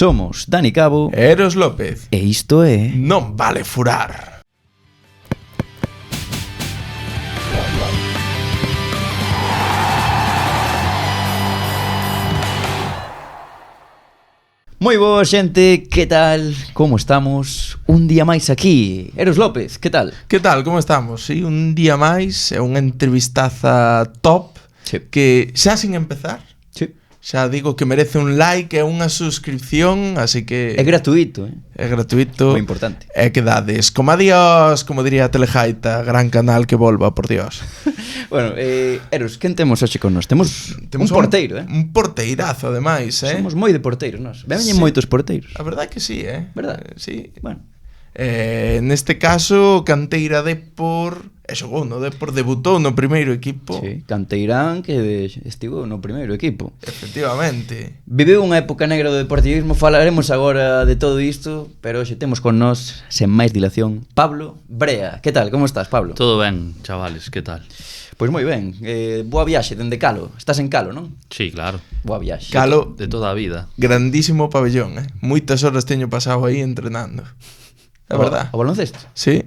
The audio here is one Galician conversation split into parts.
Somos Dani Cabo e Eros López. e isto é Non vale furar. Moi boa xente, que tal? Como estamos? Un día máis aquí. Eros López, que tal? Que tal, como estamos? Sí, un día máis, é unha entrevistaza top. Sí. Que xa sin empezar, Sí. xa digo que merece un like e unha suscripción, así que É gratuito, é gratuito. Moi importante. E que dades, como adiós, como diría Telejaita, gran canal que volva, por Dios. Bueno, Eros, quen temos hoxe con nos? Temos un porteiro, Un porteirazo, ademais, Somos moi de porteiros, nós. Veñen Sí. moitos porteiros. A verdade que sí, Verdad? Sí. Bueno, Neste caso, Canteira Depor xogou no Depor, debutou no primeiro equipo. sí, Canteirán que estivo no primeiro equipo. Efectivamente. Viveu unha época negra do deportivismo, falaremos agora de todo isto, pero hoxe temos con nós, sen máis dilación, Pablo Brea. Que tal, como estás, Pablo? Todo ben, chavales, que tal? Pois moi ben, boa viaxe dende Calo. Estás en Calo, non? Sí, claro, Boa viaxe. Calo, de toda a vida. grandísimo pabellón, Moitas horas teño pasado aí entrenando. É verdad. O baloncesto? Sí.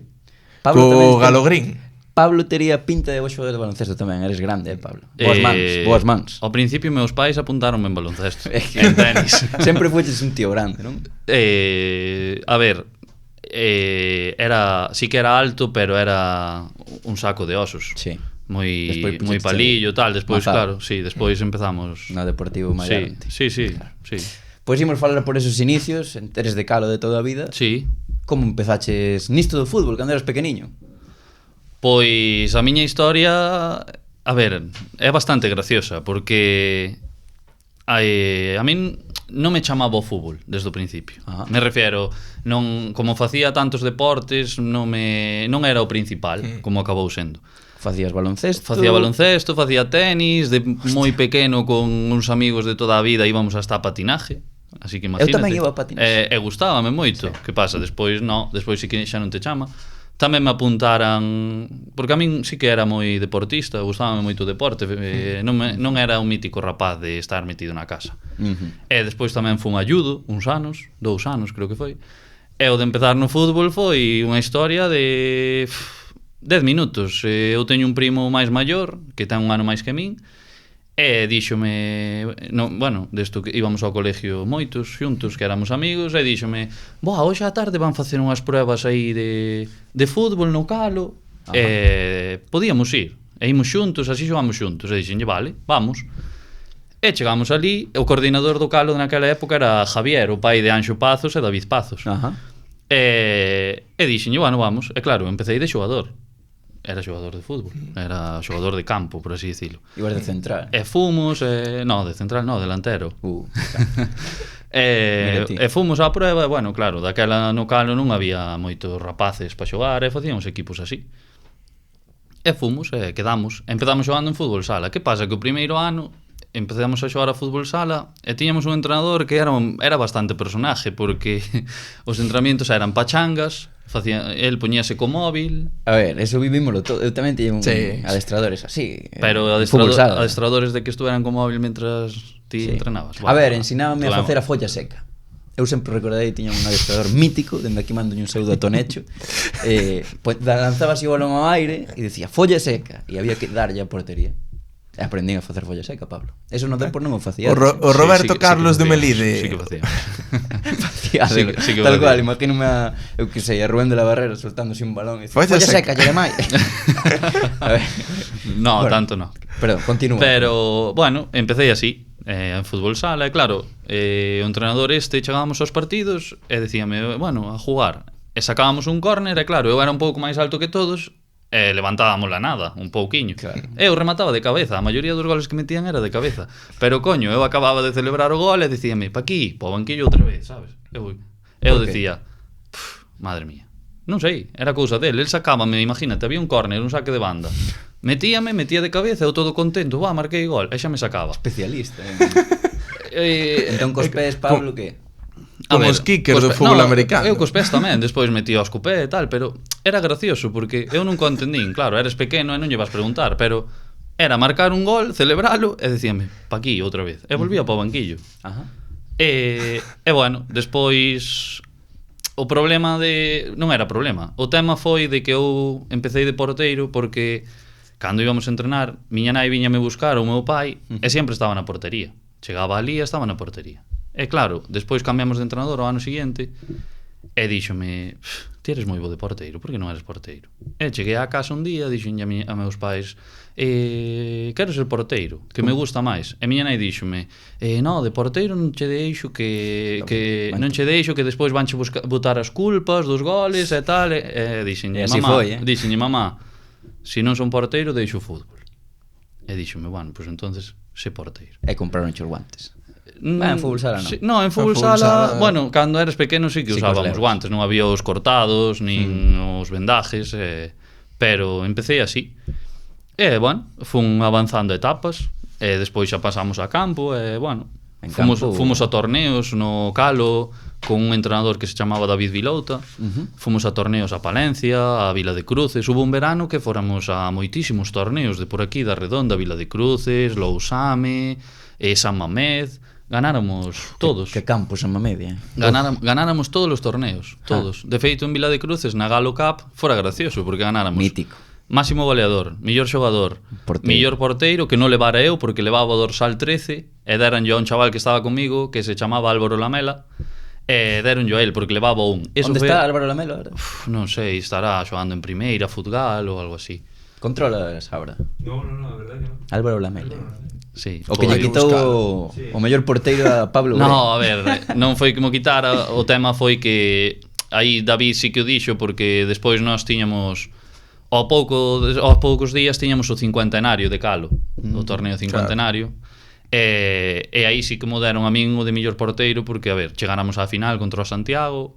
Pablo tamén Co ten- Galogrín. Pablo tería pinta de bo xogador de baloncesto tamén, eres grande, Pablo. Boas mans. Ao principio meus pais apuntaronme en baloncesto, É que- en tenis. Sempre fueches un tío grande, non? A ver, sí que era alto, pero era un saco de osos. Sí. Moi Despois moi puxeches palillo, tal, despois matado. claro, sí, despois empezamos. No Deportivo Sí, Mallorca. sí, sí, sí. Pois imos falar por esos inicios, eres de Calo de toda a vida. Sí. Como empezaches nisto do fútbol cando eras pequeniño? Pois a miña historia, a ver, é bastante graciosa porque a min non me chamaba o fútbol desde o principio. Ajá. Me refiero, non como facía tantos deportes, non era o principal, como acabou sendo. Facías baloncesto? Facía baloncesto, facía tenis, de moi pequeno con uns amigos de toda a vida íbamos hasta a patinaje. Así que imagínate. tamén iba a patinaxe. E gustábame moito. Sí. Que pasa? Despois sí que xa non te chama. Tamén me apuntaran, porque a min sí que era moi deportista, gustábame moito o deporte, non era un mítico rapaz de estar metido na casa. E despois tamén fun a judo, 2 anos creo que foi. E o de empezar no fútbol foi unha historia de 10 minutos. Eu teño un primo máis maior, que ten un ano máis que min, e díxome, desto que íbamos ao colegio moitos xuntos, que éramos amigos, e díxome, hoxe á tarde van facer unhas pruebas aí de fútbol no Calo, e podíamos ir, e imos xuntos, así xogamos xuntos, e dixenlle, vale, vamos. E chegamos ali, o coordinador do Calo naquela época era Javier, o pai de Anxo Pazos e David Pazos. Ajá. E dixenlle, vamos. E claro, empecé de xogador. Era xogador de fútbol, era xogador de campo, por así dicilo. Ibas de central. E fomos, no, de central no, delantero. Mira ti. E fomos á prueba, e bueno, claro, daquela no Calo non había moitos rapaces para xogar, e facíamos equipos así. E fomos, e quedamos. Empezamos xogando en fútbol sala. Que pasa? Que o primeiro ano empezamos a xogar a fútbol sala e tiñamos un entrenador que era bastante personaje, porque os entrenamientos eran pachangas, el poñíase co móvil. A ver, eso vivimoslo todo. Eu tamén tiña adestradores así. Pero adestradores de que estuveran co móvil mentras ti entrenabas. A ver, ensinábame a facer a folla seca. Eu sempre recordei, tiña un adestrador mítico, dende aquí mando un saúdo a Tonecho. Lanzaba así o balón ao aire e decía folla seca, e había que darlle a portería. E aprendín a facer folla seca, Pablo. Eso no tempo non o facía. O Roberto Carlos de Melide. Sí que facía. Sí, tal cual, imagínome eu que sei, a Rubén de la Barrera soltándose un balón e folla seca, Jeremai. A ver. No, tanto no. Perdón, continúa. Pero, bueno, empecé así, en fútbol sala, e claro, o entrenador chegábamos aos partidos e decíame, a jugar. E sacábamos un córner, e claro, eu era un pouco máis alto que todos, e levantábamos la nada, un pouquiño. Claro. Eu remataba de cabeza, a maioría dos goles que metían era de cabeza. Pero coño, eu acababa de celebrar o gol e dicíame, pa aquí, pa o banquillo outra vez, sabes? Eu decía, madre mía, non sei, era cousa dele. El sacábame, imagínate, había un córner, un saque de banda. Metía de cabeza, eu todo contento, marquei gol, e xa me sacaba. Especialista. Entón cos pés, Pablo, que? Como os kickers do fútbol americano. Eu cos pés tamén, despois metía os co pé e tal, pero era gracioso porque eu nunca o entendín. Claro, eres pequeno e non lle vas preguntar, pero era marcar un gol, celebralo e dicíame, pa aquí outra vez. E volvía pa o banquillo. Ajá. bueno, despois o problema non era problema. O tema foi de que eu empecé de porteiro porque cando íbamos a entrenar, miña nai viñame buscar o meu pai e sempre estaba na portería. Chegaba ali e estaba na portería. E claro, despois cambiamos de entrenador ao ano seguinte e díxome, ti eres moi bo de porteiro, por que non eres porteiro? E cheguei á casa un día, dixenlle a meus pais, quero ser porteiro, que me gusta máis. E miña nai díxome, no, de porteiro non che deixo que non che deixo que despois vanche botar as culpas dos goles e tal. E dixenlle, mamá, se non son porteiro, deixo o fútbol. E díxome, bueno, pois entonces sé porteiro. E compraron os guantes. En fútbol sala non. No, en fútbol sala, bueno, cando eras pequeno sí que usábamos guantes, non había os cortados, nin os vendajes, pero empecé así. E, bueno, fun avanzando etapas, e despois xa pasamos a campo, e, bueno, fomos a torneos no Calo, con un entrenador que se chamaba David Vilouta, fomos a torneos a Palencia, a Vila de Cruces, hubo un verano que fóramos a moitísimos torneos de por aquí, da Redonda, Vila de Cruces, Lousame, San Mamés, ganáramos todos. Que campo, San Mamés, ganáramos todos os torneos, todos. De feito, en Vila de Cruces, na Galo Cup, fora gracioso, porque ganáramos. Mítico. Máximo goleador, mellor xogador, mellor porteiro, que non levara eu, porque levaba o dorsal 13, e deran yo a un chaval que estaba comigo, que se chamaba Álvaro Lamela, e deron yo a él, porque levaba un. Onde está Álvaro Lamela ahora? Non sei, estará xogando en primeira, futgal ou algo así. Controlas ahora? No, a verdade que non. Álvaro Lamela. Sí. O que lle quitou o mellor porteiro a Pablo Grey. No, a ver, non foi que mo quitara, o tema foi que aí David sí que o dixo, porque despois nós tiñamos aos poucos días tiñamos o cincuentenario de Calo, o torneo cincuentenario, e aí sí que mo deron a min o de mellor porteiro, porque, a ver, chegáramos á final contra o Santiago,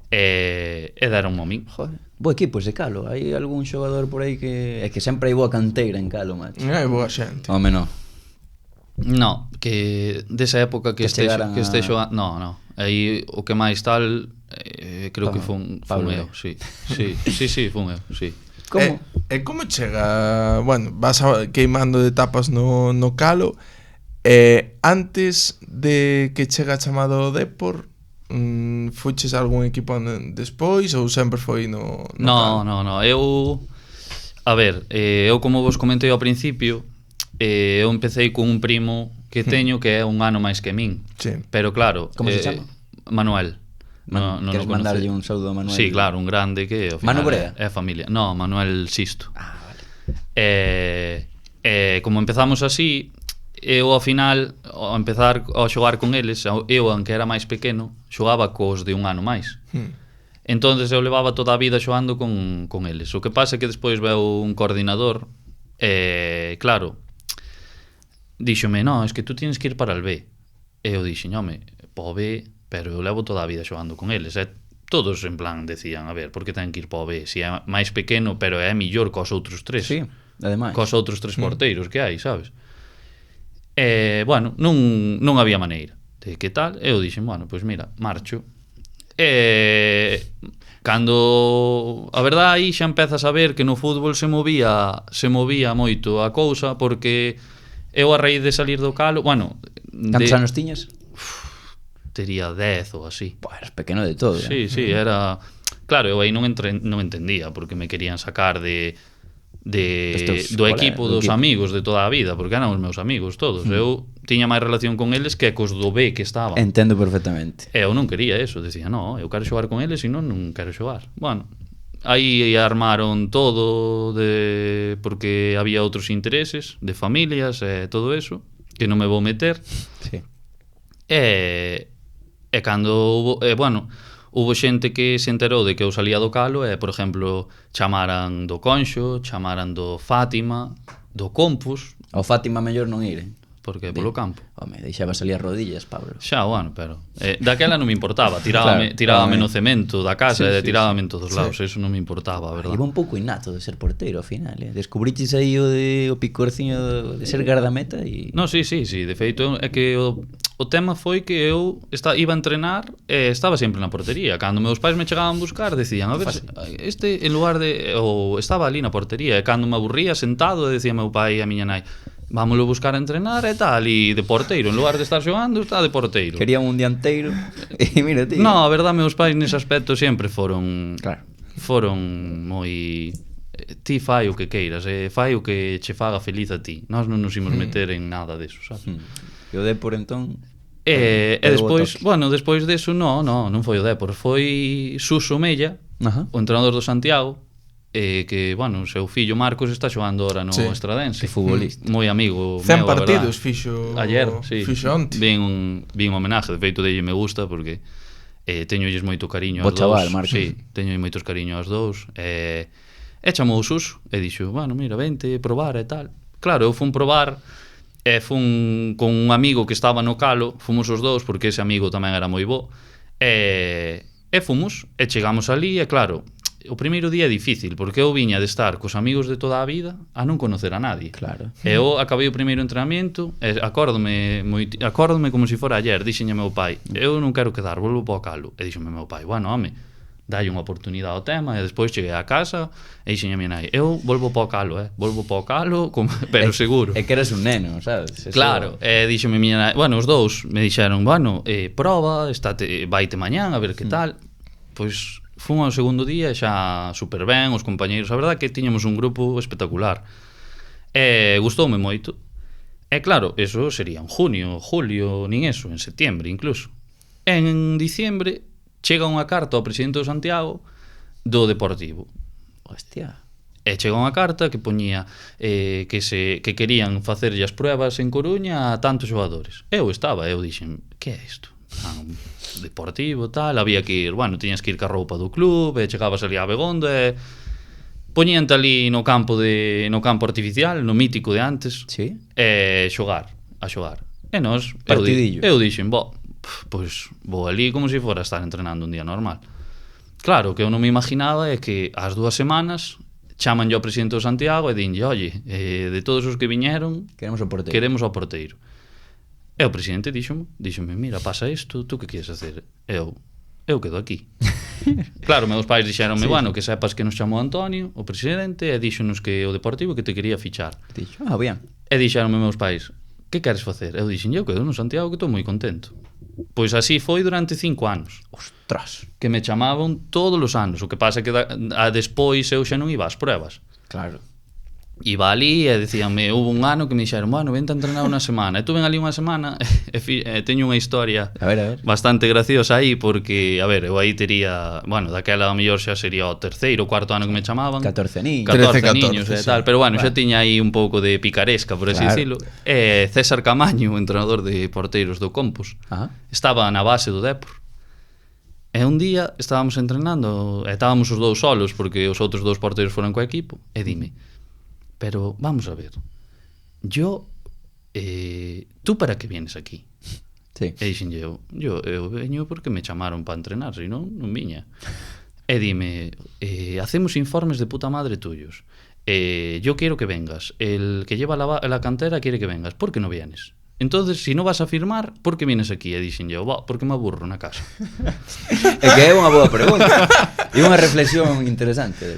e deron-mo a min. Joder, bo equipo ese Calo, hai algún xogador por aí que... É que sempre hai boa canteira en Calo, macho. Hai boa xente. Home, non. No, que desa época que este xogando... No, aí o que máis tal, creo que fun eu, sí, fun eu, sí. Como? E como chega, bueno, vas queimando de etapas no Calo, antes de que chega chamado Depor, fuches a algún equipo despois ou sempre foi no Calo? No, eu... A ver, eu como vos comentei ao principio, eu empecé con un primo que teño que é un ano máis que min. Sí. Pero claro, como se chama? Manuel. Queres mandarlle un saúdo a Manuel? Sí, claro, un grande que ao final Manu Brea? É a familia. No, Manuel Sisto. Vale. Como empezamos así, eu ao final, ao empezar a xogar con eles, eu, aunque era máis pequeno, xogaba cos de un ano máis. Entonces eu levaba toda a vida xogando con eles. O que pasa é que despois veu un coordinador, claro, díxome, no, es que tú tienes que ir para el B. E eu dixen, home, po B, pero eu levo toda a vida xogando con eles. Todos en plan decían, a ver, por que ten que ir po B? Si é máis pequeno, pero é millor cos outros tres. Sí, ademais. Cos outros tres porteiros que hai, sabes? Bueno, non había maneira de que tal. Eu dixen, bueno, pois mira, marcho. Cando a verdade aí xa empezas a ver que no fútbol se movía moito a cousa, porque eu a raíz de salir do Calo, bueno, cantos anos tiñas? Tería 10 ou así. Pô, eras pequeno de todo. Sí, era... Claro, eu aí non entendía porque me querían sacar do equipo dos amigos de toda a vida, porque eran os meus amigos todos. Eu tiña máis relación con eles que cos do B que estaban. Entendo perfectamente. Eu non quería eso, decía, no, eu quero xogar con eles e non quero xogar. Bueno, aí armaron todo porque había outros intereses de familias e todo eso, que non me vou meter. Sí. E cando hubo xente que se enterou de que eu salía do Calo e, por exemplo, chamaran do Conxo, chamaran do Fátima, do Compus. Ao Fátima mellor non ir, Porque polo campo. Home, deixaba salir as rodillas, Pablo. Xa, bueno, pero daquela non me importaba, tirábame no cemento da casa e tirábame en todos lados, eso non me importaba, a verdad. Iba un pouco innato de ser porteiro ao final, descubriches aí o picorciño de ser gardameta e... No, sí, de feito é que o tema foi que eu iba a entrenar e estaba sempre na portería. Cando meus pais me chegaban a buscar, decían, a ver, en lugar de... ou estaba ali na portería, e cando me aburría sentado, decía meu pai e a miña nai, vámoslo buscar a entrenar e tal, e de porteiro, en lugar de estar xogando, está de porteiro. Querían un dianteiro e mira, tío. No, a verdade, meus pais nese aspecto sempre foron Claro. moi ti fai o que queiras, fai o que che faga feliz a ti. Nós non nos imos meter en nada deso, sabes? E o Depor, entón... E Pero despois, o toque. bueno, despois deso non foi o Depor, foi Suso Mella, Ajá. o entrenador do Santiago, que, bueno, o seu fillo Marcos está xogando ahora no Sí. Estradense. Que futbolista. Moi amigo 100 meu, a verdad. partidos fixo Ayer, sí. Fixo onte. Vin un homenaje, de feito delle me gusta porque teñolles moito cariño Bo aos chaval, dous. Marcos. Sí, teño moitos cariño aos dous. E chamou o Suso e dixo, bueno, mira, vente probar e tal. Claro, eu fun probar e fun con un amigo que estaba no calo, fomos os dous porque ese amigo tamén era moi bo. E fomos e chegamos ali e claro, o primeiro día é difícil porque eu viña de estar cos amigos de toda a vida a non conocer a nadie. Claro. E eu acabei o primeiro entrenamento e acórdome como se fora ayer, dixenlle a meu pai, eu non quero quedar, volvo para o calo. E dixenme meu pai, bueno, home, dalle unha oportunidade ao tema. E despois cheguei a casa e dixenlle a minha nai, eu volvo para o calo, volvo para o calo, pero seguro. É que eres un neno, sabes? Eso... Claro, e dixome miña nai, bueno, os dous me dixeron, bueno, proba, vaite mañán a ver que tal. Pois fun ao segundo día xa super ben, os compañeiros, a verdade que tiñamos un grupo espectacular. E gustoume moito. E claro, eso sería en junio, julio, nin eso, en setiembre incluso. En diciembre chega unha carta ao presidente do Santiago do Deportivo. Hostia. E chega unha carta que poñía que querían facerlle as pruebas en Coruña a tantos xogadores. Eu dixen, que é isto? Deportivo, tal, había que ir, bueno, tiñas que ir ca roupa do club, e chegabas ali a Begondo e poñíante ali no campo artificial, no mítico de antes, Sí. e xogar. E nós, Partidillo. eu dixen, pois vou ali como se fora a estar entrenando un día normal. Claro, o que eu non me imaginaba é que ás 2 semanas chamanlle ao presidente do Santiago e dinlle, oye, de todos os que viñeron, Queremos o porteiro. queremos ao porteiro. E o presidente díxome, mira, pasa isto, tú que queres hacer? Eu quedo aquí. Claro, meus pais dixeronme, bueno, que sepas que nos chamou Antonio, o presidente, e díxonos que o Deportivo que te quería fichar. Dixo, bien. E dixeronme meus pais, que queres facer? Eu dixen, eu quedo no Santiago que estou moi contento. Pois así foi durante 5 anos. Ostras. Que me chamaban todos os anos. O que pasa é que despois eu xa non iba ás pruebas. Claro. Iba ali e dicíanme, hubo un ano que me dixeron, bueno, vente a entrenar unha semana. E tuve ali unha semana e teño unha historia A ver. bastante graciosa aí porque, a ver, eu aí tería, bueno, daquela a mellor xa sería o terceiro ou cuarto ano que me chamaban. 14 niños. 14 13, niños e sí. tal, pero bueno, xa tiña aí un pouco de picaresca, por así Claro. decirlo. E César Camaño, o entrenador de porteiros do Compos, Ajá. estaba na base do Depor. E un día estábamos entrenando e estábamos os dous solos porque os outros dous porteiros foron co equipo e dime, pero vamos a ver, tú para que vienes aquí? Sí. E dixen eu veño porque me chamaron para entrenar, senón non viña. E dime, hacemos informes de puta madre tuyos. Yo quiero que vengas. El que lleva la cantera quiere que vengas. ¿Por qué no vienes? Entonces, si no vas a firmar, ¿por qué vienes aquí? E dixen eu, porque me aburro na casa. É que é unha boa pregunta. E unha reflexión interesante.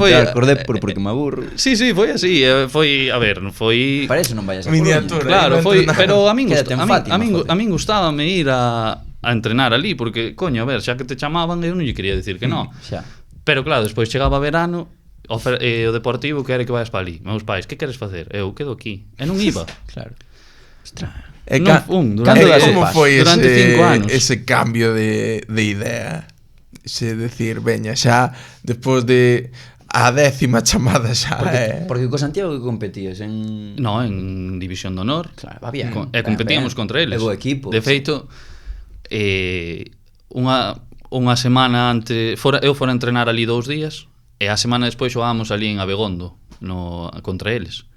Foi Acordei porque me aburro. Sí, foi así. Foi, a ver, foi... Para eso non vayas a Miniatura. Claro, foi, pero a min Quédate en Fátima, joder. a min gustábame ir a entrenar ali porque, coño, a ver, xa que te chamaban, eu non lle quería decir que non. Xa. Pero claro, despois chegaba verano, o Deportivo quere que vayas para ali. Meus pais, que queres facer? Eu quedo aquí. E non iba. Claro. Ostras. Non fun, durante como foi durante 5 anos. ese cambio de idea? Se decir, veña, xa despois de a 10ª chamada xa Porque co Santiago que competías en... No, en División de Honor. Claro, va bien. E competíamos contra eles. É bo equipo. De feito, unha semana antes eu fora a entrenar ali 2 días e a semana despois xogábamos ali en Abegondo contra eles.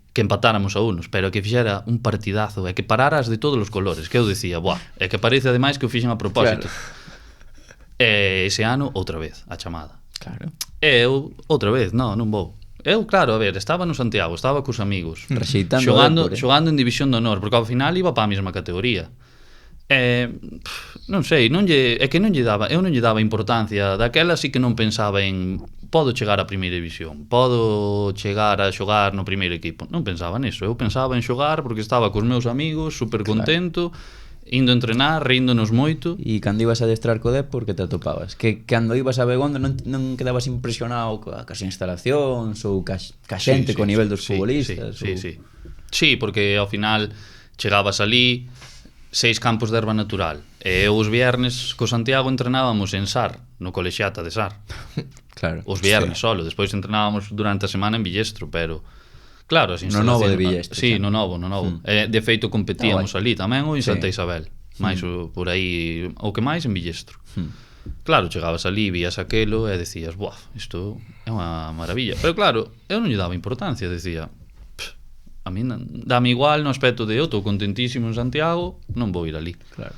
Que empatáramos a unos, pero que fixera un partidazo e que pararas de todos os colores, que eu decía, é que parece ademais que o fixen a propósito. Claro. E ese ano, outra vez, a chamada. Claro. E eu, outra vez, non vou. Eu, claro, a ver, estaba no Santiago, estaba cos amigos, Rexeitando xogando en División de Honor, porque ao final iba para a mesma categoría. Non sei, eu non lle daba importancia, daquela sí que non pensaba en podo chegar á primeira división, podo chegar a xogar no primeiro equipo. Non pensaba niso, eu pensaba en xogar porque estaba cos meus amigos, super contento, indo a entrenar, ríndonos moito. E cando ibas a adestrar co Depor, que te atopabas? Que cando ibas a Begondo non quedabas impresionado cas instalacións ou ca xente, co nivel dos futbolistas? Sí, porque ao final chegabas ali 6 campos de erva natural e eu os viernes co Santiago entrenábamos en Sar, no colexiata de Sar. Claro. Os viernes solo, despois entrenábamos durante a semana en Villestro, pero claro, as instalacións... No novo de Villestro. Sí, no novo. De feito competíamos ali tamén ou en Santa Isabel, máis por aí, o que máis en Villestro. Claro, chegabas ali, vías aquelo e decías, buah, isto é unha maravilla. Pero claro, eu non lle daba importancia, decía, a mí dame igual no aspecto de eu estou contentísimo en Santiago, non vou ir ali. Claro.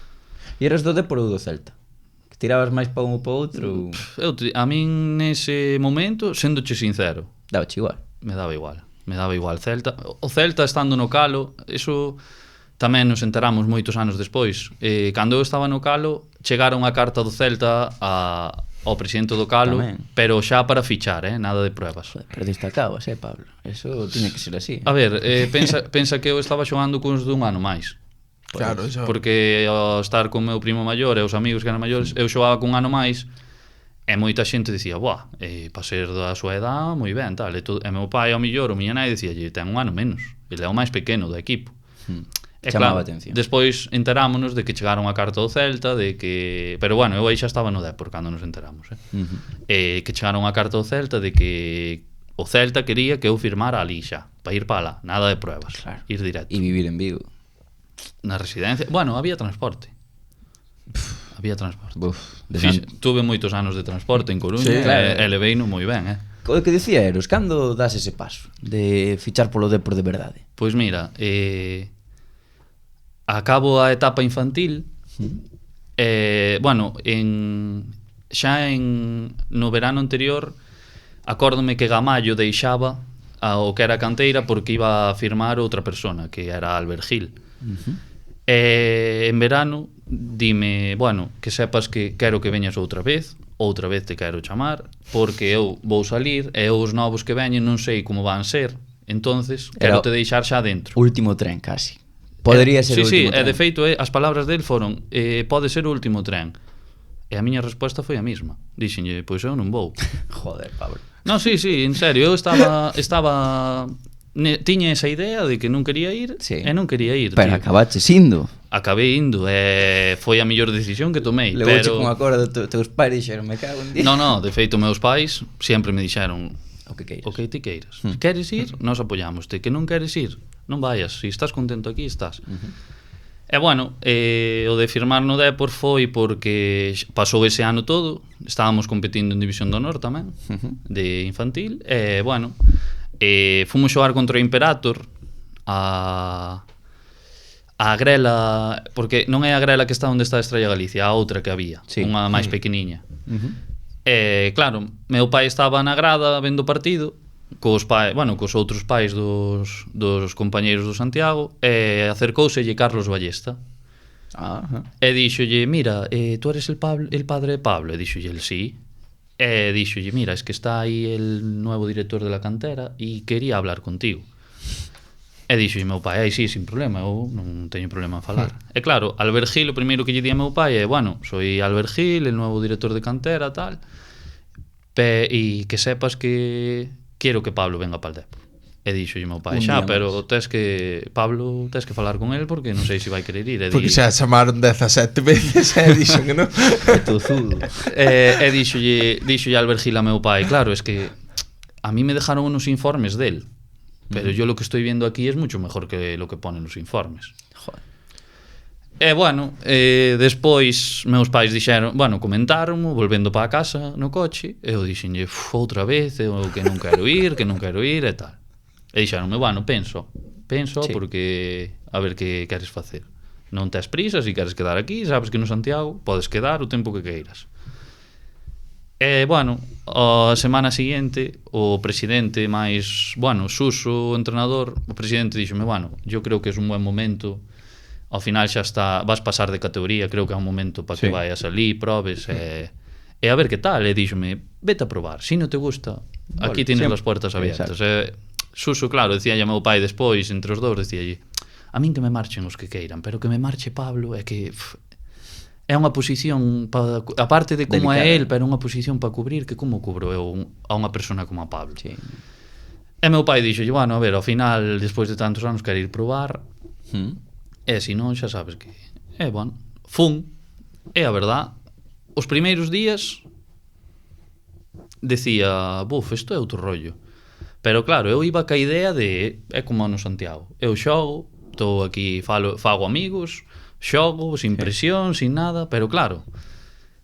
E eras do Depor ou do Celta? Que tirabas máis para un ou para outro? A min nese momento, séndoche sincero, Dabache igual. me daba igual Celta. O Celta estando no Calo, eso tamén nos enteramos moitos anos despois. Cando eu estaba no Calo, chegaron a carta do Celta ao presidente do Calo, tamén. Pero xa para fichar, nada de pruebas. Joder, pero destacabas, Pablo. Eso tiene que ser así. A ver, pensa que eu estaba xogando cuns dun ano máis. Claro, eso. Porque ao estar con o meu primo maior e os amigos que eran maiores, eu xogaba cun ano máis e moita xente dicía, buah, para ser da súa edad, moi ben, tal. E meu pai ao millor, o miña nai, dicía, ten un ano menos, ele é o máis pequeno do equipo. Chamaba atención. Despois enterámonos de que chegaron a carta do Celta, de que... Pero bueno, eu aí xa estaba no Depor cando nos enteramos, que chegaron a carta do Celta de que o Celta quería que eu firmara ali xa, para ir para lá, nada de pruebas, claro. Ir directo. E vivir en Vigo. Na residencia, bueno, había transporte. Tuve moitos anos de transporte en Coruña, claro. E leveino moi ben, O que dicía Eros, cando das ese paso de fichar polo Depor de verdade? Pois mira, acabo a etapa infantil, bueno, no verano anterior acórdome que Gamallo deixaba o que era a canteira porque iba a firmar outra persona, que era Albert Gil. En verano dime, bueno, que sepas que quero que veñas outra vez te quero chamar, porque eu vou salir e os novos que veñen non sei como van ser, entonces quero te deixar xa dentro. Último tren, casi. Podería ser o último tren. Sí, de feito, as palabras del foron pode ser o último tren. E a miña resposta foi a mesma. Dixenlle, pois eu non vou. Joder, Pablo. No, sí, en serio, eu estaba tiña esa idea de que non quería ir e non quería ir. Pero acabaches indo. Acabei indo e foi a mellor decisión que tomei. Levoche con acordo teus pais dixeron, me cago en día. No, de feito, meus pais sempre me dixeron o que queiras. O que ti queiras. Queres ir? Nos apoiámoste. Que non queres ir? Non vayas. Se estás contento aquí, estás. E bueno, o de firmar no Depor foi porque pasou ese ano todo, estábamos competindo en División do Honor tamén, de infantil, e bueno, fomos xogar contra o Imperator a grela, porque non é a grela que está onde está a Estrella Galicia, a outra que había, unha máis pequeniña. E claro, meu pai estaba na grada vendo o partido, cos outros pais dos compañeiros do Santiago, e acercouselle Carlos Ballesta. E díxolle, mira, tú eres el padre de Pablo? E díxolle, sí. E díxolle, mira, es que está aí el nuevo director de la cantera e quería hablar contigo. E díxolle meu pai, sí, sin problema, eu non teño problema en falar. E claro, Albert Gil, o primeiro que lle di a meu pai é, bueno, soy Albert Gil, el nuevo director de cantera, tal, e que sepas que quero que Pablo venga para el Depor. E dixolle meu pai, xa, pero Pablo tes que falar con el porque non sei se vai querer ir. Porque xa chamaron 17 veces e dixo que non. É tozudo. E dixolle Albert Gil a meu pai, claro, es que a mí me dejaron unos informes del, pero yo lo que estoy viendo aquí es mucho mejor que lo que ponen los informes. Joder. E bueno, despois meus pais dixeron, bueno, comentaron volvendo para a casa no coche, e eu dixenlle, outra vez, eu que non quero ir e tal. E dixeronme, bueno, penso, sí, porque a ver que queres facer. Non tes prisa, se queres quedar aquí, sabes que no Santiago podes quedar o tempo que queiras. E bueno, a semana seguinte o presidente máis, bueno, Suso, o entrenador, o presidente díxome, bueno, yo creo que é un buen momento, ao final xa está, vas pasar de categoría, creo que é un momento para que vayas ali, probes, e e a ver que tal, e díxome, vete a probar, si non te gusta, aquí tienes as puertas abiertas. Suso, claro, decía a meu pai despois, entre os dous, decía a min que me marchen os que queiran, pero que me marche Pablo é que é unha posición aparte de como é el, pero unha posición para cubrir, que como cubro eu a unha persona como a Pablo. Sí. E meu pai dixo, bueno, a ver, ao final, despois de tantos anos, quero ir probar, e se non, xa sabes que bueno, fun, e a verdad, os primeiros días decía, isto é outro rollo. Pero claro, eu iba ca idea de, é como no Santiago, eu xogo, estou aquí, fago amigos, xogo, sin presión, sin nada, pero claro,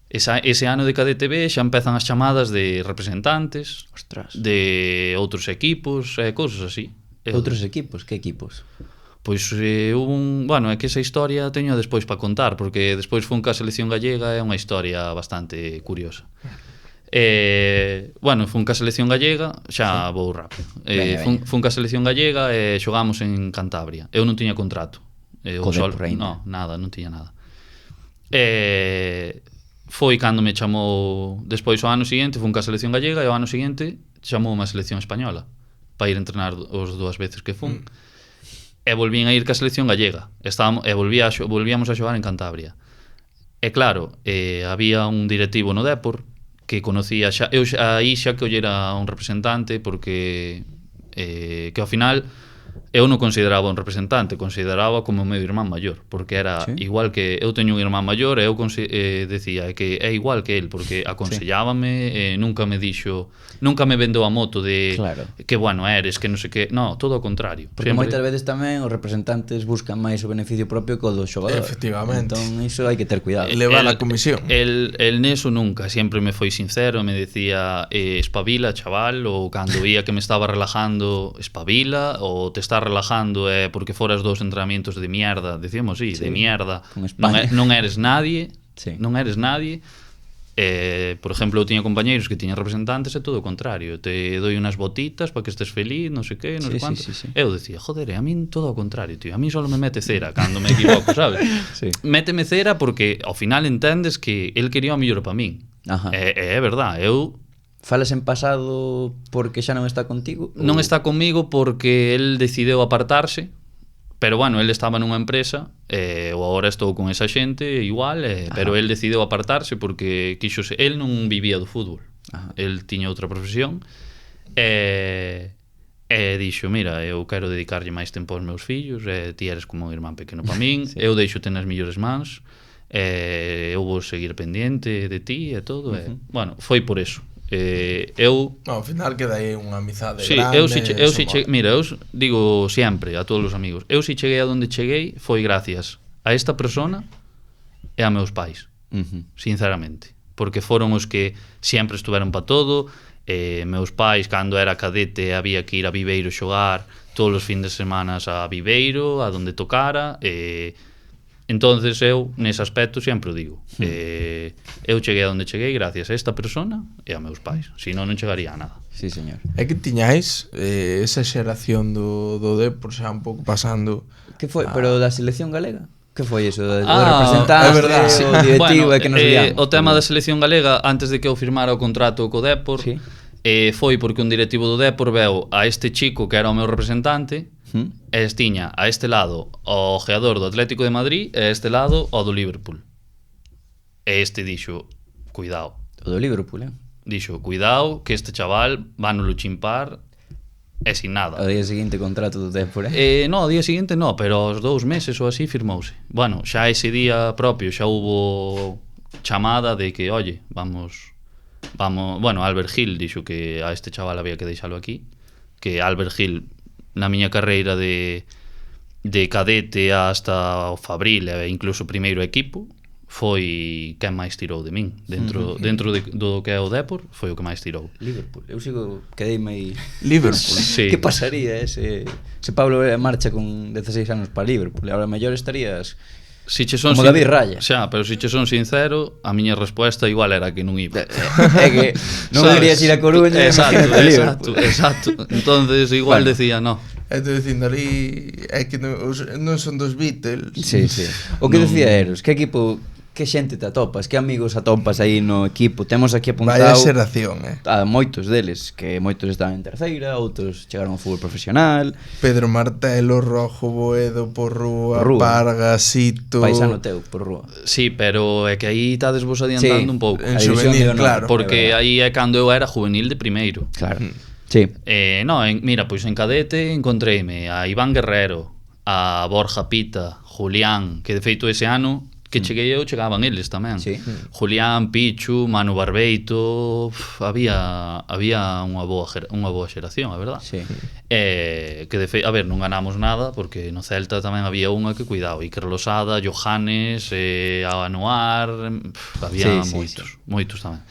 ese ano de cadete B xa empezan as chamadas de representantes, de outros equipos, cousas así. Outros equipos? Que equipos? Pois bueno, é que esa historia teño despois para contar, porque despois fun ca selección gallega, é unha historia bastante curiosa. Bueno, fun ca selección gallega, xa vou rápido. Fun ca selección gallega e xogamos en Cantabria. Eu non tiña contrato. No, nada, non tiña nada. Foi cando me chamou despois o ano seguinte, fun ca selección gallega e o ano seguinte chamou a selección española para ir entrenar os 2 veces que fun. E volvín a ir ca selección gallega. Volvíamos a xogar en Cantabria. E claro, había un directivo no Dépor que conocía xa, eu aí xa que ollera un representante porque que ao final eu non consideraba un representante, consideraba como o meu irmán maior, porque era igual que eu teño un irmán maior e eu decía que é igual que el, porque aconsellábame, nunca me dixo, nunca me vendeu a moto de que bueno eres, que non sei que, no, todo o contrario. Porque moitas veces tamén os representantes buscan máis o beneficio propio que o do xogador. Efectivamente. Entón iso hai que ter cuidado. Levar a comisión. El neso nunca, sempre me foi sincero, me decía espabila, chaval, ou cando vía que me estaba relajando, espabila, ou te está relajando porque foras 2 entrenamientos de mierda, decíamos de mierda, non eres nadie, non eres nadie. Por exemplo, eu tiña compañeiros que tiñan representantes e todo o contrario, te doi unas botitas para que estés feliz, non sei que, non sei quanto. Eu decía, joder, a min todo o contrario, tío, a min só me mete cera cando me equivoco, sabes? Méteme cera porque ao final entendes que el quería o mellor para min. É verdad, eu falas en pasado porque xa non está contigo? Non está comigo porque el decideu apartarse, pero bueno, el estaba nunha empresa, ou agora estou con esa xente igual, pero el decideu apartarse porque quixo el non vivía do fútbol. El tiña outra profesión e dixo, mira, eu quero dedicarlle máis tempo aos meus fillos, ti eres como un irmán pequeno para min, eu deixo ten as millores mans, eu vou seguir pendiente de ti e todo, bueno, foi por eso. Ao final queda aí unha amizade grande. Mira, eu digo sempre a todos os amigos, eu se cheguei a donde cheguei foi gracias a esta persona e a meus pais, sinceramente, porque foron os que sempre estuveron para todo. Meus pais, cando era cadete, había que ir a Viveiro xogar todos os fins de semana a Viveiro, a donde tocara, entonces eu, nese aspecto, sempre o digo, eu cheguei a onde cheguei gracias a esta persona e a meus pais, senón non chegaría a nada. Sí, señor. É que tiñais esa xeración do Dépor xa un pouco pasando. Que foi? Pero da selección galega? Que foi eso? Do representante, o directivo, bueno, que nos liamos? O tema da selección galega, antes de que eu firmara o contrato co Dépor, foi porque un directivo do Dépor veu a este chico que era o meu representante e tiña a este lado o ojeador do Atlético de Madrid e a este lado o do Liverpool. E este dixo, cuidado. O do Liverpool, Dixo, cuidado, que este chaval vanolo chimpar e sin nada. O día seguinte contrato do Dépor, No, o día seguinte no, pero aos 2 meses ou así firmouse. Bueno, xa ese día propio xa hubo chamada de que, oye, vamos, bueno, Albert Gil dixo que a este chaval había que deixalo aquí, que Albert Gil na miña carreira de cadete hasta o Fabril e incluso o primeiro equipo foi quen máis tirou de min dentro do que é o Dépor, foi o que máis tirou. Liverpool, eu sigo, quedeime aí. Liverpool. Sí. Que pasaría se Pablo marcha con 16 anos para Liverpool? Ahora mellor estarías como David Raya. Xa, pero se che son sincero, a miña resposta igual era que non iba. É que non querías ir a Coruña. Exacto. Entonces igual decía, no. Estou dicindo ali, é que non son dos Beatles. Sí. O que decía Eros, que equipo que xente te atopas, que amigos atopas aí no equipo. Temos aquí apuntado Vaya xeración, a moitos deles, que moitos están en terceira, outros chegaron ao fútbol profesional. Pedro Martelo, Rojo, Boedo, Porrúa, Parga, Sito... Paisano teu, por rúa. Sí, pero é que aí estades vos adiantando un pouco. En A división xuvenil, de honor, claro. Porque aí é cando eu era juvenil de primeiro. Claro. Sí. No, mira, pois en cadete encontreime a Iván Guerrero, a Borja Pita, Julián, que de feito ese ano que cheguei eu, chegaban eles tamén. Sí. Julián, Pichu, Manu Barbeito, había unha boa xeración, a verdad. Sí. Que de feito, a ver, non ganamos nada porque no Celta tamén había unha que cuidado, Iker Losada, Johannes, Anuar, había moitos tamén.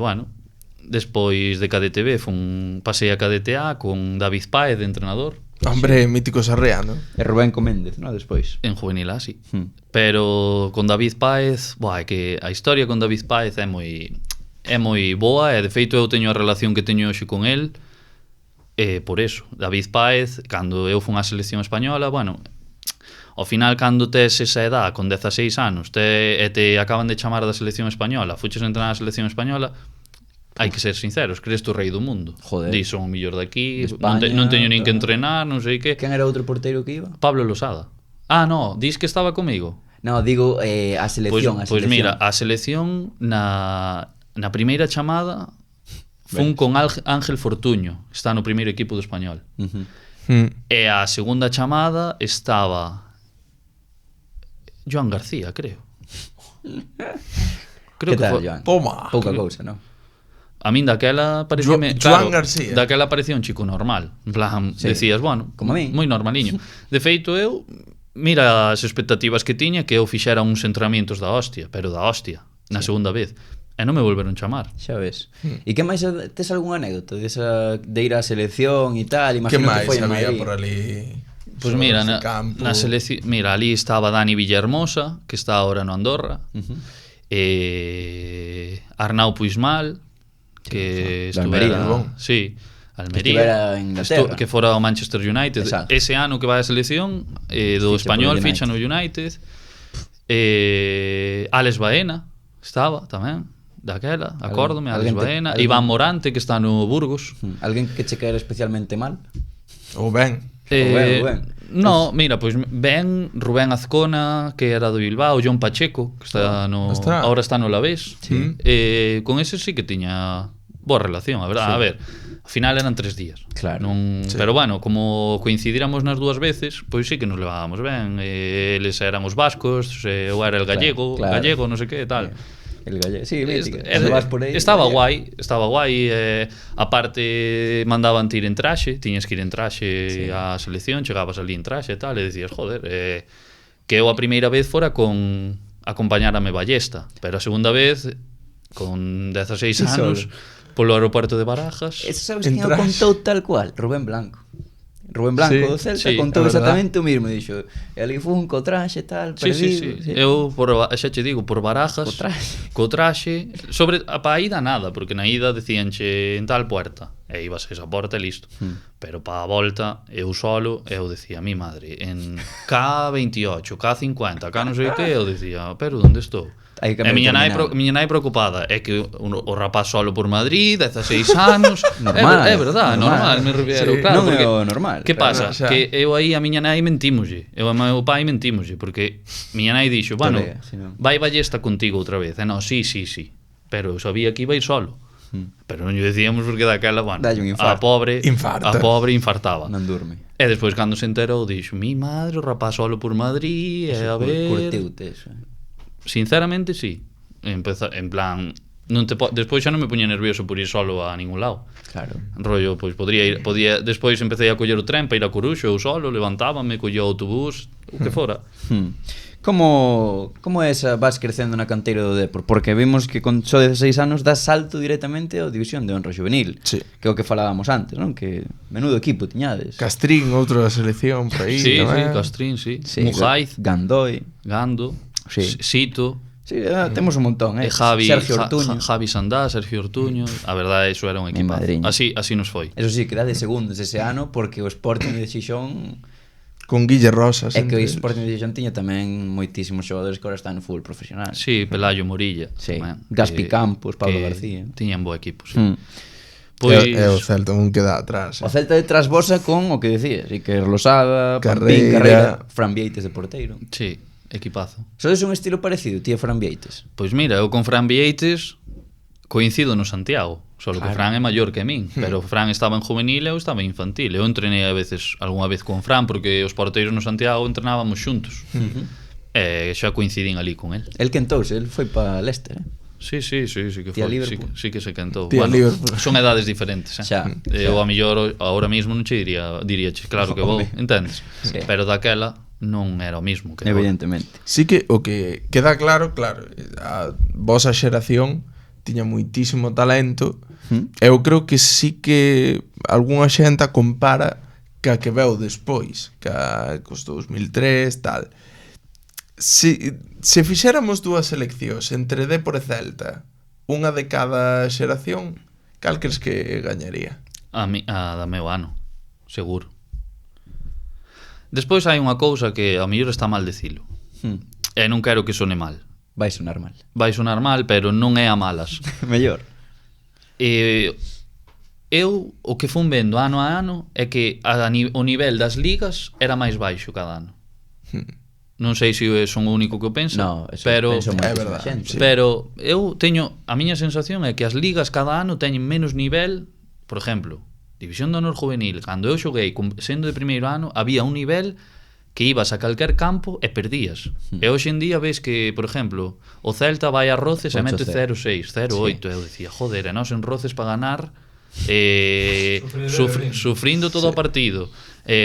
Bueno, despois de cadete B pasei a cadete A con David Páez de entrenador. Hombre, mítico Sarriano. E Rubén Coméndez, non? Despois. En juvenil A, sí. Pero con David Páez, é que a historia con David Páez é moi boa, e de feito eu teño a relación que teño hoxe con el por eso. David Páez, cando eu fun á selección española, bueno, ao final cando tes esa edad, con 16 anos, e te acaban de chamar da selección española, fuches a entrenar a selección española, hai que ser sinceros, crees tú rei do mundo. Joder. Dis, son o millor de aquí, España, non teño nin que entrenar, non sei que. Quen era outro porteiro que iba? Pablo Losada. No, dis que estaba comigo. No, digo a selección. Pois mira, a selección na primeira chamada fun con Ángel Fortuño, está no primeiro equipo do Español. E a segunda chamada estaba Joan García, creo. Que tal, Joan? Toma. Pouca cousa, non? A min daquela parecíame, Joan García. daquela parecía un chico normal. En plan, decías, bueno, como a min. moi normaliño. De feito, eu, mira as expectativas que tiña, que eu fixera uns entrenamientos da hostia, pero da hostia, na segunda vez. E non me volveron chamar. Xa ves. E que máis tes algunha anécdota de ir á selección e tal? Que Imagino máis foi en había Madrid. por ali? Pois mira, na selección, mira, ali estaba Dani Villahermosa, que está ahora no Andorra. Arnau Puismal, que Almería, estuvera, sí, Almería, que estuvera en Inglaterra, que fora ao Manchester United. Exacto. Ese ano que vai a selección do Ficha Español, polo ficha no United. Alex Baena estaba tamén daquela, acórdome, Alex Baena, Iván Morante, que está no Burgos. Alguén que che caera especialmente mal? Ou ben. Ben. No, mira, pois ben Rubén Azcona, que era do Bilbao, John Pacheco, que está ahora está no Alavés. Sí. Con ese sí que tiña boa relación, a verdade. Sí. A ver, ao final eran 3 días. Claro. Sí. Pero bueno, como coincidíramos nas dúas veces, pois sí que nos levábamos ben. Eles eran os vascos, eu era el gallego, gallego, non sei que, tal. El gallego, sí, mítica. Estaba guai, aparte mandaban ir en traxe, tiñas que ir en traxe á selección, chegabas ali en traxe e tal, e decías, joder, que eu a primeira vez fora con acompañárame Ballesta, pero a segunda vez con 16 anos polo aeropuerto de Barajas. Eso sabes quen o contou tal cual? Rubén Blanco do Celta contou exactamente o mismo, dixo, e ali fun co traxe tal, perdido. Sí. Eu xa che digo, por Barajas, co traxe, sobre a ida nada, porque na ida decíanche en tal puerta, e ibas a esa porta e listo. Pero para a volta, eu solo, eu decía, mi madre, en K28, K50, K non sei que, eu decía, pero onde estou? E miña nai preocupada, é que o rapaz solo por Madrid, 16 anos. Normal, é verdade, normal, me refiero, claro, non porque é o normal. Que pasa? Xa. Que eu aí a miña nai mentímoslle, eu a meu pai mentímoslle, porque miña nai dixo, bueno, vai Ballesta contigo outra vez. E non, sí, pero eu sabía que iba a ir solo. Pero non lle decíamos porque daquela, bueno, a pobre infartaba. Non durme. E despois cando se enterou dixo, mi madre, o rapaz solo por Madrid, e a ver... Curteute eso. Sinceramente, sí. En plan, despois xa non me puña nervioso por ir solo a ningún lado. Claro. Rollo, pois podía despois empecé a coller o tren para ir a Coruxo, eu solo, levantábame, collía o autobús, o que fora. Como é esa, vas crecendo na canteira do Depor? Porque vimos que con só 16 anos das salto directamente ao División de Honra Juvenil. Sí. Que é o que falábamos antes, non? Que menudo equipo tiñades. Castrín, outro da selección por aí. Sí, Castrín, sí. Mujaiz, Gando, Sito. Sí, temos un montón, Sergio Ortuño. Javi Sandá, Sergio Ortuño. A verdade, iso era un equipo. Así nos foi. Eso sí, que dá de segundos ese ano, porque o Sporting de Xixón Con Guille Rosas. É que o entre eles. Sporting de Gijón tiña tamén moitísimos xogadores que agora están no fútbol profesional. Sí, Pelayo Morilla. Sí. tamén, Gaspi que- Campos, Pablo que García. Tiñan bo equipo, sí. Pois E o Celta non queda atrás. o Celta detrás vosa con o que decías, Iker Losada, Carreira. Pampín, Carreira, Fran Vieites de porteiro. Sí, equipazo. Sodes un estilo parecido, ti e Fran Vieites. Pois mira, eu con Fran Vieites coincido no Santiago, só que Claro. Fran é maior que min, pero Fran estaba en juvenil e eu estaba en infantil. Eu entrenei a veces, algunha vez con Fran, porque os porteiros no Santiago entrenábamos xuntos. E xa coincidín ali con el. El quentouse, el foi para Leicester, Sí que Tía foi, Liverpool. sí que se cantou. Tía Liverpool. Son edades diferentes, Xa, Eu a mellor ahora mismo non che diría claro que vou, Home. entendes? Sí. Pero daquela non era o mismo que agora. Evidentemente. Sí que o que queda claro, a vosa xeración tiña moitísimo talento. Eu creo que sí que algunha xente a compara ca que veu despois, cos 2003, tal. Se fixéramos dúas seleccións entre Depor e Celta, unha de cada xeración, cal crees que gañaría? A da meu ano, seguro. Despois hai unha cousa que ao mellor está mal dicilo. E non quero que sone mal. Vai sonar mal. Vai sonar mal, pero non é a malas. Mellor. Eu o que fun vendo ano a ano é que o nivel das ligas era máis baixo cada ano. Non sei se son o único que o pensa, No, eso pero penso moitísima é verdade, xente. sí. pero eu teño a miña sensación é que as ligas cada ano teñen menos nivel. Por exemplo, División de Honor Juvenil, cando eu xoguei sendo de primeiro ano, había un nivel que ibas a calquer campo e perdías. E hoxe en día ves que, por exemplo, o Celta vai a Roces e mete 0-6, 0-8. Eu dicía, joder, e nós en Roces para ganar sufrindo todo o partido,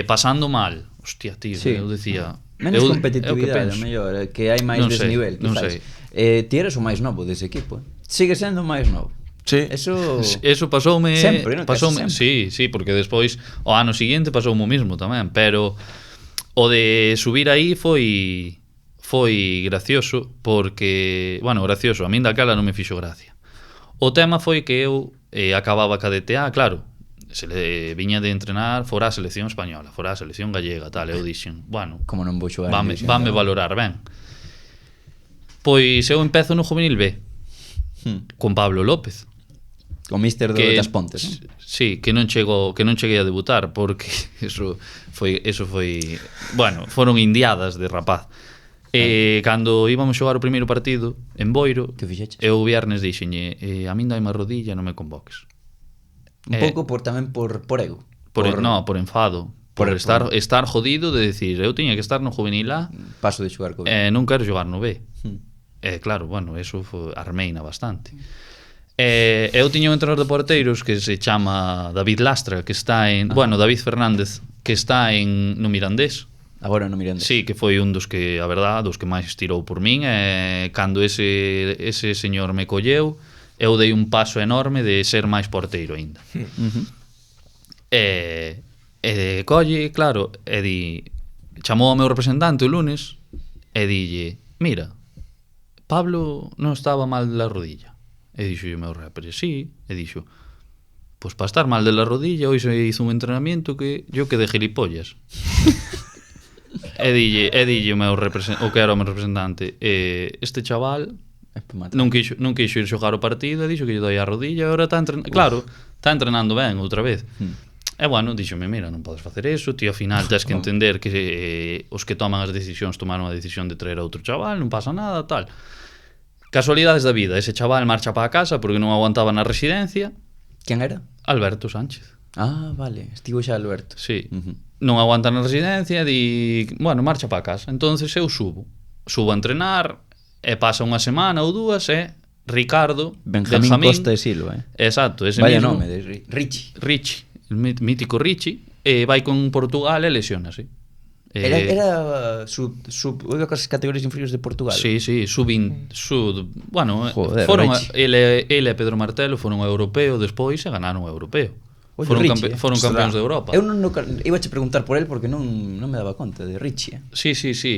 pasando mal. Hostia, tío, Sí. eu dicía... Menos eu competitividade, penso. mellor, que hai máis Non sei, desnivel, non quizás. sei. Ti eres o máis novo dese equipo. Sigue sendo o máis novo. Sí. Eso pasoume Sempre, non? pasoume, Casi sí, porque despois o ano seguinte pasoume o mismo tamén, pero o de subir aí foi gracioso porque, bueno, gracioso, a min daquela non me fixo gracia. O tema foi que eu acababa ca DTA, claro, se le viña de entrenar fora a selección española, fora a selección gallega, tal, eu dixen, bueno, Como non vou xogar. vanme valorar ben. Pois eu empezo no Juvenil B con Pablo López. O míster das Pontes, non? Sí, que non cheguei a debutar porque eso foi, bueno, foron indiadas de rapaz. Cando íbamos xogar o primeiro partido en Boiro, Que fixeches? eu o viernes dixenlle, a min dai má rodilla, non me convoques. Un pouco tamén por ego. Por enfado, por estar jodido de decir, eu tiña que estar no Juvenil A, Paso de xogar co non quero xogar no B. Claro, bueno, eso armeina bastante. Eu tiña un entrenador de porteiros que se chama David Lastra, que está David Fernández, que está no Mirandés. Agora no Mirandés. Sí, que foi un dos que, a verdad, dos que máis tirou por min. Cando ese señor me colleu, eu dei un paso enorme de ser máis porteiro aínda. Colle, claro, chamou ao meu representante o lunes e dille, mira, Pablo non estaba mal de la rodilla. E dixo o meu repre, sí, e dixo, pois para estar mal de la rodilla hoxe hizo un entrenamiento que yo quedé gilipollas. E dille o meu o que era o meu representante, este chaval non quixo ir xogar o partido e dixo que lle doi a rodilla e agora está entrenando, claro, está entrenando ben outra vez. E bueno, díxome, mira, non podes facer eso, ti ao final tens que entender que os que toman as decisións tomaron a decisión de traer a outro chaval, non pasa nada, tal. Casualidades da vida, ese chaval marcha para casa porque non aguantaba na residencia. Quen era? Alberto Sánchez. Ah, vale, estivo xa Alberto. Sí, non aguanta na residencia e di, bueno, marcha para casa. Entonces eu subo a entrenar e pasa unha semana ou dúas e Ricardo Benjamín Costa de Silva, Exacto, ese vaya mismo nome de Richie. El mítico Richie, vai con Portugal e lesiónase. Era unha das categorías inferiores de Portugal. Sí, bueno, joder, foron Richie. ele e Pedro Martelo foron ao europeo despois e ganaron o europeo. Oye, Foron Richie, campeóns de Europa. Eu non iba a preguntar por el porque non me daba conta de Richie. Sí,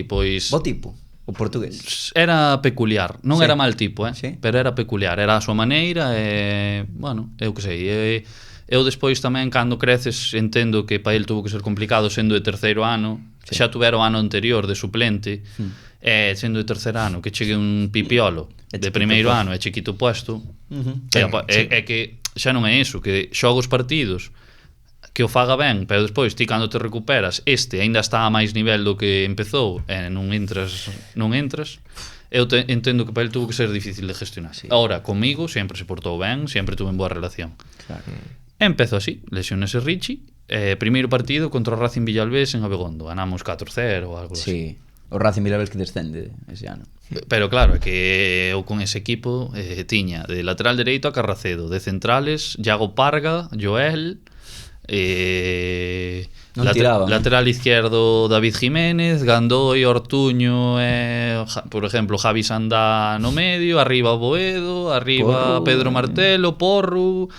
pois Bo tipo, o portugués. era peculiar, non Sí. era mal tipo, Sí. pero era peculiar, era a súa maneira e, bueno, eu que sei, eu despois tamén cando creces entendo que para el tuvo que ser complicado sendo de terceiro ano, xa tuvera o ano anterior de suplente, sendo de terceiro ano, que chegue un pipiolo de primeiro ano e chiquito puesto, é que xa non é iso, que xoga os partidos que o faga ben, pero despois ti cando te recuperas aínda está a máis nivel do que empezou e non entras, eu entendo que para ele tuvo que ser difícil de gestionar. Ahora, comigo sempre se portou ben, sempre tuve en boa relación. Empezo así, lesionese Richie, primeiro partido contra o Racing Villalbés en Abegondo, ganamos 4-0 ou algo así. O Racing Villalbés que descende ese ano. Pero claro, é que eu con ese equipo tiña de lateral dereito a Carracedo, de centrales Iago Parga, Joel, lateral izquierdo David Jiménez, Gandoi, Ortuño, por exemplo Javi Sandá no medio, arriba Boedo, arriba Porru, Pedro Martelo, Porru.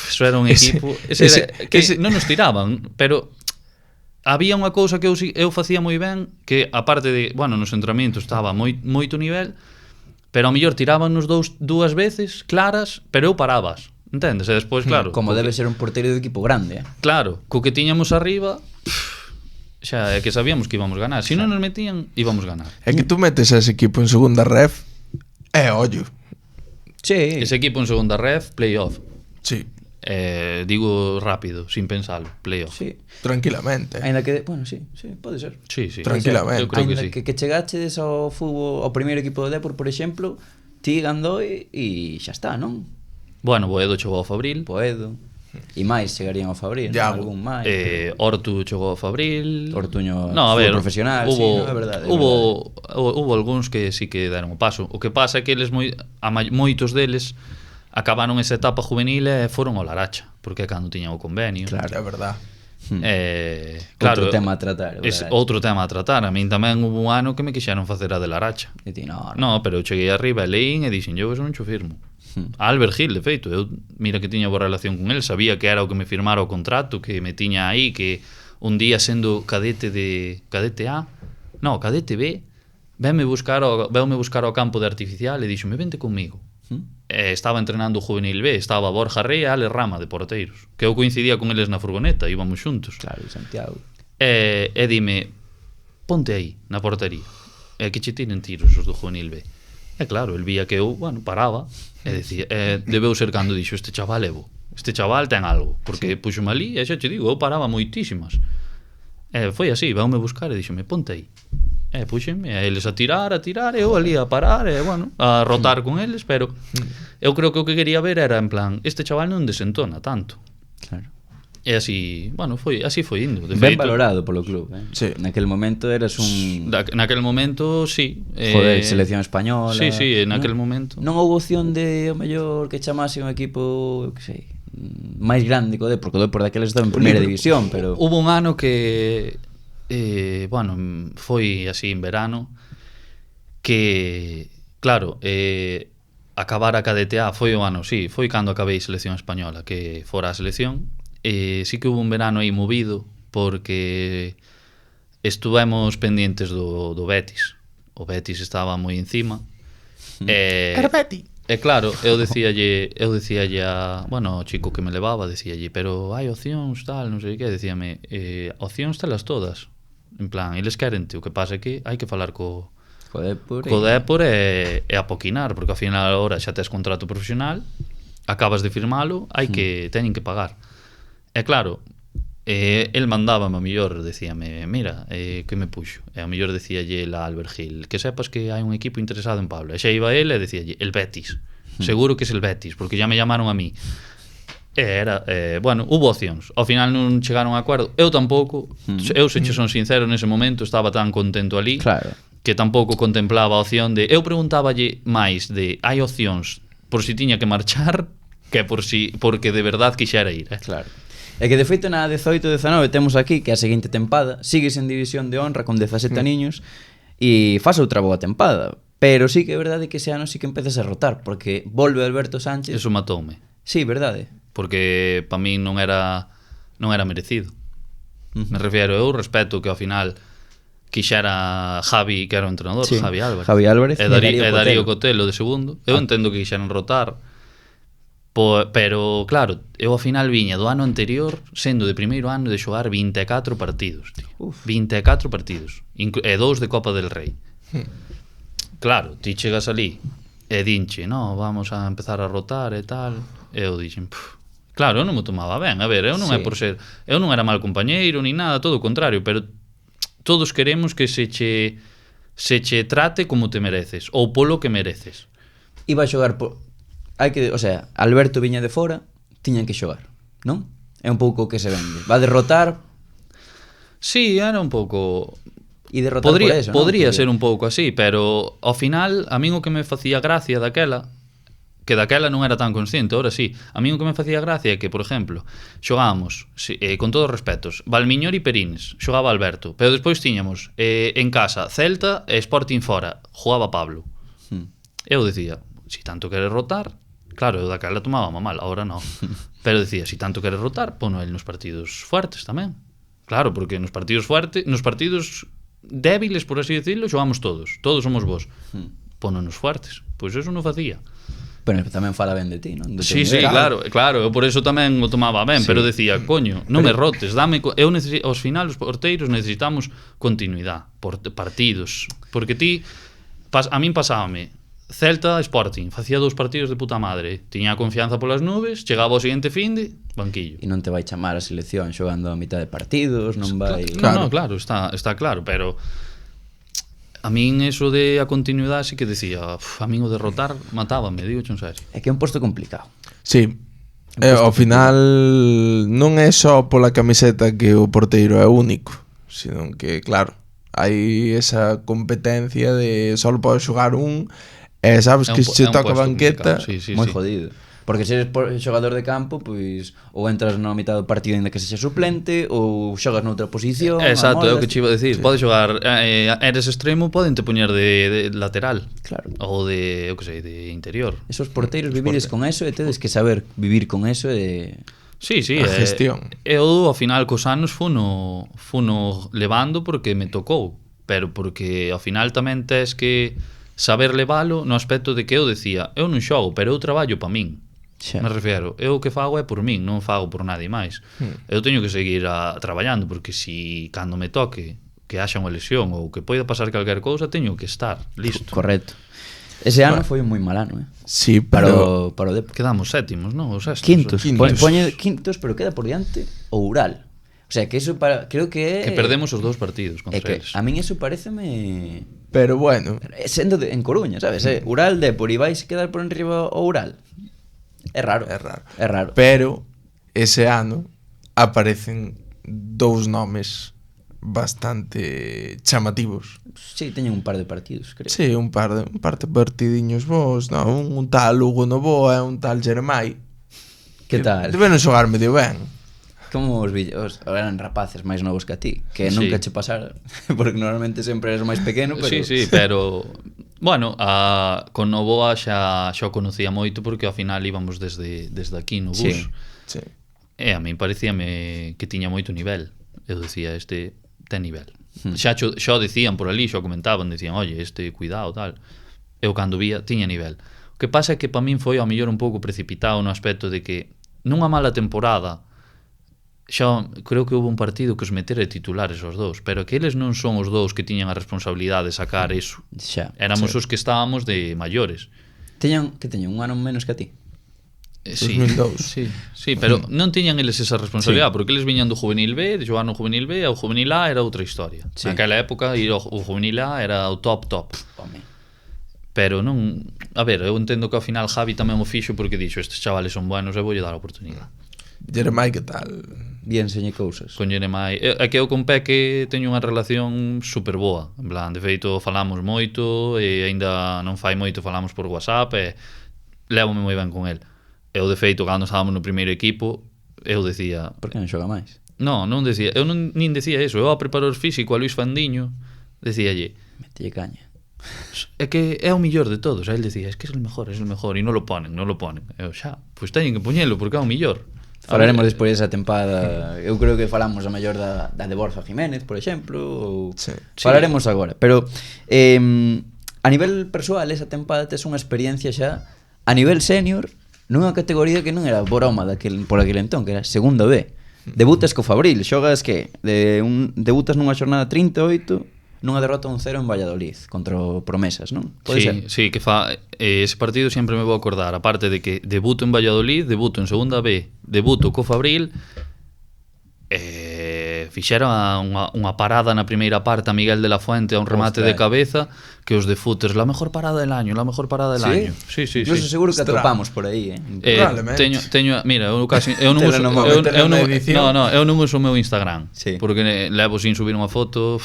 Eso era un equipo que non nos tiraban, pero había unha cousa que eu facía moi ben, que aparte de, bueno, nos entrenamientos estaba moito nivel, pero ao mellor tirábanos dúas veces claras, pero eu parabas. Entendes? E despois, claro... Como debe ser un porteiro de equipo grande, Claro, co que tiñamos arriba, xa é que sabíamos que íbamos ganar. Se non nos metían, íbamos ganar. É que tú metes a ese equipo en segunda ref, ollo. Sí. Ese equipo en segunda ref, playoff. Sí. Digo rápido, sin pensalo, playoff. Sí. Tranquilamente. Ainda que, bueno, sí, pode ser. Sí. Tranquilamente. Eu creo que sí. Que chegaches ao fútbol, ao primeiro equipo do Depor, por exemplo, ti Gandoi e xa está, non? Bueno, Boedo chegou ao Fabril. Boedo. E máis chegarían ao Fabril, algún máis. Hortu chegou ao Fabril. Ortuño profesional, hubo, sí, no, é verdade. Hubo algúns que sí que deron o paso. O que pasa é que eles moitos deles acabaron esa etapa juvenil e foron ao Laracha, porque é cando tiñan o convenio. Claro, é verdade. Claro, outro tema a tratar. Outro tema a tratar. A min tamén hubo un ano que me quixeron facer a de Laracha. E ti, no, pero eu cheguei arriba e leín e dixen, eu eso non cho firmo. A Albert Gil, de feito, eu mira que tiña boa relación con el, sabía que era o que me firmara o contrato, que me tiña aí, que un día sendo cadete B, veume buscar ao campo de artificial e dixo, vente comigo. Estaba entrenando o juvenil B, estaba Borja Rey e Ale Rama de porteiros, que eu coincidía con eles na furgoneta, íbamos xuntos. Claro, Santiago. E dime, ponte aí, na portería, e que che tiren tiros os do juvenil B. E claro, el vía que eu, paraba e decía, debeu ser cando dixo, este chaval ten algo, porque puxome ali, e xa che digo, eu paraba moitísimas. E foi así, veume buscar e dixome, ponte aí. E puxenme, e eles a tirar, e eu ali a parar, e a rotar con eles, pero eu creo que o que quería ver era, en plan, este chaval non desentona tanto. Claro. E así, así foi indo. De ben feito, valorado polo club, Sí. Naquel momento eras un... Naquel momento, sí. Joder, selección española. Sí, naquel momento. Non houve opción de, o mellor, que chamase un equipo, que sei, máis grande que o Depor, porque o Depor daqueles estaba en primeira división, pero... Hubo un ano que, foi así en verano, que, claro, acabar a cadete A foi o ano, sí, foi cando acabei selección española, que fora a selección. Sí que hubo un verano aí movido porque estuvemos pendientes do Betis. O Betis estaba moi encima. Era Betis. E claro, eu decíalle ao chico que me levaba, decíalle, pero hai opcións, tal, non sei que, decíame, opcións telas todas. En plan, eles querente, o que pasa é que hai que falar co Depor e apoquinar, porque ao final agora xa tes contrato profesional, acabas de firmalo, teñen que pagar. E claro, el mandábame, a mellor, decíame, mira, que me puxo? E a mellor decíalle a Albert Gil, que sepas que hai un equipo interesado en Pablo. E xa iba ele e decíalle, el Betis. Seguro que es el Betis, porque ya me llamaron a mí. Hubo opcións. Ao final non chegaron a acordo. Eu tampouco, eu se che son sincero, nese momento estaba tan contento ali, claro, que tampouco contemplaba a opción de... Eu preguntáballe máis de, hai opcións por si tiña que marchar, que porque de verdad quixera ir. Claro. É que de feito na 18-19 temos aquí que a seguinte tempada sigues en división de honra con 17 aniños e faz outra boa tempada, pero sí que é verdade que ese ano sí que empezas a rotar, porque volve Alberto Sánchez. Eso matoume. Sí, verdade. Porque para min non era merecido. Me refiero, eu respeto que ao final quixera Javi, que era o entrenador, sí, Javi Álvarez e Darío Cotelo de segundo. Eu entendo que quixeran rotar, Pero, claro, eu ao final viña do ano anterior sendo de primeiro ano de xogar 24 partidos, tío. 24 partidos, e 2 de Copa del Rei. Claro, ti chegas ali e dinche, no, vamos a empezar a rotar e tal. E eu dixen, claro, eu non me tomaba ben. A ver, eu non é por ser, eu non era mal compañeiro ni nada, todo o contrario, pero todos queremos que se che trate como te mereces ou polo que mereces. Iba a xogar por... o sea, Alberto viña de fora, tiñan que xogar, non? É un pouco o que se vende. Va a derrotar... Sí, era un pouco... E derrotar por eso, podría non? ser un pouco así, pero ao final, a min o que me facía gracia daquela, que daquela non era tan consciente, ahora sí, a min o que me facía gracia é que, por exemplo, xogábamos, con todos os respetos, Valmiñor e Perines, xogaba Alberto, pero despois tiñamos en casa Celta e Sporting fora, jugaba Pablo. Eu decía, si tanto queres rotar, claro, eu daquela tomaba mal, ahora non, pero decía, si tanto queres rotar, pono el nos partidos fuertes tamén. Claro, porque nos partidos fuertes, nos partidos débiles, por así decirlo, xogamos todos somos vos. Pono nos fuertes, pois eso non facía. Pero tamén fala ben de ti, non? Sí, claro, eu por eso tamén o tomaba ben, pero decía, coño, non me rotes, eu aos final os porteiros necesitamos continuidade, partidos, porque ti, a min pasábame Celta Sporting, facía 2 partidos de puta madre, tiña a confianza polas nubes, chegaba ao seguinte finde, banquillo. E non te vai chamar a selección xogando a mitad de partidos, non vai... Claro, está claro, pero a min eso de a continuidade sí que decía, a min o derrotar matábame, digo en serio. É que é un posto complicado. Sí, ao final non é só pola camiseta que o porteiro é único, sino que, claro, hai esa competencia de só podes xogar un e sabes que se toca banqueta moi jodido. Porque se eres xogador de campo, pois ou entras na mitad do partido ainda que sexa suplente ou xogas noutra posición. Exacto, é o que te iba a dicir. Podes xogar, eres extremo, podente poñer de lateral. Claro. Ou de, eu que sei, de interior. Esos porteiros vivides con eso e tedes que saber vivir con eso e... Sí, a gestión. Eu, ao final, cos anos funo levando porque me tocou, pero porque ao final tamén tes que saber levalo no aspecto de que eu decía, eu non xogo, pero eu traballo pa min. Me refiero, eu o que fago é por min, non fago por nadie máis. Eu teño que seguir traballando, porque si cando me toque que haxa unha lesión ou que poida pasar calquer cousa, teño que estar listo. Correcto. Ese ano foi moi mal ano, Sí, pero para o Depor. Quedamos sétimos, non? Ou sextos. Quintos. Poñe quintos, pero queda por diante o Ural. O sea, que eso creo que é... Que perdemos os 2 partidos contra eles. A min eso pareceme... Pero bueno, sendo en Coruña, sabes? Ural, Depor, e vais quedar por enriba o Ural. É raro. Pero ese ano aparecen 2 nomes bastante chamativos. Sí, teñen un par de partidos, creo. Sí, un par de partidiños vos, non? Un tal Hugo Novoa e un tal Jeremai. Que tal? Deben xogar medio ben. Como os villos, eran rapaces máis novos que a ti, que nunca che pasara, porque normalmente sempre eres o máis pequeno, pero... Sí, pero... Bueno, con Novoa xa o conocía moito porque ao final íbamos desde aquí no bus. Sí. E a min parecíame que tiña moito nivel. Eu decía, este ten nivel. Xa o decían por ali, xa o comentaban, decían, oye, este cuidado, tal. Eu cando vía, tiña nivel. O que pasa é que para min foi ao mellor un pouco precipitado no aspecto de que nunha mala temporada xa creo que houve un partido que os metera titulares os 2, pero que eles non son os 2 que tiñan a responsabilidade de sacar eso. Éramos os que estábamos de maiores. Teñan un ano menos que a ti. Sí, 2002. Sí, pero non tiñan eles esa responsabilidade, porque eles viñan do Juvenil B, de xogar no Juvenil B, e o Juvenil A era outra historia. Naquela época, o Juvenil A era o top. Pero non... A ver, eu entendo que ao final Javi tamén o fixo porque dixo, estes chavales son buenos e voulle dar a oportunidade. Jeremai, que tal? Bien, enseñei cousas. Con Jeremai. É que eu con Peque teño unha relación super boa. En plan, de feito, falamos moito e aínda non fai moito falamos por WhatsApp e lévome moi ben con el. Eu, de feito, cando estábamos no primeiro equipo, eu decía... Por que non xoga máis? Non decía. Eu nin decía eso. Eu ao preparador físico, a Luis Fandiño, decíalle... Metelle caña. É que é o millor de todos. A él decía, es que es el mejor, e non lo ponen. Eu xa, pois teñen que poñelo porque é o millor. Falaremos despois desa tempada. Eu creo que falamos a mellor da de Borja Jiménez, por exemplo, ou falaremos agora. Pero a nivel persoal, esa tempada tes unha experiencia xa a nivel senior nunha categoría que non era broma por aquel entón, que era segunda B. Debutas co Fabril, xogas que debutas nunha xornada 38 nunha derrota 1-0 en Valladolid contra o Promesas, non? Pode ser? Sí, que ese partido sempre me vou acordar, aparte de que debuto en Valladolid, debuto en segunda B, debuto co Fabril, fixera unha parada na primeira parte a Miguel de la Fuente a un remate de cabeza que os de Footers, la mejor parada del año, la mejor parada del año. Sí. Incluso seguro que atopamos por aí, Probablemente. Teño, mira, eu non uso eu non uso o meu Instagram, porque levo sin subir unha foto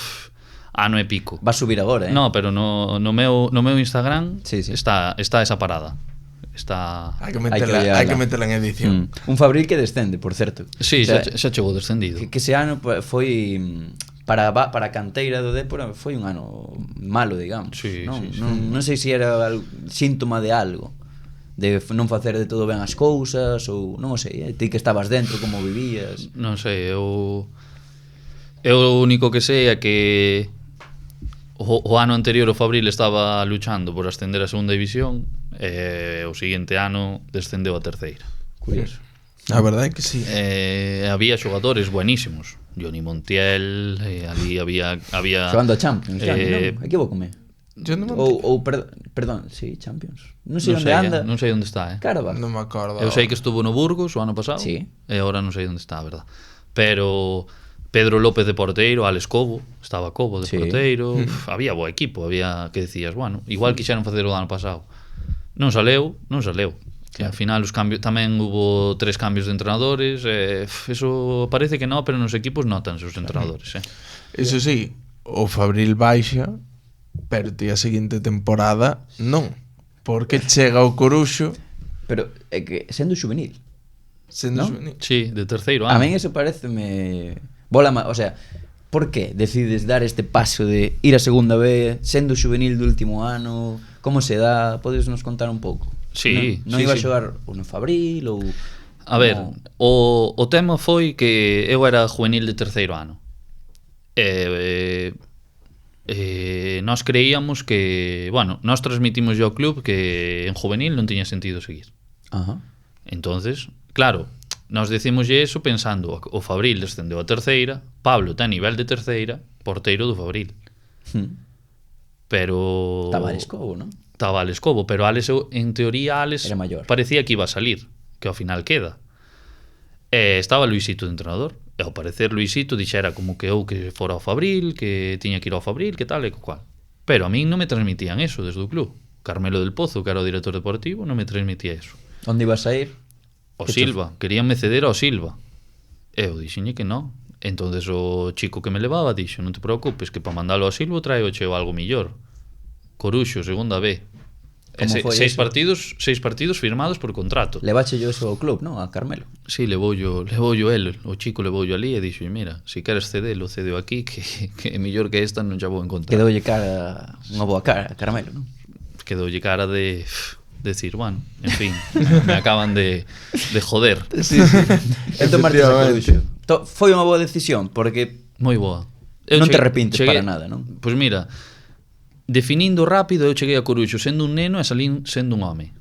ano e pico. Va a subir agora, No, pero no meu Instagram está esa parada. Hai que meterla en edición. Un Fabril que descende, por certo. Sí, xa chegou descendido. Que ese ano foi para a canteira do Dépor foi un ano malo, digamos. Non sei se era síntoma de algo, de non facer de todo ben as cousas, ou non o sei, ti que estabas dentro, como vivías. Non sei, eu o único que sei é que o ano anterior o Fabril estaba luchando por ascender a segunda división e o seguinte ano descendeu a terceira. Curioso. A verdade é que sí. Había xogadores buenísimos, Johnny Montiel, ali había xogando a Champions, non? Equivócome. Perdón, sí, Champions. Non sei onde anda. Non sei onde está, Caramba. Non me acordo. Eu sei que estuvo no Burgos o ano pasado. Sí. E agora non sei onde está, a verdad. Pero Pedro López de porteiro, Alex Cobo, estaba Cobo de porteiro, había bo equipo, había que decías, bueno, igual quixeron facer o ano pasado. Non saleu. Que ao final os cambios tamén hubo 3 cambios de entrenadores, eso parece que non, pero nos equipos notanse os entrenadores, Eso sí, o Fabril baixa, pero ti a seguinte temporada non, porque chega o Coruxo. Pero é que sendo xuvenil. Juvenil. Sí, de terceiro ano. A min eso pareceme o sea, por que decides dar este paso de ir a segunda B sendo xuvenil do último ano? Como se dá? Podes nos contar un pouco? Sí, non iba a xogar no Fabril ou... A ver, o tema foi que eu era juvenil de terceiro ano. Nós creíamos que, bueno, nós transmitimos ao club que en juvenil non tiña sentido seguir. Entonces, claro, nós decimoslle eso pensando o Fabril descendeu a terceira, Pablo ten nivel de terceira, porteiro do Fabril. Pero... Estaba Alex Cobo, non? Estaba Alex Cobo, pero Alex, en teoría, Alex parecía que iba a salir, que ao final queda. Estaba Luisito de entrenador, e ao parecer Luisito dixera como que eu que fora ao Fabril, que tiña que ir ao Fabril, que tal e que cual. Pero a min non me transmitían eso desde o club. Carmelo del Pozo, que era o director deportivo, non me transmitía eso. Onde ibas a ir? O Silva, queríanme ceder ao Silva. Eu dixenlle que non. Entonces o chico que me levaba dixo, non te preocupes, que para mandalo ao Silva traio cheo algo millor. Coruxo, segunda B. Seis partidos firmados por contrato. Levache yo eso ao club, non? A Carmelo. Sí, levou yo el, o chico levou yo ali e dixo, mira, se queres cedelo, cedeo aquí, que mellor que esta non xa vou encontrar. Quedoulle cara, unha boa cara a Carmelo, non? Quedoulle cara de decir, bueno, en fin, me acaban de joder. Sí. Entón marches a Coruxo. Foi unha boa decisión, porque moi boa. Non te arrepintes para nada, non? Pois mira, definindo rápido, eu cheguei a Coruxo sendo un neno e salín sendo un home.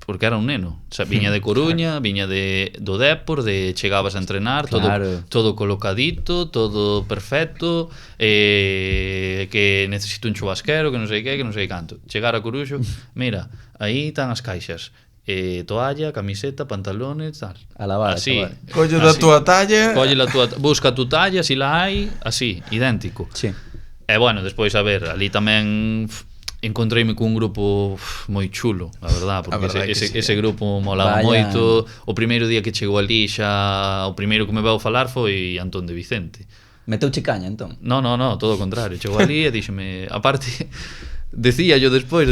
Porque era un neno. O sea, viña de Coruña, viña do Dépor, chegabas a entrenar, todo colocadito, todo perfecto, que necesito un chubasquero, que non sei que non sei canto. Chegar a Coruxo, mira, aí están as caixas. Toalla, camiseta, pantalones, tal. A lavar, así. Colle da túa talla. Busca tu talla, si la hai, así, idéntico. Sí. E bueno, despois, a ver, ali tamén encontreime cun grupo moi chulo, a verdad, porque ese grupo molaba moito. O primeiro día que chegou ali xa o primeiro que me veu falar foi Antón de Vicente. Meteuche caña, entón? No, todo o contrario. Chegou ali e díxeme, aparte, decía yo despois,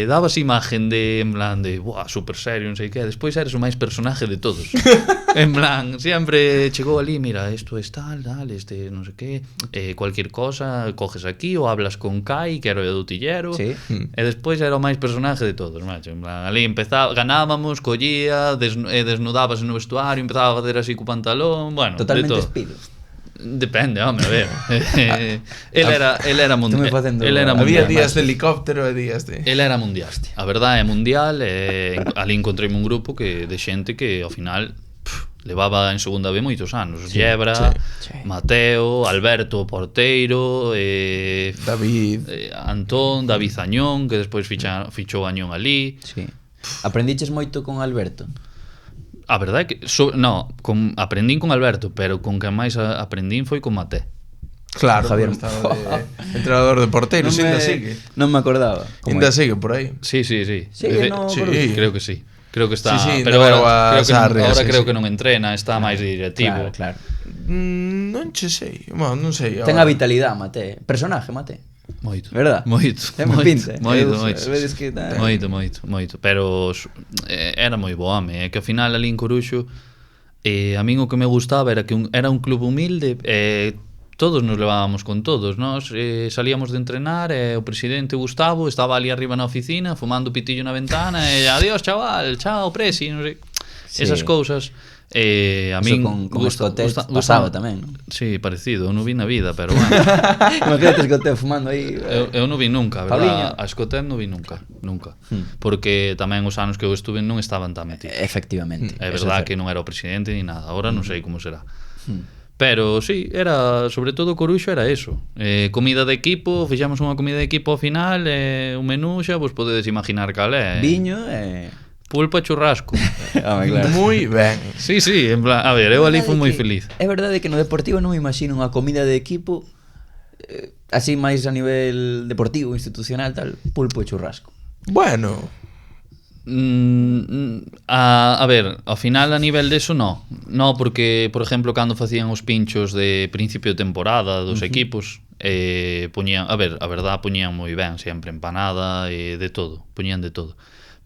dabas imagen de, en plan de, buah, super serio, non sei que, despois eres o máis personaje de todos. En plan, sempre chegou ali, mira, isto es tal, este non sei que, cualquier cosa, coges aquí ou hablas con Kai, que era o doutillero, sí. E despois era o máis personaje de todos, macho. En plan, ali empezaba, ganábamos, collía, desnudábase no vestuario, empezaba a facer así co pantalón, bueno, totalmente de todo. despido. Depende, home, a ver. Él era Tú me facendo- Él era Había mundial. días de helicóptero e días de... Él era mundiaste. A verdade é mundial e ali encontrei un grupo de xente que ao final levaba en segunda B moitos anos. Yebra, sí. Mateo, Alberto Porteiro, David. Antón, David Añón, que despois fichou Añón ali. Sí. Aprendiches moito con Alberto? A verdade é que aprendín con Alberto, pero con quen máis aprendín foi con Mate. Claro, Javier. estaba de entrenador de porteros, ainda sigue. Non me acordaba. Como Ainda é? sigue por aí. Sí. Sigue no Sí. Coruxo? Creo que sí. Creo que está, Sí, pero no veo ahora, a creo que, Sarri, ahora sí, creo sí. que non entrena, está máis de directivo. Claro. Non che sei. Bueno, non sei. Ten a vitalidade, Mate. Personaje, Mate. Moito. Verdad? Moito. Ten pinta. Moito. Vedes que tal. Moito. Pero era moi bo home, que ao final ali en Coruxo a min o que me gustaba era que era un club humilde, todos nos levábamos con todos, nós salíamos de entrenar e o presidente Gustavo estaba ali arriba na oficina fumando pitillo na ventana e adiós chaval, chao presi, non sei. Sí. Esas cousas a min con Escotet pasaba tamén, non? Sí, parecido, eu non vi na vida, pero bueno. Imagínate Escotet fumando aí. Eu non vi nunca, Pauliño. verdad? A Escotet non vi nunca. Porque tamén os anos que eu estuve non estaban tan metidos. Efectivamente. É Eso verdad certo. que non era o presidente ni nada, agora non sei como será. Pero sí, era, sobre todo Coruxo era eso. Comida de equipo, fixamos unha comida de equipo ao final, un menú xa, vos podedes imaginar cal é. Viño e... Pulpa e churrasco. Home, claro. Moi ben. Sí, en plan, a ver, eu ali fui moi feliz. É verdade que no Deportivo non me imagino unha comida de equipo así máis a nivel deportivo, institucional, tal, pulpo e churrasco. Bueno, A ver, ao final a nivel deso no. No, porque, por exemplo, cando facían os pinchos de principio de temporada dos equipos, poñían, a ver, a verdad, poñían moi ben, sempre empanada e de todo, poñían de todo.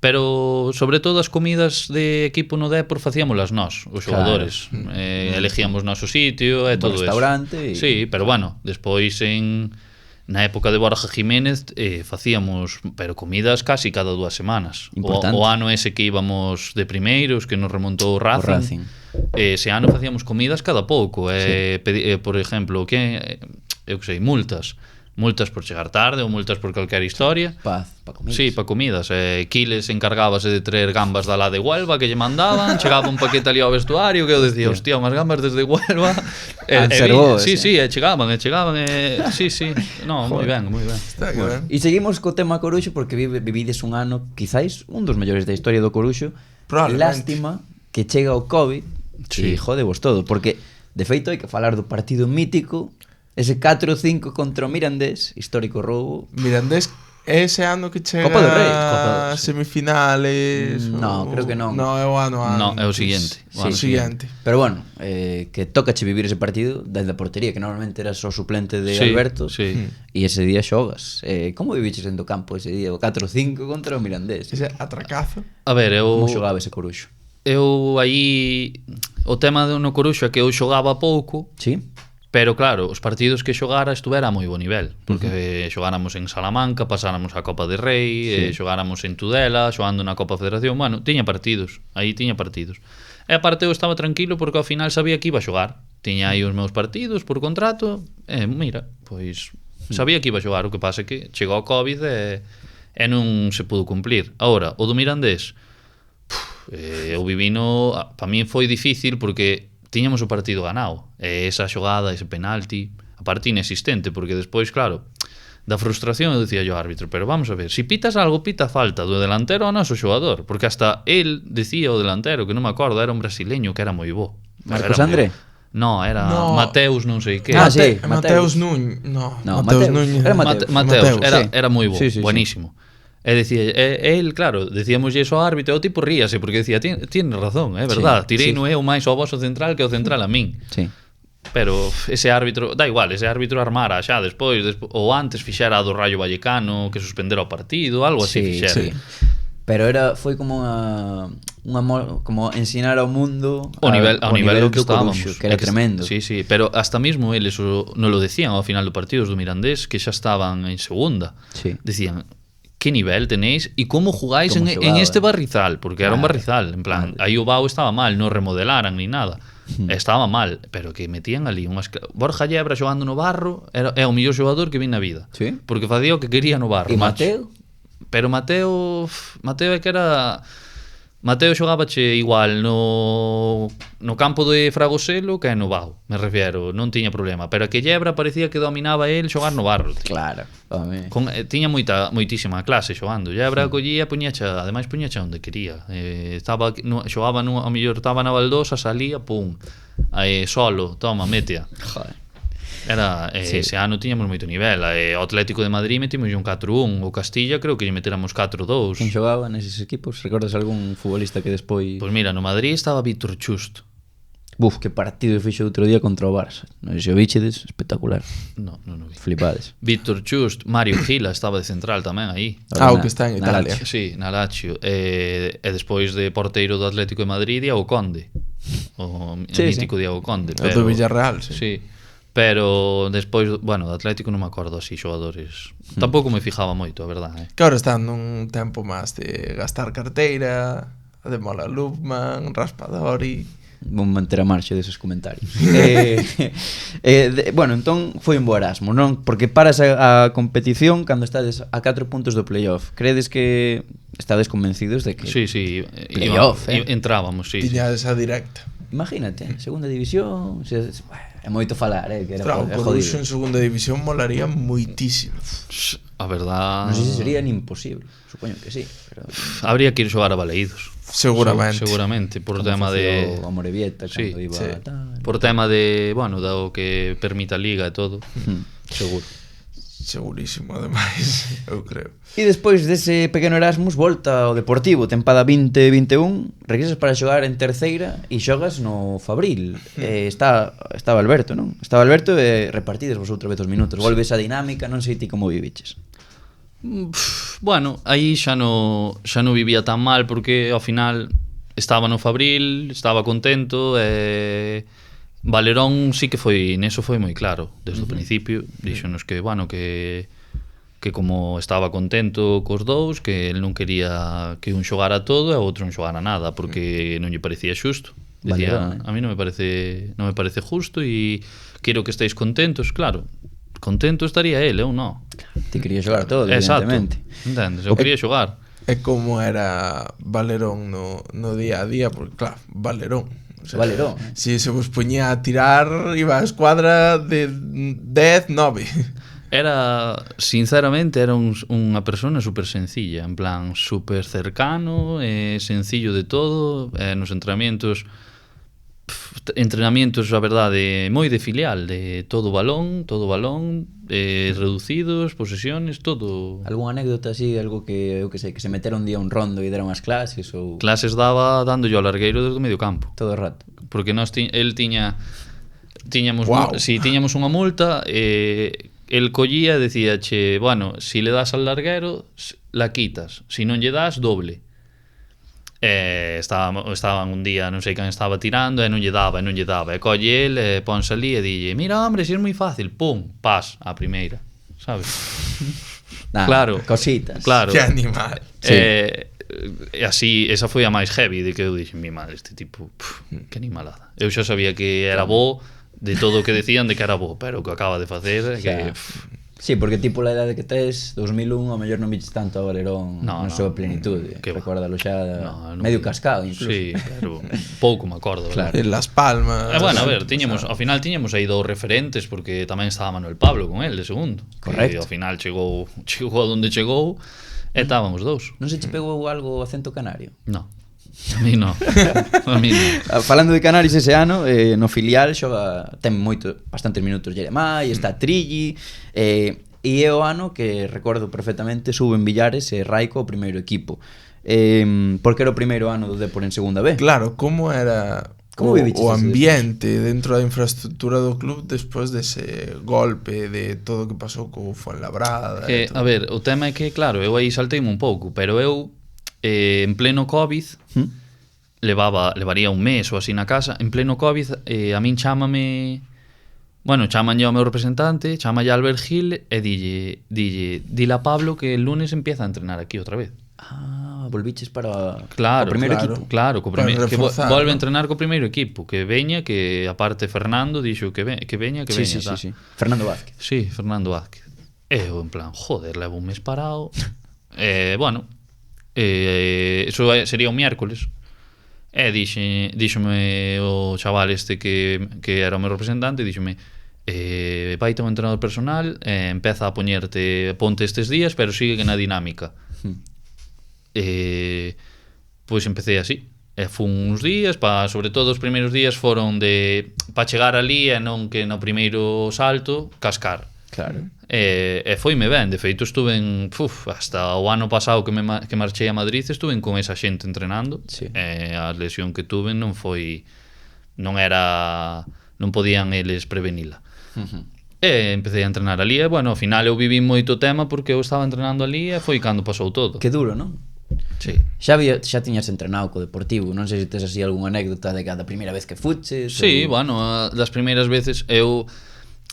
Pero, sobre todo, as comidas de equipo no Depor facíamolas nós, os xogadores. Elegíamos noso sitio e todo eso. Restaurante. Sí, pero bueno, despois na época de Borja Jiménez facíamos, pero comidas casi cada 2 semanas. Importante. O ano ese que íbamos de primeiros, que nos remontou o Racing. Ese ano facíamos comidas cada pouco. Por exemplo, eu que sei, multas por chegar tarde ou multas por calquera historia. Pa comidas. Sí, pa comidas. Quiles encargábase de traer gambas da lá de Huelva que lle mandaban, chegaba un paquete ali ao vestuario que eu decía, hostia, unhas gambas desde Huelva. Sí, chegaban. Sí. No, moi ben. está que ben. E seguimos co tema Coruxo porque vivides un ano, quizáis, un dos mellores da historia do Coruxo. Probablemente. Lástima que chega o COVID Sí. e jodevos todo, porque de feito hai que falar do partido mítico, ese 4-5 contra o Mirandés, histórico roubo. Mirandés ese ano que chega Copa do Rei, a semifinales. No, creo que non. No, é o ano antes. No, é o seguinte. O seguinte. Pero bueno, que tocache vivir ese partido desde a portería, que normalmente eras o suplente de Sí, Alberto, sí. e ese día xogas. Como viviches dentro do campo ese día? O 4-5 contra o Mirandés. Ese atracazo. A ver, Como xogaba ese Coruxo? eu aí o tema no Coruxo é que eu xogaba pouco, Sí? pero claro, os partidos que xogara estuvera a moi bo nivel, porque xogáramos en Salamanca, pasáramos a Copa de Rei, xogáramos en Tudela, xogando na Copa Federación, bueno, tiña partidos, aí tiña partidos. E aparte eu estaba tranquilo porque ao final sabía que iba a xogar. Tiña aí os meus partidos por contrato, e mira, pois sabía que iba a xogar, o que pasa é que chegou o Covid e non se pudo cumplir. Agora, o do Mirandés, eu vivino, para min foi difícil porque tiñamos o partido ganado, e esa xogada, ese penalti, a parte inexistente, porque despois, claro, da frustración eu dicía yo ao árbitro, pero vamos a ver, si pitas algo, pita falta do delantero ao noso xogador, porque hasta él decía o delantero, que non me acordo, era un brasileño que era moi bo. Marcos Era moi André? bo. No, era No. Mateus non sei que. Sí, Mateus Núñez. No, No, Mateus Mateus. Núñez. Era Mateus. Mateus, sí. era moi bo, Sí, sí, sí. buenísimo. E decía, él, claro, decíamos iso ao árbitro, o tipo ríase, porque decía, tiene razón, é verdad, tirei sí. no eu máis ao voso central que ao central a min. Sí. Pero ese árbitro, da igual, ese árbitro armara xa despois ou antes fixera a do Rayo Vallecano que suspendera o partido, algo así fixera. Sí. Pero foi como como ensinar ao mundo Ao nivel do que estábamos, Coruxo, que era tremendo. Sí, pero hasta mismo eles non lo decían ao final do partido os do Mirandés, que xa estaban en segunda. Sí. Decían, que nivel tenéis e como jugáis Como en xogaba. este barrizal, porque era un Claro. barrizal, en plan, aí o Bao estaba mal, non remodelaran ni nada. Estaba mal, pero que metían ali unhas Borja Llebra xogando no barro, é o mellor xogador que vi na vida. Sí. Porque facía o que quería no barro, E macho. Mateo? Pero Mateo é que era Mateo xogábache igual no campo de Fragoselo que no Bao, me refiero, non tiña problema, pero que Llebra parecía que dominaba el xogar no barro, tío. Claro, home. Tiña moitísima clase xogando. Llebra collía, puñacha, ademais puñacha onde quería. Xogaba a mellor estaba na baldosa, salía, pum, solo, toma, metea. Joder. Era, Sí. ese ano tiñamos moito nivel. O Atlético de Madrid metimos un 4-1. O Castilla creo que lle meteramos 4-2. Quen xogaba neses equipos? Recordas algún futbolista que despois... Pois mira, no Madrid estaba Víctor Chust. Buf, que partido fixo outro día contra o Barça. Non sei se o bichedes, espectacular. Non vi. Flipades. Víctor Chust, Mario Gila estaba de central tamén aí. O que está en Na Italia. Lazio. Sí, na Lazio. E despois de porteiro do Atlético de Madrid, Diego Conde. O Sí, mítico Diego Conde. O do Villarreal, sí. Sí. Pero despois, bueno, do Atlético non me acordo así xogadores. Tampouco me fijaba moito, a verdade. Que ahora están nun tempo máis de gastar carteira, de Mola Lupman, Raspadori... Vou manter a marcha deses comentarios. Bueno, entón foi un bo Erasmus, non? Porque paras a competición cando estades a 4 puntos do playoff. Credes que estades convencidos de que... Sí, sí. Playoff, Entrábamos, sí. Tiña esa directa. Imagínate, segunda división, é moito falar, que era Claro, é por jodido. uso en segunda división molaría moitísimo. A verdad... Non sei se sería nin imposible, supoño que sí, pero Habría que ir xogar a Balaídos. Seguramente. Seguramente, por como tema de... facía o Amorebieta Sí, cando iba sí. tal. Por tema de, bueno, do que permita a Liga e todo. Seguro. Segurísimo, ademais, eu creo. E despois dese pequeno Erasmus volta ao Deportivo, tempada 20-21, regresas para xogar en terceira e xogas no Fabril. Estaba Alberto, non? Estaba Alberto e repartides vos outra vez os minutos. Volves a dinámica, non sei ti como viviches. Bueno, aí xa non vivía tan mal porque ao final estaba no Fabril, estaba contento e Valerón sí que neso foi moi claro desde o principio, díxonos que, bueno, que como estaba contento cos dous, que el non quería que un xogara todo e o outro non xogara nada porque non lle parecía xusto. Decía, Valerón, a mí non me parece justo e quero que estéis contentos, claro. Contento estaría el, eu non. Ti querías xogar todo, Exacto. evidentemente. Entendes? Eu quería xogar. É como era Valerón no día a día, porque claro, Valerón. O sea, Valerón. Si se vos poñía a tirar, iba a escuadra de 10, 9. Sinceramente, era unha persona super sencilla, en plan, super cercano, sencillo de todo, nos entrenamientos, a verdade, moi de filial, de todo balón, reducidos, posesiones, todo. Algún anécdota así, algo que eu que sei, que se metera un día un rondo e deron as clases ou Clases daba dándolle ao largueiro desde o medio campo. todo o rato. Porque el tiñamos Guau. tiñamos unha multa, el collía e decíache, bueno, si le das al larguero la quitas, si non lle das doble. Estaban un día, non sei quen estaba tirando e non lle daba, e colle el, ponse ali e dille, mira hombre, si é moi fácil, pum, pas a primeira, sabes? Claro. Cositas. Claro. Que animal. Sí. E así, esa foi a máis heavy de que eu dixen, mi madre, este tipo, que animalada. Eu xa sabía que era bo de todo o que decían de que era bo, pero o que acaba de facer é que... Sí, porque tipo la idade que tes, 2001, ao mellor non viches tanto a Valerón No, na no. súa plenitude. Que va. Recórdalo xa No, non medio vi. cascado, incluso. Sí, pero pouco me acordo, Claro. verdad? En Las Palmas. Bueno, a ver, ao final tiñamos aí dous referentes porque tamén estaba Manuel Pablo con el de segundo. Correcto. Que ao final chegou a donde chegou e estábamos dous. Non se che pegou algo o acento canario? No. A mí no. A mí no. Falando de Canarias ese ano, no filial ten bastantes minutos Jeremai, está Trilli, e é o ano que recordo perfectamente suben Villares e Raico o primeiro equipo. Porque era o primeiro ano do Depor en segunda B. Claro, como era Como viviches o ese ambiente dentro da infraestructura do club despois dese golpe de todo o que pasou co Fuenlabrada Que, a ver, o tema é que, claro, eu aí salteime un pouco, pero eu en pleno COVID levaría un mes ou así na casa. En pleno COVID a min chámame Bueno, chamanlle ao meu representante, chamalle Albert Gil e dile a Pablo que el lunes empieza a entrenar aquí outra vez. Volviches para Claro, o primeiro claro. equipo. Claro, Para reforzar, volve a ¿no? entrenar co primeiro equipo, que veña, que aparte Fernando dixo que veña, que Sí, veña. sí, tal. sí. Fernando Vázquez. Sí, Fernando Vázquez. E eu en plan, joder, levo un mes parado. Bueno, eso sería o miércoles. E díxome o chaval este que era o meu representante, díxome vai ter un entrenador personal, empeza a ponte estes días, pero sigue que na dinámica. Pois empecé así. Fun uns días, sobre todo os primeiros días foron para chegar ali e non que no primeiro salto cascar. Claro. E foime ben, de feito estuve hasta o ano pasado que marchei a Madrid, estuve con esa xente entrenando. Sí. A lesión que tuve non podían eles prevenila. E empecé a entrenar ali e, bueno, ao final eu viví moito tema porque eu estaba entrenando ali e foi cando pasou todo. Que duro, non? Sí. Xa tiñas entrenado co Deportivo, non sei se tes así algunha anécdota de cada primeira vez que fuches. Sí, bueno, das primeiras veces eu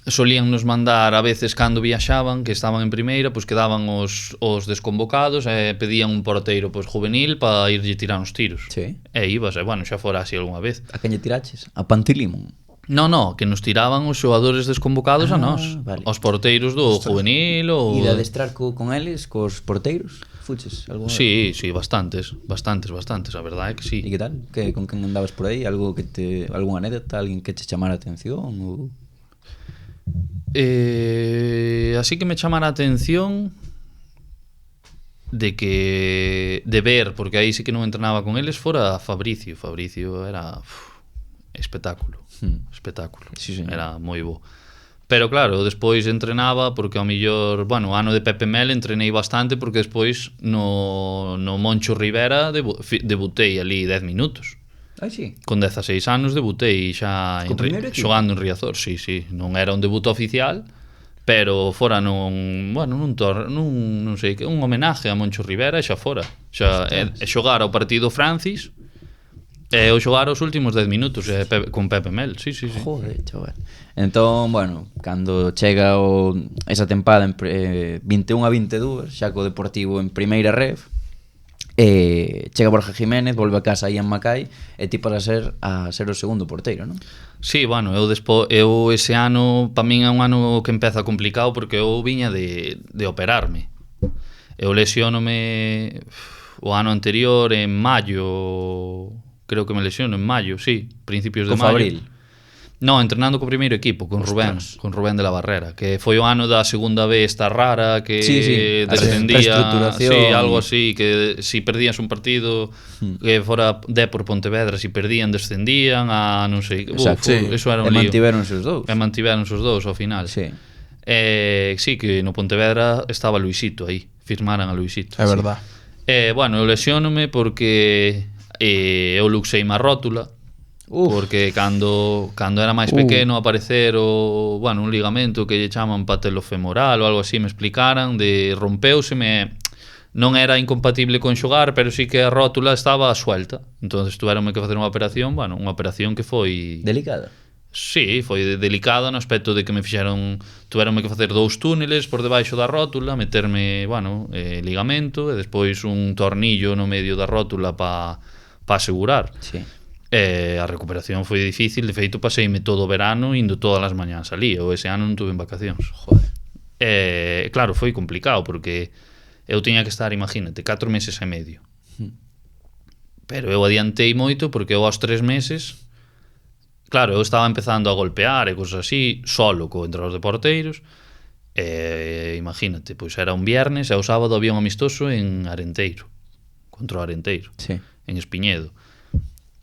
solían nos mandar a veces cando viaxaban, que estaban en primeira, pois quedaban os desconvocados e pedían un porteiro juvenil para irlle tirar uns tiros. Sí. E ibas, bueno, xa fora así algunha vez. A quen lle tiraches? A Pantilimon. No, que nos tiraban os xogadores desconvocados a nós, vale. os porteiros do juvenil ou... E de adestrar con eles, cos porteiros? Fuches algunha vez? Sí, bastantes, a verdade é que sí. E que tal? Con quen andabas por aí? Algunha anécdota? Alguén que che chamara a atención? Ou... Así que me chamara a atención de ver, porque aí sí que non entrenaba con eles, fora Fabricio era espectáculo. Sí, señor. Era moi bo. Pero claro, despois entrenaba porque ao millor, bueno, o ano de Pepe Mel entrenei bastante porque despois no Moncho Rivera debutei ali 10 minutos. Ai, sí. Con 16 anos debutei xa xogando en Riazor, sí, non era un debut oficial, pero fora non sei, un homenaje a Moncho Rivera e xa fora. Xa xogar ao partido Francis e o xogar os últimos 10 minutos con Pepe Mel, sí. Joder, chaval. Entón, bueno, cando chega esa tempada 21 a 22, xa co Deportivo en primeira ref, chega Borja Jiménez, volve a casa aí en Macai e ti para ser o segundo porteiro, non? Sí, bueno, eu ese ano, pa min é un ano que empeza complicado porque eu viña de operarme. Eu lesionome o ano anterior en maio, creo que me lesiono en maio, sí, principios de maio. Fabril? No, entrenando co primeiro equipo, con Rubén de la Barrera, que foi o ano da segunda B esta rara, que descendía, sí, algo así, que si perdías un partido, que fora Depor Pontevedra, si perdían, descendían, non sei, eso era un lío. E mantiveronse os dous ao final. Sí. Sí, que no Pontevedra estaba Luisito aí, firmaran a Luisito. É verdad. Bueno, eu lesionome porque eu luxei má rótula. Porque cando era máis pequeno aparecer un ligamento que lle chaman patelofemoral ou algo así, me explicaran, rompeuseme, non era incompatible con xogar, pero sí que a rótula estaba suelta. Entonces tuveronme que facer unha operación que foi... Delicada? Sí, foi delicada no aspecto de que tuveronme que facer 2 túneles por debaixo da rótula, meterme, ligamento e despois un tornillo no medio da rótula para asegurar. Sí. A recuperación foi difícil, de feito paseime todo o verano indo todas as mañás ali, ou ese ano non tuve en vacacións. Joder. Claro, foi complicado porque eu tiña que estar, imagínate, 4 meses e medio. Pero eu adiantei moito porque eu aos 3 meses, claro, eu estaba empezando a golpear e cosas así, solo entre os deporteiros. Imagínate, pois era un viernes e o sábado había un amistoso en Arenteiro, contra o Arenteiro, en Espiñedo.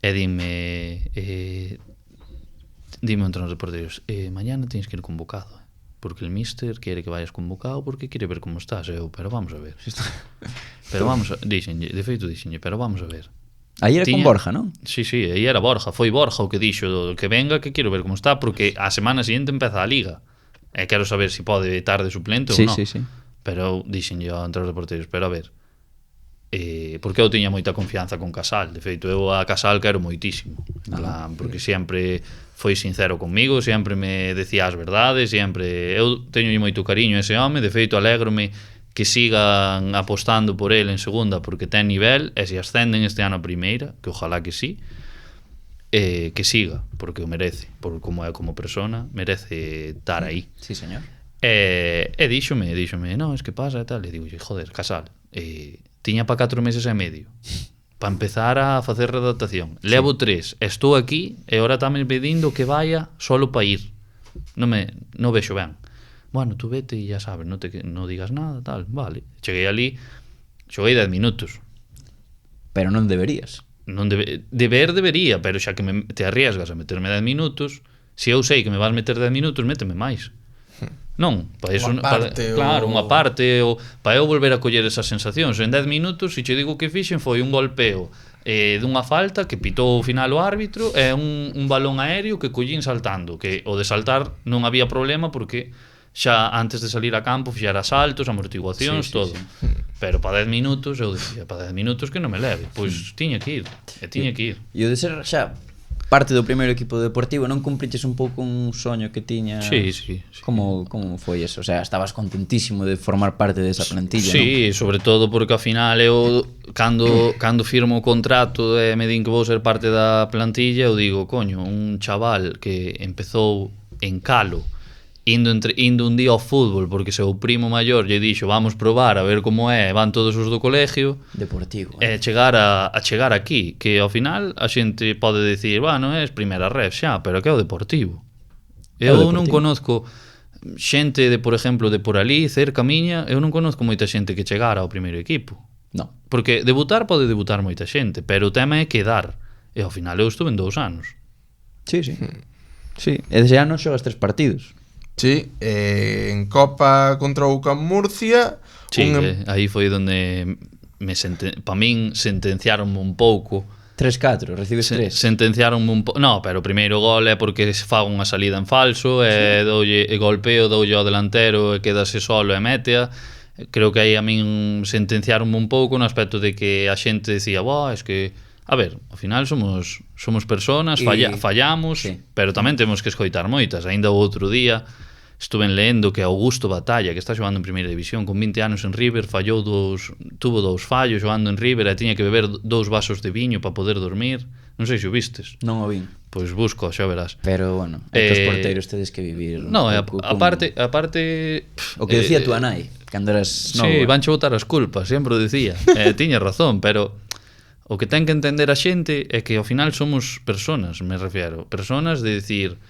E dime entre os deporteiros, mañana tienes que ir convocado, porque el míster quiere que vayas convocado porque quiere ver como estás. Pero vamos a ver. De feito dixenlle, pero vamos a ver. Aí era con Borja, non? Sí, aí era Borja. Foi Borja o que dixo que venga, que quero ver como está, porque a semana siguiente empeza a Liga. E quero saber se pode estar de suplente ou non. Sí. Pero dixenlle entre os deporteiros, pero a ver, porque eu tiña moita confianza con Casal. De feito, eu a Casal quero moitísimo, en plan, porque sempre foi sincero comigo, sempre me decía as verdades, sempre eu teño moito cariño a ese home. De feito, alégrome que sigan apostando por ele en segunda, porque ten nivel, e se ascenden este ano a primeira, que ojalá que sí, que siga, porque o merece, por como é como persona, merece estar aí. Sí, señor. E díxome, no, es que pasa e tal, e digo, joder, Casal, tiña para 4 meses e medio para empezar a facer redactación, levo 3, estou aquí e ahora tamén pedindo que vaya solo para ir, non vexo ben. Bueno, tú vete e ya sabes, no digas nada, tal, vale. Cheguei ali, xoguei 10 minutos. Pero non deberías. Non debería, pero xa que te arriesgas a meterme 10 minutos, se eu sei que me vas meter 10 minutos, méteme máis. Non, para eso, unha parte, para eu volver a coller esas sensacións. En 10 minutos, se che digo que fixen, foi un golpeo dunha falta que pitou ao final o árbitro e un balón aéreo que collín saltando, que o de saltar non había problema porque xa antes de salir a campo fixera saltos, amortiguacións, todo. Pero para 10 minutos, eu dicía, para 10 minutos que non me leve, pois tiña que ir, E o de ser xa parte do primeiro equipo deportivo, non cumpriches un pouco un soño que tiña? Sí. Como foi eso? O sea, estabas contentísimo de formar parte desa plantilla, sí, non? Sobre todo porque ao final eu cando firmo o contrato e me din que vou ser parte da plantilla, eu digo, coño, un chaval que empezou en Calo, indo un día ao fútbol porque seu primo maior lle dixo vamos probar a ver como é, van todos os do colegio deportivo, e chegar aquí, que ao final a xente pode dicir, bueno, é primeira ref xa, pero que é o deportivo. Eu non conozco xente de, por exemplo, de por ali, cerca miña, eu non conozco moita xente que chegara ao primeiro equipo. Non. Porque debutar pode debutar moita xente, pero o tema é quedar. E ao final eu estuve en 2 anos. Sí. Sí, e ese ano xogas 3 partidos. Sí, en Copa contra o UCAM Murcia. Sí, aí foi onde para min sentenciaronme un pouco. 3-4, recibes 3. Sentenciaronme un pouco. No, pero o primeiro gol é porque se fago unha salida en falso e golpeo, doulle ao delantero e quedase solo e métea. Creo que aí a min sentenciaronme un pouco no aspecto de que a xente decía, es que a ver, ao final somos personas, fallamos, sí. Pero tamén temos que escoitar moitas. Ainda o outro día estuve lendo que Augusto Batalla, que está xogando en primeira división con 20 anos en River, tuvo 2 fallos xogando en River e tiña que beber 2 vasos de viño para poder dormir. Non sei se o vistes. Non o vin. Pois busco, xa verás. Pero, bueno, os porteiros tedes que vivir. No, aparte o que decía tú nai, cando eras novo. Sí, vanche botar as culpas, sempre o decía. Tiña razón, pero o que ten que entender a xente é que ao final somos personas, me refiero. Personas de decir,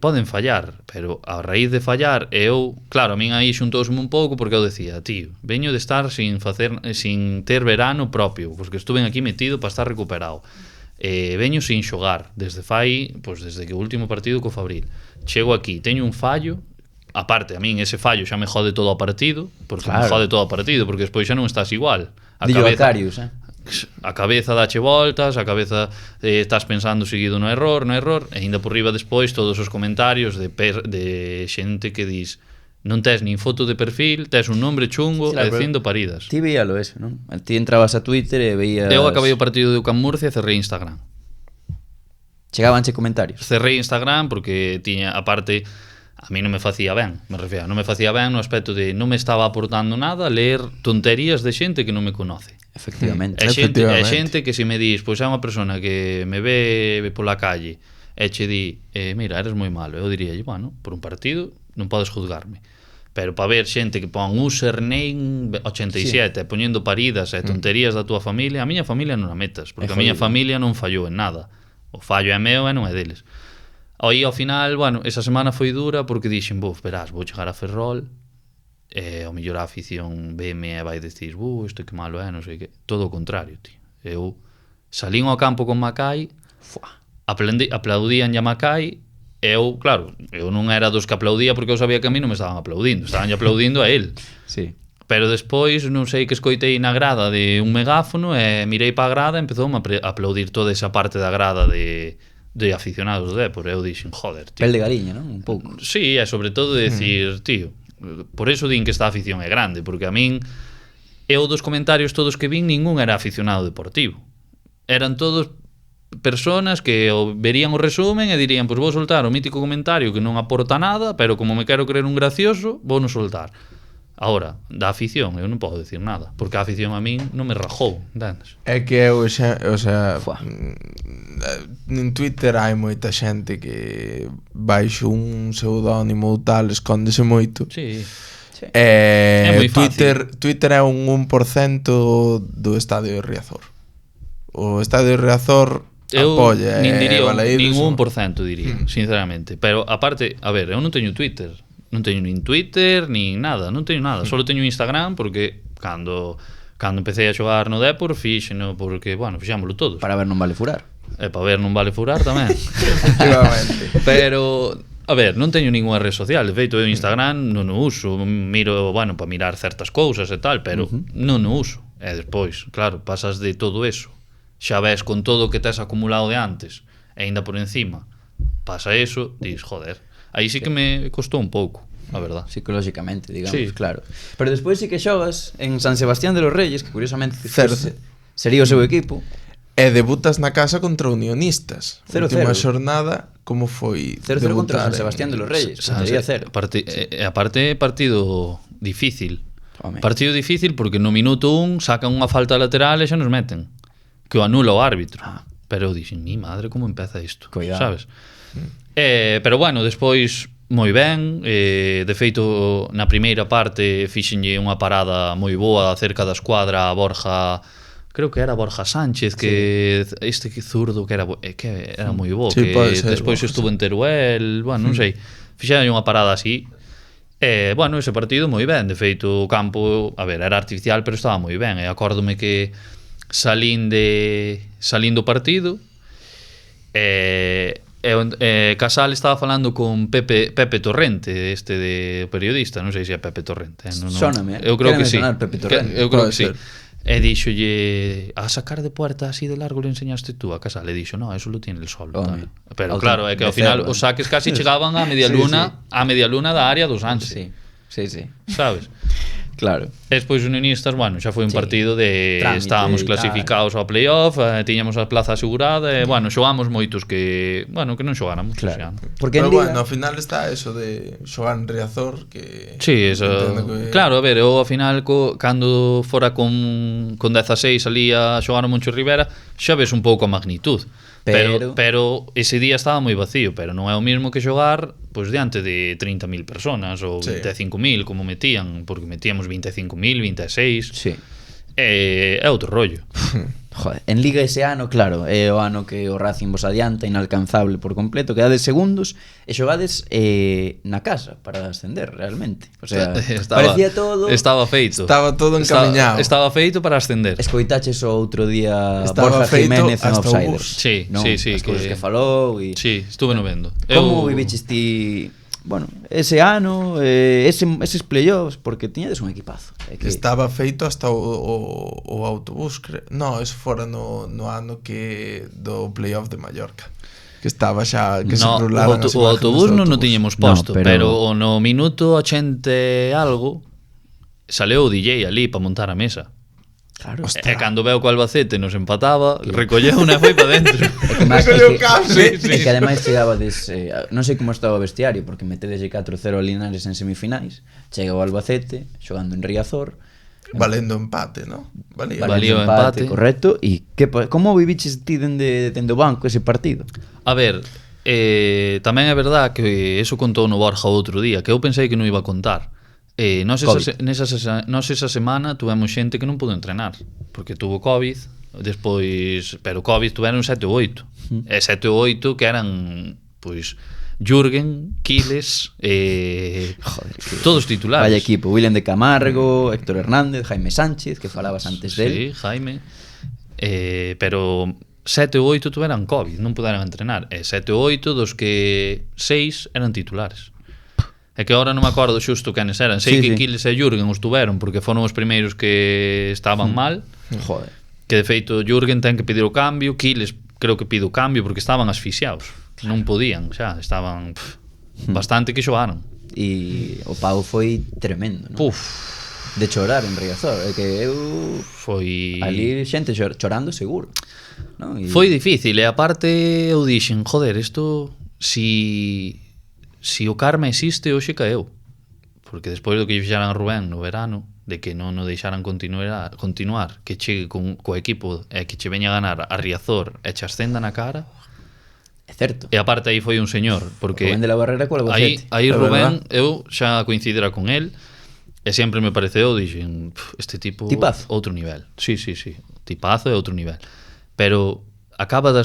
poden fallar, pero a raíz de fallar, eu, claro, a min aí xuntouseme un pouco porque eu decía, tío, veño de estar sin ter verano propio, porque estuve aquí metido para estar recuperado. Veño sin xogar, desde que o último partido co Fabril. Chego aquí, teño un fallo, aparte, a min ese fallo xa me jode todo o partido, porque claro. Me jode todo o partido, porque despois xa non estás igual. A cabeza dache voltas, a cabeza estás pensando seguido no error, e ainda por riba despois todos os comentarios de xente que dis non tes nin foto de perfil, tes un nombre chungo e dicindo paridas. Ti veíalo eso, non? Ti entrabas a Twitter e veías... Eu acabei o partido de UCAM Murcia e cerrei Instagram. Chegabanche comentarios? Cerrei Instagram porque tiña, aparte, a mí non me facía ben, me refiero, non me facía ben no aspecto de non me estaba aportando nada ler tonterías de xente que non me conoce. Efectivamente. É xente que se me dis, pois é unha persona que me ve pola calle e che di, mira, eres moi malo, eu diría, bueno, por un partido non podes juzgarme, pero para ver xente que pon username 87 poñendo paridas e tonterías da túa familia, a miña familia non a metas, porque a miña familia non fallou en nada, o fallo é meu e non é deles. Aí ao final, bueno, esa semana foi dura porque dixen, verás, vou chegar a Ferrol e ao mellor a afición veme e vai dicir, isto que malo é, non sei que. Todo o contrario, tío. Eu salín ao campo con Macai, aplaudían a Macai, e eu, claro, eu non era dos que aplaudía porque eu sabía que a mí non me estaban aplaudindo, estaban aplaudindo a él. Sí. Pero despois, non sei que escoitei na grada de un megáfono e mirei pa grada e empezou a aplaudir toda esa parte da grada de aficionados do Depor. Eu dixen, joder, tío. Pel de galiña, non? Un pouco. Sí, e sobre todo de decir, tío, por eso din que esta afición é grande, porque a min E o dos comentarios todos que vin, ningún era aficionado deportivo. Eran todos personas que verían o resumen e dirían, pois vou soltar o mítico comentario que non aporta nada, pero como me quero creer un gracioso, vou non soltar. Ahora, da afición, eu non podo decir nada, porque a afición a min non me rajou, entendes? É que eu xa, o sea, en Twitter hai moita xente que baixo un pseudónimo ou tal escóndese moito. Sí. É moi fácil. Twitter é un 1% do Estadio de Riazor. O Estadio de Riazor apoia nin diría Balaídos, nin 1% diría, sinceramente. Pero aparte, a ver, eu non teño Twitter. Non teño nin Twitter, nin nada, non teño nada. Solo teño Instagram porque cando empecé a xogar no Depor, fíxeno porque, bueno, fixámoslo todos. Para ver non vale furar. E para ver non vale furar tamén. Efectivamente. Pero, a ver, non teño ninguna rede social. De feito, eu Instagram non o uso. Miro, bueno, para mirar certas cousas e tal, pero non o uso. E despois, claro, pasas de todo eso. Xa ves con todo o que tes acumulado de antes, e ainda por encima pasa eso, dis, joder. Aí sí que me costou un pouco, a verdad. Psicológicamente, digamos, Sí. claro. Pero despois sí que xogas en San Sebastián de los Reyes, que curiosamente Certo. sería o seu equipo. E debutas na casa contra Unionistas. 0-0. Última xornada, como foi 0-0 contra debutar San Sebastián de los Reyes, San sería Se- 0. Aparte, partido difícil. Home. Partido difícil porque no minuto 1 sacan unha falta lateral e xa nos meten. Que o anula o árbitro. Pero eu dixen, mi madre, como empeza isto? Cuidado. Sabes? Pero bueno, despois moi ben, de feito na primeira parte fixenlle unha parada moi boa cerca da escuadra a Borja, creo que era Borja Sánchez, que este que zurdo que era moi bo, Sí, que pode ser, despois Borja, estuvo en Teruel, bueno, non sei, fixenlle unha parada así. Bueno, ese partido moi ben, de feito o campo, a ver, era artificial, pero estaba moi ben, e acórdome que salín do partido Casal estaba falando con Pepe Torrente, este de periodista, non sei se é Pepe Torrente, Sóname, eu creo que sí. Pepe Torrente. Eu creo Pode que sí. ser. E díxolle, a sacar de puerta así de largo le enseñaste tú a Casal, e dixo, no, eso lo tiene el solo. Home, Pero claro, é que ao final os saques casi chegaban á media luna, á media luna da área do Sanse, Sí. sabes? Claro. E despois Unionistas, bueno, xa foi un Sí. partido de Trámite estábamos e clasificados ao playoff, tiñamos a plaza asegurada e, bueno, xogamos moitos que, bueno, que non xogáramos. Claro. Xa. Porque Pero en Liga... bueno, ao final está eso de xogar en Riazor que... Sí, eso, entendo que- claro, a ver, eu ao final cando fora con 16 ali a xogar o Moncho Rivera, xa ves un pouco a magnitud. Pero ese día estaba moi vacío, pero non é o mismo que xogar pois diante de 30.000 personas ou Sí. 25.000 como metían, porque metíamos 25.000, 26. Sí. É outro rollo. Joder, en Liga ese ano, claro, é o ano que o Racing vos adianta, inalcanzable por completo, quedades segundos e xogades na casa para ascender realmente. O sea, parecía todo... Estaba feito. Estaba todo encamiñado. Estaba feito para ascender. Escoitaches o outro día Estaba Borja feito Jiménez en hasta o Outsiders. bus. Sí, Non? sí, As cousas que falou e... Sí, estuve no vendo. Como viviches ti, bueno, ese ano, eses playoffs, porque tiñades un equipazo. É que... Estaba feito hasta o autobús, no, eso fora no ano que do playoff de Mallorca. Que estaba xa que se No, rularan as o imagens autobús do non o autobús. tiñemos posto, No, pero no minuto 80 e algo saleu o DJ ali para montar a mesa. Claro. E cando veo que o Albacete nos empataba, recolleu unha e foi para dentro. É que máis Recolleu que, cable. é que ademais chegabades non sei como estaba o vestiario, porque metedes 4-0 a Linares en semifinais, chega o Albacete xogando en Riazor, Valendo empate, ¿no? Valía. Valía o empate. correcto. E como viviches ti dende o banco ese partido? A ver, tamén é verdad que eso contou no Borja outro día, que eu pensei que non iba a contar. Nós esa semana tuvemos xente que non pudo entrenar, porque tuvo COVID, despois, pero COVID tuveron 7 ou 8. E 7 ou 8 que eran, pois, Jürgen, Quiles, todos titulares. Vaya equipo, William de Camargo, Héctor Hernández, Jaime Sánchez, que falabas antes Sí, del. Jaime. Pero 7 ou 8 tuveran COVID, non puderan entrenar. E 7 ou 8 dos que 6 eran titulares. É que agora non me acordo xusto quenes eran. Sei que Quiles e Jürgen os tuveron porque foron os primeiros que estaban mal. Joder. Que de feito Jürgen ten que pedir o cambio, Quiles creo que pide o cambio porque estaban asfixiados. Non podían, xa, estaban bastante que xogaron. E o pau foi tremendo, non? de chorar en Riazor, é que eu Foi... ali xente chorando seguro, non? E Foi difícil, e aparte eu dixen, joder, isto si o karma existe, hoxe caeu. Porque despois do que fixaran a Rubén no verano, de que non o deixaran continuar, que chegue co equipo e que che veña a ganar a Riazor e che ascenda na cara, é certo. e aparte aí foi un señor, porque Rubén de la Barrera co Albacete. aí É Rubén, verdad. eu xa coincidira con el, e sempre me pareceu, dixen, este tipo Tipazo. outro nivel. Sí, tipazo é outro nivel. Pero acababa de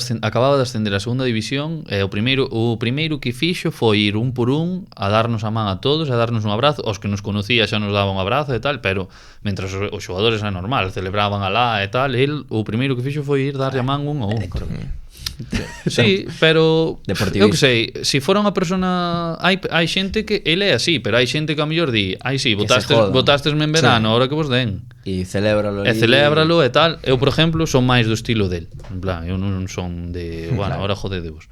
ascender a segunda división e o primeiro que fixo foi ir un por un a darnos a man a todos, a darnos un abrazo. Os que nos conocía xa nos daba un abrazo e tal, pero mentras os xogadores era normal, celebraban alá e tal, el o primeiro que fixo foi ir darlle a man un a un. Sí, pero Deportivista. eu que sei, se fora unha persona, hai xente que ele é así, pero hai xente que a mellor di, sí, Que se jodan. botastesme en verano, ahora que vos den. E celébralo E celébralo e tal. Eu, por exemplo, son máis do estilo del. En plan, eu non son de, bueno, Claro. ahora jodedevos.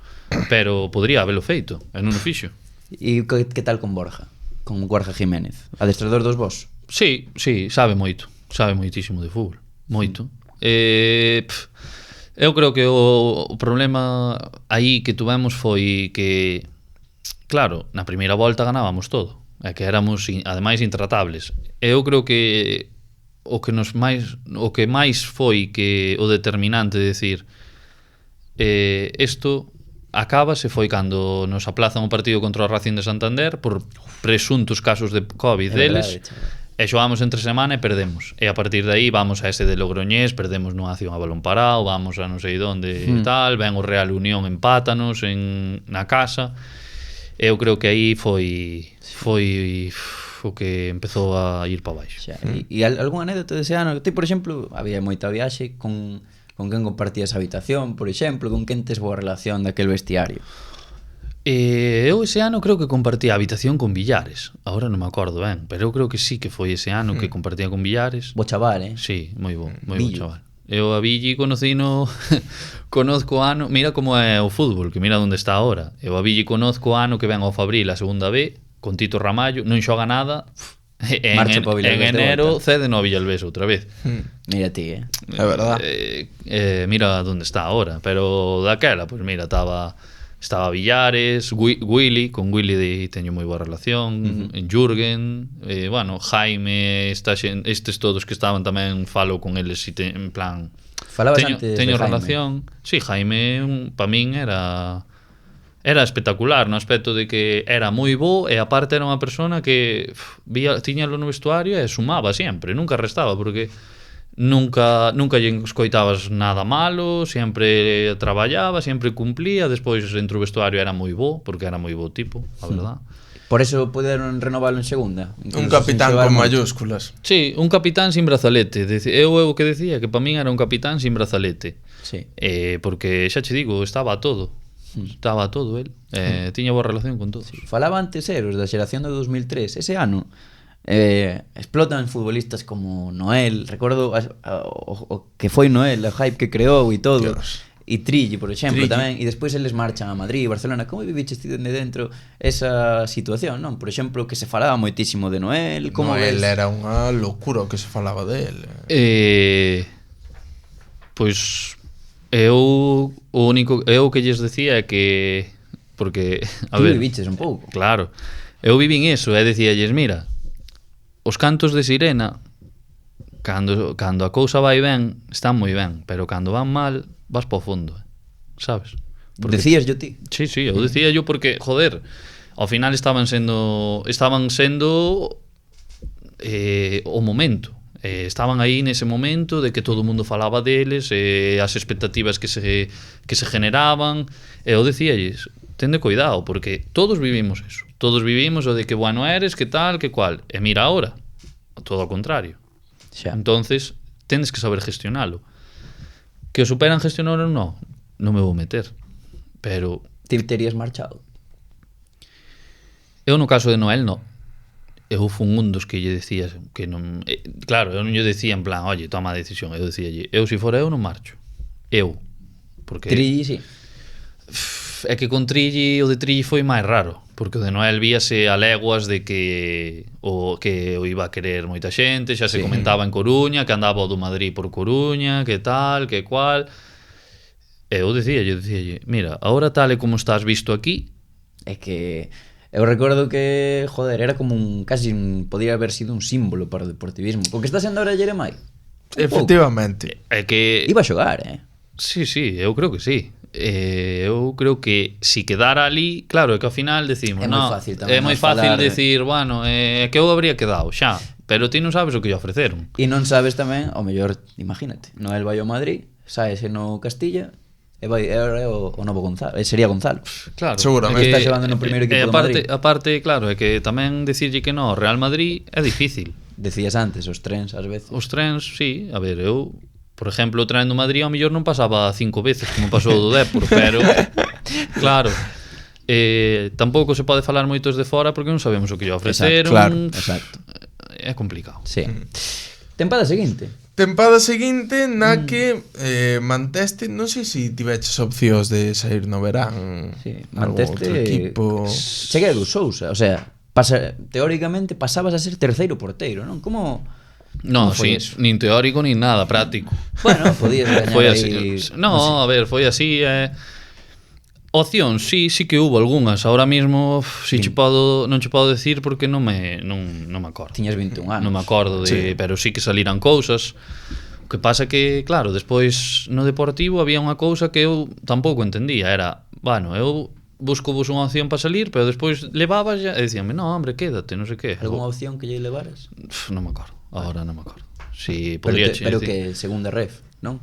Pero podría habelo feito, e non o fixo. E que tal con Borja? Con Borja Jiménez, adestrador dos vos? Sí, sabe moito. Sabe moitísimo de fútbol. Moito. Eu creo que o problema aí que tuvemos foi que, claro, na primeira volta ganábamos todo. E que éramos, ademais, intratables. Eu creo que o que máis foi que o determinante de decir isto acábase foi cando nos aplazan o partido contra o Racing de Santander por presuntos casos de COVID deles, e xogamos entre semana e perdemos, e a partir de aí vamos a ese de Logroñés, perdemos no acción a balón parado, vamos a non sei onde tal, ven o Real Unión, empátanos na casa. Eu creo que aí foi o que empezou a ir para baixo. E algún anécdota dese ano? Ti, por exemplo, había moita viaxe con quen compartías a habitación, por exemplo, con quen tes boa relación daquel vestiario? Eu ese ano creo que compartía a habitación con Villares. Agora non me acordo ben, pero eu creo que sí que foi ese ano que compartía con Villares. Bo chaval, Sí, moi bo Billo. chaval. Eu a Villi conozco o ano, mira como é o fútbol, que mira onde está ahora. Eu a Villi conozco o ano que ven ao Fabril a segunda B, con Tito Ramallo, non xoga nada, Marcha pa Villalbés en de enero volta. cede no Villalbés outra vez. Mira ti, É verdad. Mira onde está ahora, pero daquela, pues mira, estaba Villares, Willy, con Willy teño moi boa relación, Jürgen, bueno, Jaime, estes todos que estaban tamén falo con eles en plan Falabas antes teño de Jaime. relación. Sí, Jaime para min era espectacular no aspecto de que era moi bo e aparte era unha persona que tiñalo no vestuario e sumaba sempre, nunca restaba, porque nunca lle escoitabas nada malo, sempre traballaba, sempre cumplía, despois dentro do vestuario era moi bo, porque era moi bo tipo, a verdad. Por eso poderon renovalo en segunda. Un Incluso capitán sin xogar con moito. mayúsculas. Sí, un capitán sin brazalete. Eu o que decía que para min era un capitán sin brazalete. Sí. Porque xa che digo, estaba a todo. Estaba a todo el. Tiña boa relación con todos. Falaba antes Eros da xeración de 2003. Ese ano explotan futbolistas como Noel. Recordo o que foi Noel, o hype que creou e todo. Dios. E Trilli, por exemplo, Trilli. tamén. E despois eles marchan a Madrid e Barcelona. Como viviches ti dende dentro esa situación, non? Por exemplo, que se falaba moitísimo de Noel. Como Noel ves? era unha locura o que se falaba del. Pois eu o que lles decía é que porque a Ti ver, viviches un pouco. claro, eu vivín eso e decíalles, mira, os cantos de sirena cando a cousa vai ben están moi ben, pero cando van mal vas para o fondo, sabes? Decías yo ti. Sí, eu decía yo porque, joder, ao final estaban sendo o momento. Estaban aí nese momento de que todo o mundo falaba deles, as expectativas que se generaban, e eu decíalles, tende cuidado, porque todos vivimos eso. Todos vivimos o de que bueno eres, que tal, que cual. E mira ahora, todo ao contrario. Xa. Entonces, tendes que saber gestionalo. Que o superan gestionar ou non me vou meter. Pero Ti terías marchado. eu no caso de Noel, no. Eu fun un dos que lle decía que non... claro, eu non lle decía en plan, oye, toma a decisión. Eu decía, eu se fora eu non marcho. Eu. Porque... Trilli, sí. É que con Trilli, o de Trilli foi máis raro, porque o de Noel víase a leguas de que o iba a querer moita xente, xa se comentaba en Coruña, que andaba o do Madrid por Coruña, que tal, que cual. E eu dicíalle, mira, ahora tal e como estás visto aquí. É que eu recordo que, joder, era como podría haber sido un símbolo para o deportivismo. O que está sendo ahora Jeremai. Efectivamente. É que Iba a xogar, Sí, eu creo que sí. Eu creo que si quedara ali, claro, é que ao final decimos, É moi fácil tamén é moi fácil falar decir, bueno, que eu habría quedado xa, pero ti non sabes o que lle ofreceron. E non sabes tamén, ao mellor, imagínate, Noel vai ao Madrid, saese no Castilla, e vai o novo Gonzalo, sería Gonzalo. Claro, seguramente está xogando no primeiro equipo do Madrid. Aparte, claro, é que tamén dicirlle que no, Real Madrid é difícil. Decías antes, os trens ás veces. Os trens, sí, a ver, eu por exemplo, o tren do Madrid ao mellor non pasaba 5 veces como pasou o do Depor, pero claro, tampouco se pode falar moitos de fora porque non sabemos o que lle ofreceron. Exacto. É complicado. Sí. Tempada seguinte. Tempada seguinte na que manteste, non sei se tiveches opcións de sair no verán. Sí, manteste outro equipo. Cheguei a do Sousa, o sea, teóricamente pasabas a ser terceiro porteiro, non? Como No, sí, nin teórico nin nada, práctico. Bueno, podías gañar foi aí. Así. No, a ver, foi así. Opcións, sí que hubo algunhas. Ahora mismo non che podo decir porque non me acordo. Tiñas 21 anos. Non me acordo pero sí que saliran cousas. O que pasa que, claro, despois no Deportivo había unha cousa que eu tampouco entendía, era, bueno, eu busco-vos unha opción para salir, pero despois levabas e dicíanme, no, hombre, quédate, non sei que. Algúnha opción que lle levaras? Non me acordo. Ahora non me acordo. Si pero que segunda ref, non?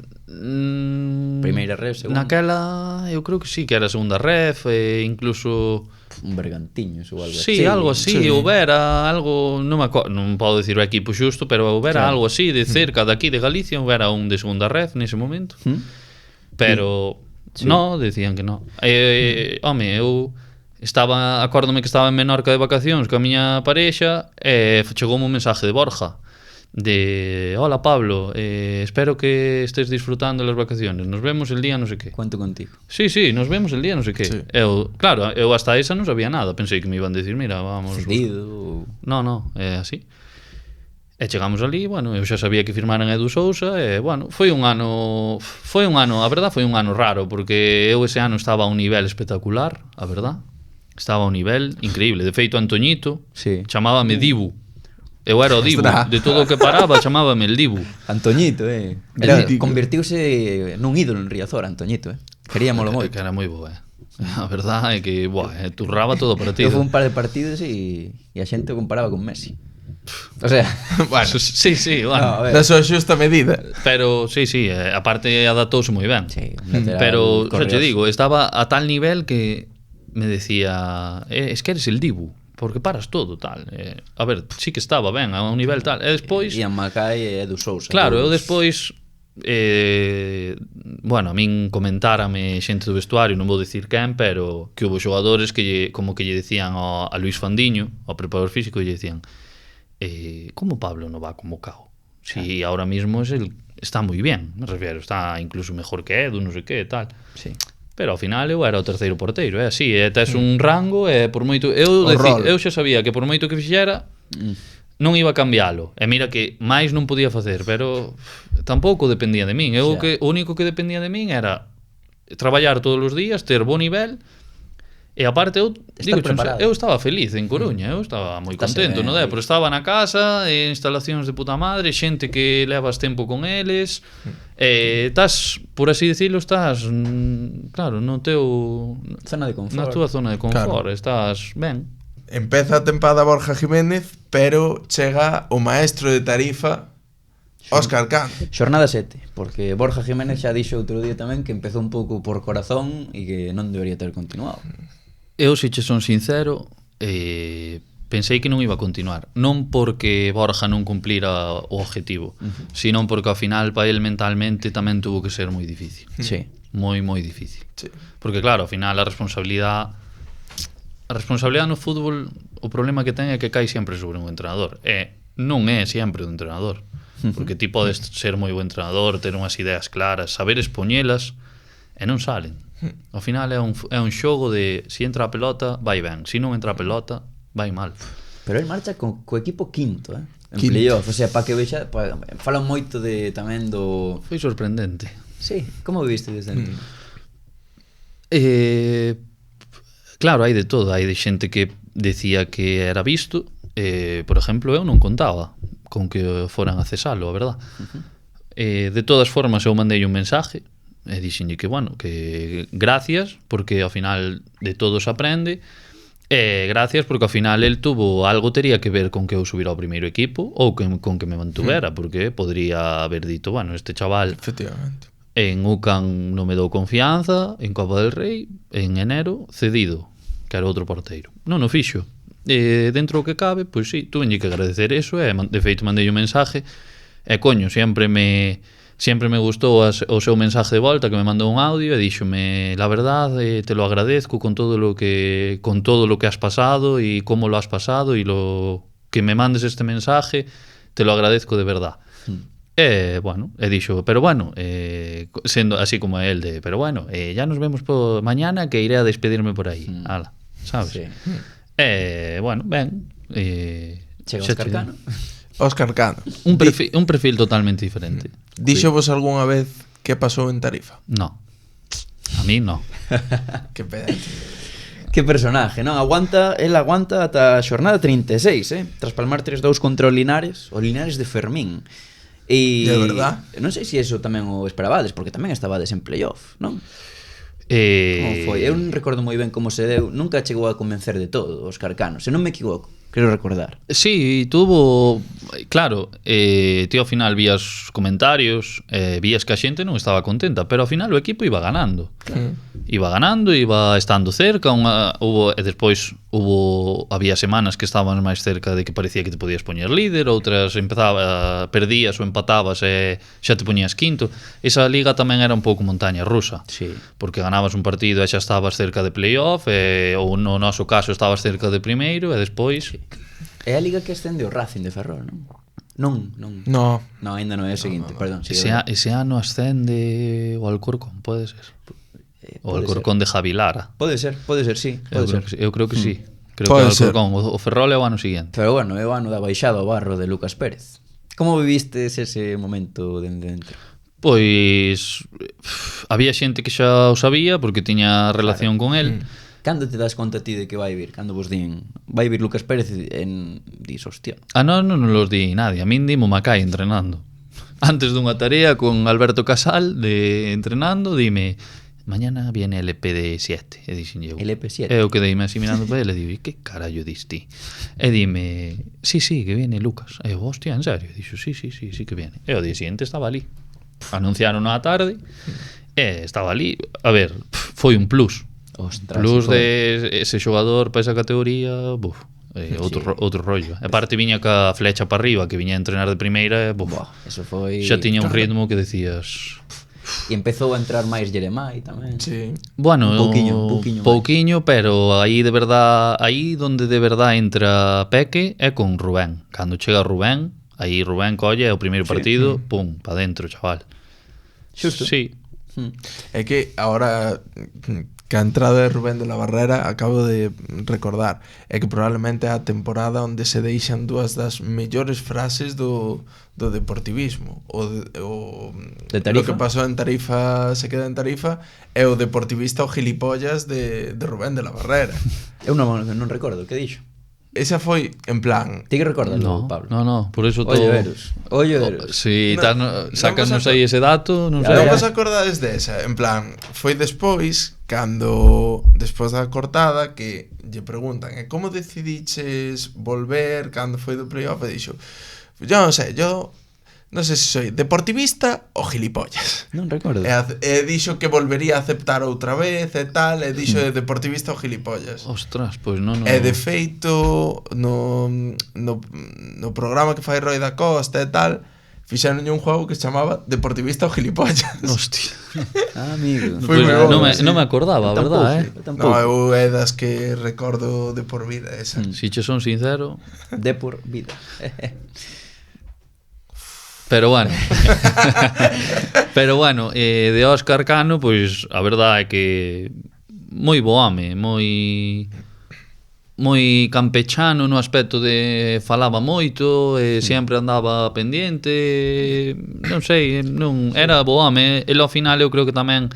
Primeira ref, segunda. Naquela, eu creo que sí, que era segunda ref, incluso un Bergantiños ou algo así. Sí, algo así, houbera algo, non me acordo, non podo dicir o equipo xusto, pero houbera algo así de cerca de aquí de Galicia, houbera un de segunda ref nese momento. Pero no, decían que no. Home, eu acórdome que estaba en Menorca de vacacións coa miña parexa e chegoume un mensaje de Borja de, hola Pablo, espero que estés disfrutando las vacaciones, nos vemos el día no sé qué. Cuento contigo. Sí, nos vemos el día no sé qué. Sí. Claro, eu hasta esa non sabía nada, pensei que me iban a decir, mira, vamos. Cedido. No, é así. E chegamos ali, bueno, eu xa sabía que firmaran Edu Sousa e, bueno, foi un ano, a verdad, foi un ano raro porque eu ese ano estaba a un nivel espectacular, a verdad. Estaba a un nivel increíble. De feito, Antoñito chamábame Dibu. Eu era o Dibu, de todo o que paraba chamábame el Dibu. Antoñito, convertiuse nun ídolo en Riazor, Antoñito, Queríamolo moito. Que era moi bo, A verdade é que, turraba todo o partido. Eu fui un par de partidos e a xente o comparaba con Messi. O sea, bueno, sí, bueno. Da súa xusta medida. Pero, sí, aparte adaptouse moi ben. Sí, pero, xa te digo, estaba a tal nivel que me decía, es que eres el Dibu, porque paras todo, tal. A ver, sí que estaba ben, a un nivel tal. E despois Ian Mackay e Edu Sousa. Claro, eu despois bueno, a min comentárame xente do vestuario, non vou dicir quen, pero que houve xogadores que como que lle decían a Luis Fandiño, ao preparador físico, lle decían, como Pablo non va convocado? Si ahora mismo está moi bien, me refiero, está incluso mejor que Edu, non sei que, tal. Sí. Pero ao final eu era o terceiro porteiro, é así, tes un rango e por moito eu xa sabía que por moito que fixera non iba a cambialo. E mira que máis non podía facer, pero tampouco dependía de min. O único que dependía de min era traballar todos os días, ter bo nivel. E aparte eu estaba feliz en Coruña, eu estaba moi contento, non é? Pero estaba na casa, instalacións de puta madre, xente que levas tempo con eles, estás, por así decirlo, estás, claro, no teu zona de confort. Na túa zona de confort, estás ben. Empeza a tempada Borja Jiménez, pero chega o maestro de Tarifa, Óscar Can. Xornada 7, porque Borja Jiménez xa dixo outro día tamén que empezou un pouco por corazón e que non debería ter continuado. Eu, se che son sincero, pensei que non iba a continuar. Non porque Borja non cumplira o objetivo, sino porque ao final para el mentalmente tamén tuvo que ser moi difícil. Sí. Moi difícil. Sí. Porque claro, ao final a responsabilidade no fútbol, o problema que ten é que cai sempre sobre un entrenador. Non é sempre un entrenador. Porque ti podes ser moi bo entrenador, ter unhas ideas claras, saber expoñelas, e non salen. Ao final é un xogo de si entra a pelota, vai ben, si non entra a pelota, vai mal. Pero el marcha co equipo quinto, en Quinto. playoff, o sea, para que vexa, falan moito de tamén do... Foi sorprendente. Sí, como viste desde dentro? Claro, hai de todo. Hai de xente que decía que era visto. Por exemplo, eu non contaba con que foran a cesalo, a verdad. De todas formas, eu mandei un mensaje e dixenlle que, bueno, que gracias, porque ao final de todo se aprende, e gracias porque ao final el tuvo algo tería que ver con que eu subira ao primeiro equipo ou con que me mantuvera, porque podría haber dito, bueno, este chaval Efectivamente. en UCAN non me dou confianza, en Copa del Rei, en enero, cedido, que era outro porteiro. Non o fixo. Dentro do que cabe, pois sí, tuveñe que agradecer eso, e de feito mandei un mensaje, e coño, sempre me gustou o seu mensaje de volta, que me mandou un audio e díxome, la verdad, te lo agradezco con todo lo que has pasado y cómo lo has pasado y lo que me mandes este mensaje, te lo agradezco de verdad. Bueno, e dixo, pero bueno, sendo así como él de, pero bueno, ya nos vemos por mañana que iré a despedirme por aí. Ala, sabes? Sí. Bueno, ben, Chega xa Óscar Cano. Óscar Cano. un perfil totalmente diferente. Díxovos algunha vez que pasou en Tarifa? No. A mí no. Que pedante. Que personaje, non? El aguanta ata a xornada 36, tras palmar 3-2 contra o Linares de Fermín. E De verdad? Non sei se eso tamén o esperabades, porque tamén estabades en playoff, non? Como foi? Eu non recordo moi ben como se deu. Nunca chegou a convencer de todo Óscar Cano, se non me equivoco, quero recordar. Sí, tuvo... Claro, ti ao final vías comentarios, vías que a xente non estaba contenta, pero ao final o equipo iba ganando. Iba ganando, iba estando cerca, e despois había semanas que estaban máis cerca de que parecía que te podías poñer líder, outras perdías ou empatabas e xa te poñías quinto. Esa liga tamén era un pouco montaña rusa, Sí. porque ganabas un partido e xa estabas cerca de playoff, ou no noso caso estabas cerca de primeiro e despois... É a liga que ascende o Racing de Ferrol, non? Non. No. Non, ainda non é o seguinte, perdón. Ese ano ascende o Alcorcón, pode ser? O Alcorcón de Javilara. Pode ser, sí. Eu creo que sí. Creo Pode que o Alcorcón, o Ferrol é o ano seguinte. Pero bueno, é o ano da baixada ao barro de Lucas Pérez. Como vivistes ese momento dende dentro? Pois había xente que xa o sabía porque tiña relación con el. Cando te das conta ti de que vai vir? Cando vos din vai vir Lucas Pérez en dis, hostia. Non los di nadie. A min dimo Macai entrenando. Antes dunha tarea con Alberto Casal de entrenando, dime, mañana viene el EP7. E dixen eu. El EP7. Eu quedeime así mirando para ele e digo, e que carallo dis ti? E dime, sí, que viene Lucas. E eu, hostia, en serio? E dixo, sí que viene. E o día siguiente estaba ali. Anunciaron a tarde e estaba ali. A ver, foi un plus. Ostras, Plus de ese xogador para esa categoría, outro rollo. E parte viña ca flecha para arriba, que viña a entrenar de primeira, eso foi... xa tiña un ritmo que decías... E empezou a entrar máis Jeremai tamén. Sí. Bueno, pouquiño pero aí donde de verdad entra Peque é con Rubén. Cando chega Rubén, aí Rubén colle o primeiro partido, pum, pa dentro, chaval. Xusto. Sí. É que ahora que a entrada de Rubén de la Barrera acabo de recordar, é que probablemente é a temporada onde se deixan dúas das mellores frases do deportivismo. De Tarifa? O que pasou en Tarifa se queda en Tarifa, é o deportivista o gilipollas de Rubén de la Barrera. Eu non recordo, que dixo? Esa foi, en plan... Ti que recordas, No, Pablo? no, por eso todo... Ollo Verus. Si sácanos vos aí ese dato, non sei. Non vos acordades desa? En plan, foi despois, despois da cortada, que lle preguntan, como decidiches volver cando foi do playoff? E dixo, yo non sei, non sei se soy deportivista ou gilipollas. Non recordo. E dixo que volvería a aceptar outra vez e tal, e dixo de deportivista ou gilipollas. Ostras, pois non... E de feito, no programa que fai Roy da Costa e tal, fixeronlle un juego que se chamaba Deportivista ou gilipollas. Hostia. Amigo. Foi moi Pues bon, non me acordaba, a verdad, No, eu é das que recordo de por vida esa. Si che son sincero... De por vida. Pero bueno. Pero bueno, de Óscar Cano, pois a verdade é que moi bo home, moi campechano no aspecto de falaba moito, sempre andaba pendiente, non sei, non era bo home, e ao final eu creo que tamén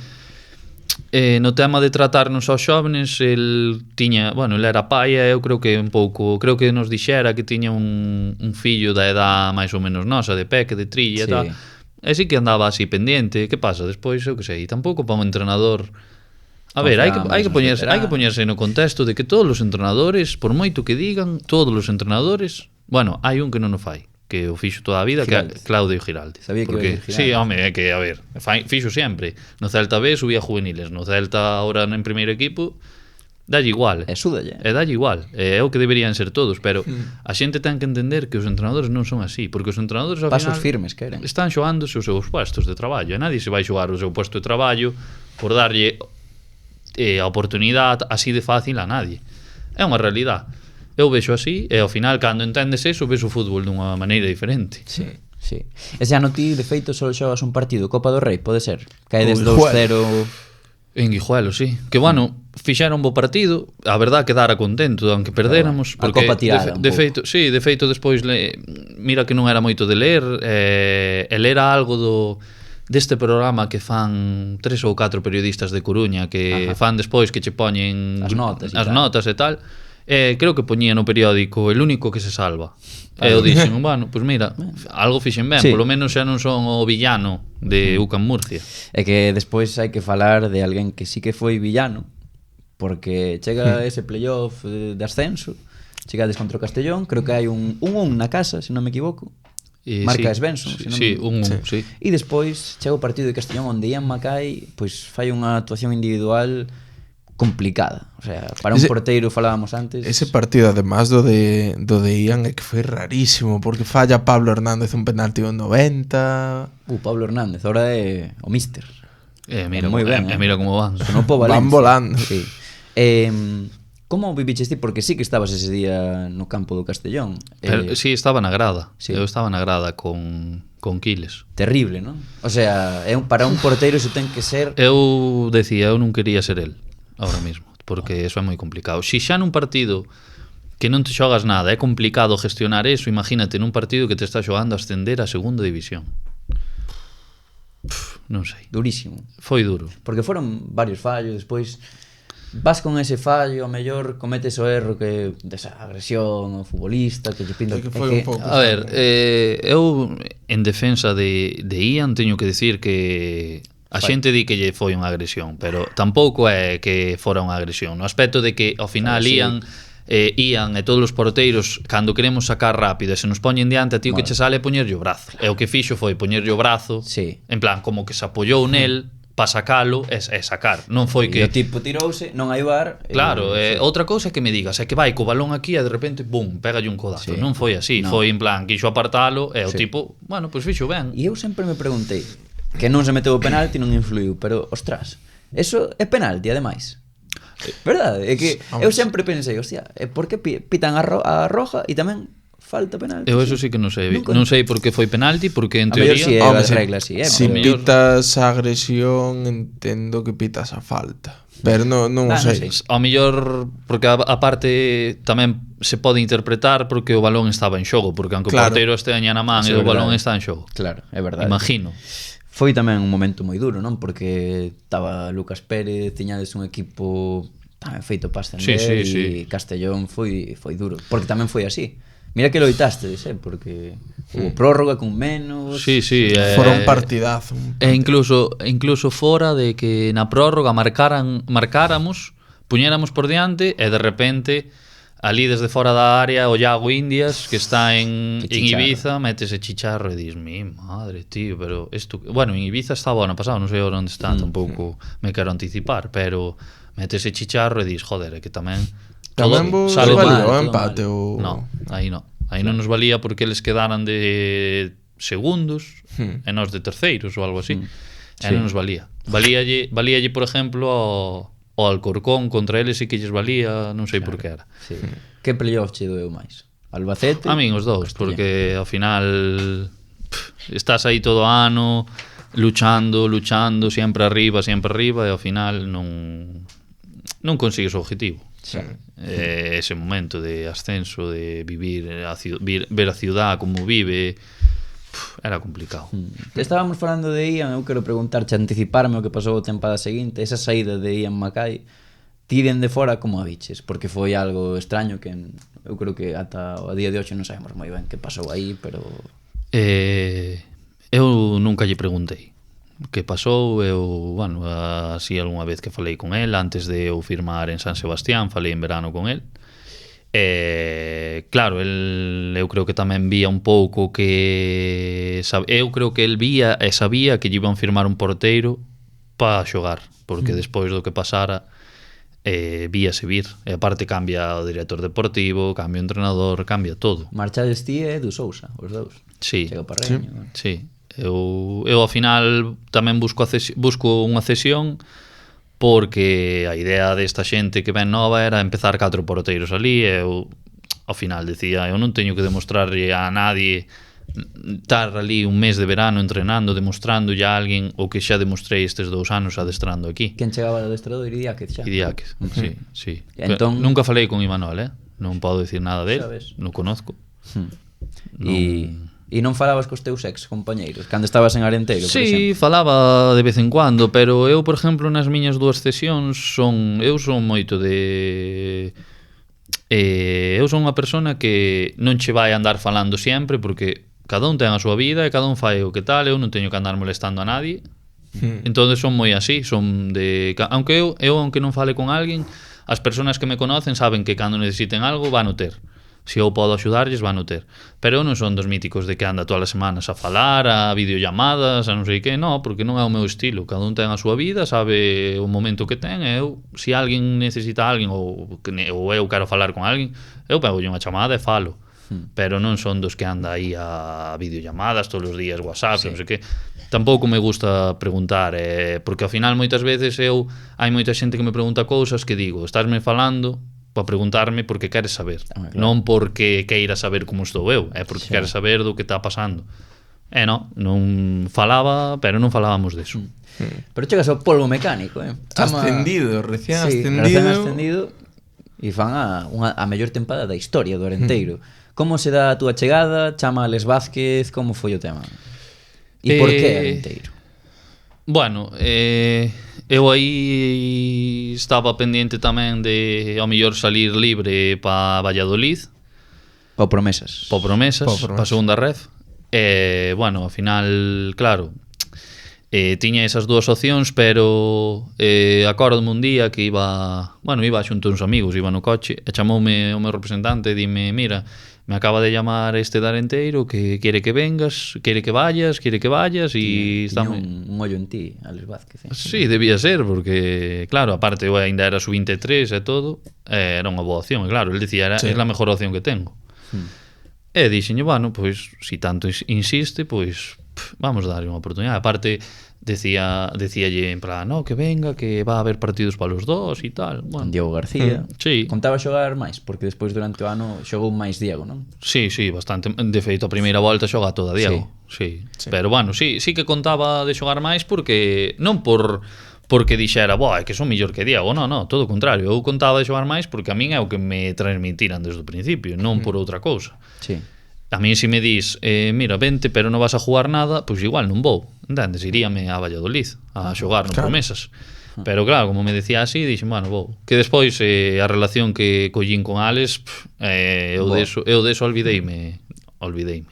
no tema de tratarnos aos xóvenes, el tiña, bueno, el era pai e eu creo que un pouco, creo que nos dixera que tiña un fillo da edad máis ou menos nosa, de Peque, de Trilla e tal. E sí que andaba así pendiente. Que pasa? Despois, eu que sei, tampouco para un entrenador. A ver, hai que poñerse no contexto de que todos os entrenadores, por moito que digan, todos os entrenadores, bueno, hai un que non o fai, que o fixo toda a vida, Giraldes. que é Claudio Giraldes. Sabía que porque, iba a decir sí, Giraldes. home, é que, a ver, fixo sempre. No Celta B subía juveniles, no Celta ahora en primeiro equipo, dalle igual. E súdalle. E dalle igual. É o que deberían ser todos, pero a xente ten que entender que os entrenadores non son así, porque os entrenadores ao Pasos final firmes queren. están xogándose os seus puestos de traballo, e nadie se vai xogar o seu puesto de traballo por darlle a oportunidade así de fácil a nadie. É unha realidade. Eu vexo así, e ao final, cando entendes eso, ves o fútbol dunha maneira diferente. Sí, sí. Ese ano ti, de feito, só xogas un partido Copa do Rei, pode ser? Caedes O 2-0... En Guijuelo, sí. Que, bueno, fixeron un bo partido, a verdad quedara contento, aunque perdéramos, A porque copa tirada un de pouco. feito, sí, de feito despois mira que non era moito de ler, el era algo deste programa que fan 3 ou 4 periodistas de Coruña que fan despois que che poñen As notas e as tal. notas e tal. Creo que poñía no periódico El único que se salva. E eu dixen, bueno, pois mira, algo fixen ben, Sí. polo menos xa non son o villano de UCAM Murcia. É que despois hai que falar de alguén que sí que foi villano, porque chega ese playoff de ascenso, chegades contra o Castellón, creo que hai un 1-1 na casa, se non me equivoco. Marca Svensson, sí, se non sí, me... sí. E despois chega o partido de Castellón onde Ian Mackay pois fai unha actuación individual complicada. O sea, para un porteiro falábamos antes. Ese partido, además do de Ian, é que foi rarísimo, porque falla Pablo Hernández un penalti en 90. Pablo Hernández, ahora é o míster. Mira, moi ben, mira como van. Sonou po Valencia. Van volando. Sí. Como viviches ti? Porque sí que estabas ese día no campo do Castellón. Pero, sí, estaba na grada. Sí. Eu estaba na grada con Quiles. Terrible, non? O sea, para un porteiro iso ten que ser... Eu decía, eu non quería ser el ahora mismo, porque eso é moi complicado. Si xa nun partido que non te xogas nada, é complicado gestionar eso, imagínate nun partido que te está xogando a ascender a segunda división. Non sei. Durísimo. Foi duro. Porque foron varios fallos, despois vas con ese fallo, a mellor cometes o erro que desa agresión ao futbolista, que lle pinta... Que foi un pouco. A ver, eu en defensa de Ian teño que decir que a xente di que lle foi unha agresión, pero tampouco é que fora unha agresión, no aspecto de que ao final sí. Ian e todos os porteiros, cando queremos sacar rápido e se nos poñen diante, a ti o que che sale é poñerlle o brazo, e o que fixo foi poñerlle o brazo, Sí. en plan, como que se apoiou nel para sacalo e sacar, non foi E que... o tipo tirouse, non hai bar... Claro, sí. outra cousa é que me digas é que vai co balón aquí e de repente, bum, pégalle un codazo. Sí. Non foi así, No. foi en plan, quixo apartalo e o Sí. tipo, bueno, pois fixo ben. E eu sempre me preguntei que non se meteu o penalti non influiu, pero, ostras, eso é penalti, ademais. Verdade? É que eu sempre pensei, hostia, por que pitan a roja e tamén falta penalti? Eu eso sí que non sei. Nunca- Non sei por que foi penalti, porque en A mellor si é teoría... as reglas, si é. Si a mellor- pitas a agresión, entendo que pitas a falta. Pero non o Non sei. sei. Ao mellor, porque a parte tamén se pode interpretar porque o balón estaba en xogo, porque aunque Claro. o porteiro esteña na man Eso e é o balón verdade. está en xogo. Claro, é verdade. Imagino. Foi tamén un momento moi duro, non? Porque estaba Lucas Pérez, tiñades un equipo tamén feito para ascender, Sí, sí, e Castellón foi duro, porque tamén foi así. Mira que loitastes, porque hubo prórroga con menos. Sí, sí. Fora un partidazo. E incluso fora de que na prórroga marcáramos, puñéramos por diante e de repente ali desde fora da área o Iago Indias que está en Que chicharro. Ibiza mete ese chicharro e dis, mi madre, tío, pero isto... Bueno, en Ibiza estaba o ano pasado, non sei agora onde está, tampouco me quero anticipar, pero mete ese chicharro e dis, joder, é que tamén Tamén vos sale valía mal, o todo empate mal. ou... No, aí non. Aí non nos valía porque eles quedaran de segundos e nós de terceiros ou algo así. E non nos valía. Valíalle, por exemplo, ao Alcorcón, contra eles sí que lles valía, non sei por que era. Sí. Que playoff che doeu máis? Albacete? A min os dous, Castellón. porque ao final estás aí todo o ano luchando, sempre arriba e ao final non consigues o objetivo. Ese momento de ascenso, de vivir ver a ciudad como vive, era complicado. Estábamos falando de Ian, eu quero preguntarche, anticiparme o que pasou a tempada seguinte, esa saída de Ian Mackay, ti dende fora como a viches? Porque foi algo extraño que eu creo que ata a día de hoxe non sabemos moi ben que pasou aí, pero... Eu nunca lle preguntei que pasou. Eu, bueno, así algunha vez que falei con el antes de eu firmar en San Sebastián, falei en verano con el. Claro, eu creo que tamén vía un pouco que eu creo que el vía e sabía que lle iban firmar un porteiro para xogar, porque despois do que pasara víase vir, e aparte cambia o director deportivo, cambia o entrenador, cambia todo. Marchades ti e Du Sousa, os dous. Sí, Chega Parreño. sí. Eu ao final tamén busco unha cesión, porque a idea desta xente que ven nova era empezar 4 porteiros ali, e eu ao final decía, eu non teño que demostrarlle a nadie, estar ali un mes de verano entrenando, demostrándolle a alguén o que xa demostrei estes 2 anos adestrando aquí. Quen chegaba de adestrador? Idiáquez xa. Idiáquez, sí. Entón... Nunca falei con Imanol, non podo dicir nada del, non conozco. E non falabas cos teus ex compañeiros cando estabas en Arenteiro, por exemplo? Sí, falaba de vez en cuando, pero eu, por exemplo, nas miñas 2 cesións eu son moito de... eu son unha persona que non che vai andar falando sempre, porque cada un ten a súa vida e cada un fai o que tal, eu non teño que andar molestando a nadie. Entón son moi así, son de... Aunque eu aunque non fale con alguén, as persoas que me conocen saben que cando necesiten algo van o ter. Se eu podo axudarlles, van o ter. Pero eu non son dos míticos de que anda todas as semanas a falar, a videollamadas, a non sei que, non, porque non é o meu estilo. Cada un ten a súa vida, sabe o momento que ten, e eu, se alguén necesita alguén ou eu quero falar con alguén, eu pego unha chamada e falo. Pero non son dos que anda aí a videollamadas todos os días, WhatsApp, non sei que. Tampouco me gusta preguntar, porque ao final moitas veces hai moita xente que me pregunta cousas que digo, estásme falando para preguntarme porque queres saber, claro. Non porque queira saber como estou eu, é porque queres saber do que está pasando. Non falaba, pero non falábamos deso. Pero chegas ao polvo mecánico, Ascendido, recién ascendido, e fan a mellor tempada da historia do Arenteiro. Como se dá a túa chegada? Chama Alex Vázquez, como foi o tema? E por que Arenteiro? Bueno, eu aí estaba pendiente tamén de ao mellor salir libre para Valladolid, para Promesas, para segunda ref. Bueno, ao final, claro, tiña esas 2 opcións, pero acórdome un día que iba xunto uns amigos, iba no coche, e chamoume o meu representante e dime, mira, me acaba de llamar este de Arenteiro que quere que vengas, quere que vayas e estamos... un ollo en ti, Alex Vázquez. Sí, debía ser, porque, claro, aparte eu ainda era sub-23 e todo, era unha boa opción, e claro, el dicía, é a mellor opción que tengo. E dixenlle, bueno, pois, si tanto insiste, pois, vamos a darle unha oportunidade. Aparte, decíalle en plan, no, que venga, que va a haber partidos para los 2 e tal. Bueno, Diego García. Sí. Contaba xogar máis, porque despois durante o ano xogou máis Diego, non? Sí, bastante. De feito, a primeira volta xoga toda Diego. Sí. Pero bueno, sí que contaba de xogar máis porque non porque dixera, é que son mellor que Diego, non, todo o contrario. Eu contaba de xogar máis porque a min é o que me transmitiran desde o principio, non por outra cousa. Sí. A mí se me dis, mira, vente, pero non vas a jugar nada, pois igual non vou, entendes? Iríame a Valladolid a xogar no Promesas. Pero claro, como me decía así, dixen, bueno, vou. Que despois a relación que collín con Alex, eu deso olvideime.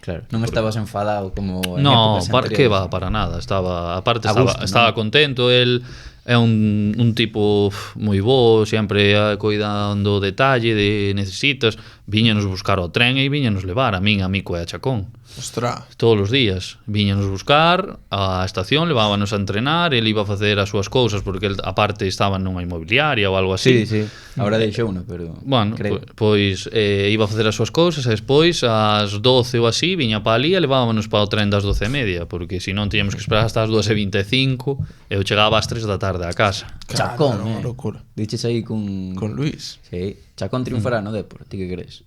Claro, non estabas enfadado como en épocas anteriores. Que va, para nada. Estaba contento, el é un tipo moi bo, sempre coidando o detalle de necesitas, viñanos buscar ao tren e viñanos levar a min, a Mico e a Chacón. Ostras. Todos os días viñanos buscar á estación, levábanos a entrenar, el iba a facer as súas cousas porque el aparte estaba nunha inmobiliaria ou algo así. Sí. Ahora deixou uno, pero bueno, pois iba a facer as súas cousas e despois ás 12 ou así viña pa ali e levábamos para o tren das 12:30, porque se non tiñamos que esperar hasta as 2:25 eu chegaba ás 3 da tarde a casa. Chacón, locura. Diches aí con Luis. Sí, Chacón triunfará no Depor, ti que crees?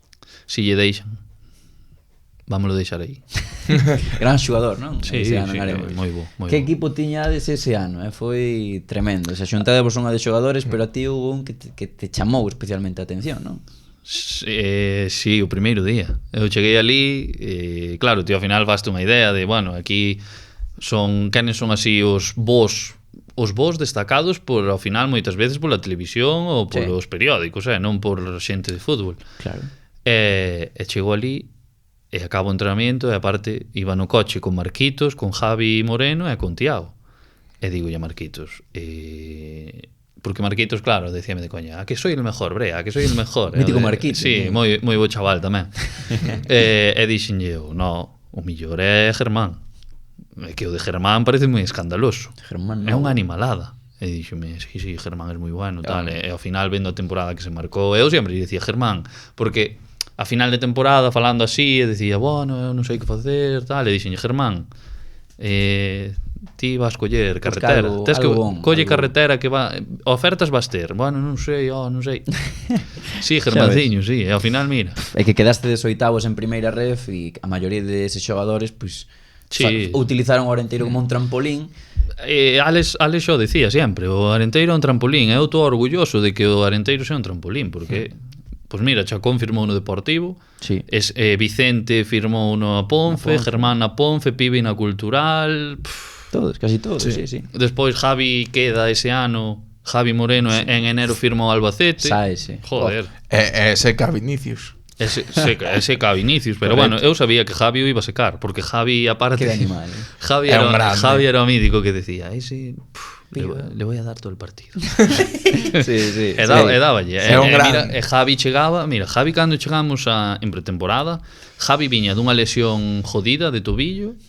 Si lle deixan. vámoslo deixar aí. Gran xogador, non? Sí, Ese ano sí, en Aremos. moi bo, moi Que bo. equipo tiñades ese ano? Foi tremendo. Se xuntadevos unha de xogadores, pero a ti hubo un que te chamou especialmente a atención, non? Sí, o primeiro día. Eu cheguei ali, claro, tío, ao final vaste unha idea de, bueno, aquí quenes son así os bos destacados por, ao final, moitas veces pola televisión ou polos periódicos, non por xente de fútbol. Claro. E chegou ali, e acabo o entrenamiento, e aparte iba no coche con Marquitos, con Javi Moreno e con Tiago. E digo a Marquitos, porque Marquitos, claro, decíame de coña, a que soy el mejor, bre, a que soy el mejor. Mítico Marquitos. Sí, moi bo chaval tamén. E dixenlle eu, no, o millor é Germán. É que o de Germán parece moi escandaloso. Germán É non. unha animalada. E dixome, sí, Germán é moi bueno, tal. E ao final, vendo a temporada que se marcou, eu sempre dicía Germán, porque a final de temporada, falando así, e dicía, bueno, eu non sei que facer, tal. E dixenlle, Germán, ti vas coller carretera, algo, tes que colle algo. carretera que va, ofertas vas ter. Bueno, non sei. Sí, Germanciño, sí, e ao final mira. É que quedaste de oitavos en primeira ref e a maioría deses xogadores pois Sí. utilizaron o Arenteiro como un trampolín. Alex xo decía sempre, o Arenteiro é un trampolín, eu estou orgulloso de que o Arenteiro sea un trampolín, porque pois mira, Chacón firmou no Deportivo, Sí. Vicente firmou no Ponfe, Germán na Ponfe, Pibi na Cultural, Todos, casi todos, sí. despois Javi queda ese ano, Javi Moreno en enero firmou Albacete. Saese. Joder. E seca Vinicius. Ese ca Vinicius, pero bueno, eu sabía que Javi o iba a secar, porque Javi aparte Que animal, Javi É un grande. Javi era o mítico que decía, ese le voy a dar todo el partido. Sí. E dáballe. É un Mira, grande. Javi chegaba, Javi cando chegamos en pretemporada, Javi viña dunha lesión jodida de tobillo,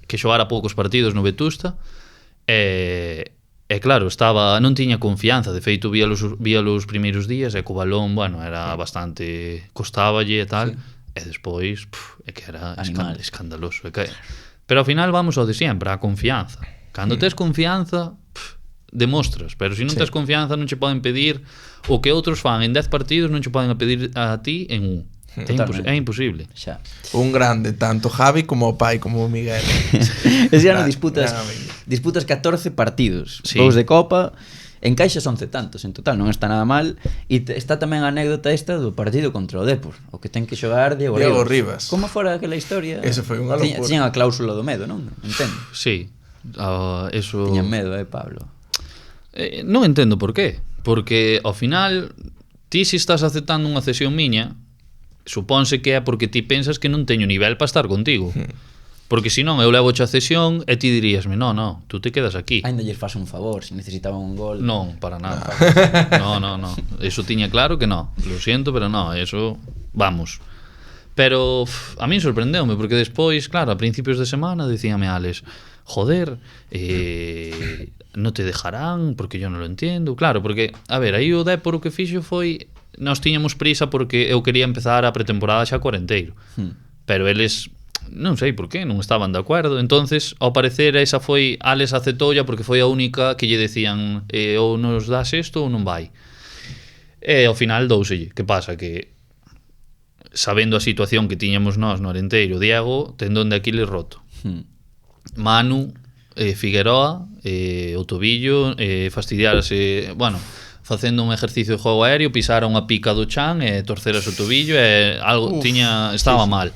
que xogara poucos partidos no Vetusta, e claro, non tiña confianza, de feito vía os primeiros días, e co balón, bueno, era bastante, costáballe e tal, e despois, é que era escandaloso. Pero ao final vamos ao de sempre, a confianza. Cando tes confianza, demostras, pero se non tes confianza non che poden pedir o que outros fan en 10 partidos, non che poden pedir a ti en un. É imposible. Xa. Un grande, tanto Javi como o pai, como o Miguel. Ese ano disputas 14 partidos, Sí. 2 de Copa, encaixas 11 tantos en total, non está nada mal. E está tamén a anécdota esta do partido contra o Depor, o que ten que xogar Diego Rivas. Como fora aquela historia? Ese foi unha locura. Tiñan a cláusula do medo, non? Entendo. Sí, eso... Tiñan medo, Pablo. Non entendo por qué. Porque ao final, ti se estás aceptando unha cesión miña, supónse que é porque ti pensas que non teño nivel para estar contigo. Porque se non, eu levo a cesión e ti diríasme, no, tú te quedas aquí. Ainda lles faz un favor, se necesitaban un gol. Non, para nada. No. Eso tiña claro que no. Lo siento, pero no, eso... Vamos. Pero a min sorprendeume, porque despois, claro, a principios de semana dicíame Alex, joder, no te dejarán porque yo non lo entiendo. Claro, porque, a ver, aí o Depor o que fixo foi... Nós tiñamos prisa porque eu quería empezar a pretemporada xa co Arenteiro. Pero eles, non sei por qué, non estaban de acordo. Entonces, ao parecer, esa foi... Alex aceptoulla porque foi a única que lle decían ou nos das isto ou non vai. E ao final douselle. Que pasa? Que sabendo a situación que tiñamos nós no Arenteiro, Diego, tendón de Aquiles roto. Manu, Figueroa, o tobillo, fastidiarse, bueno, facendo un exercicio de juego aéreo, pisaron a pica do chan e torceras o tobillo e algo estaba mal.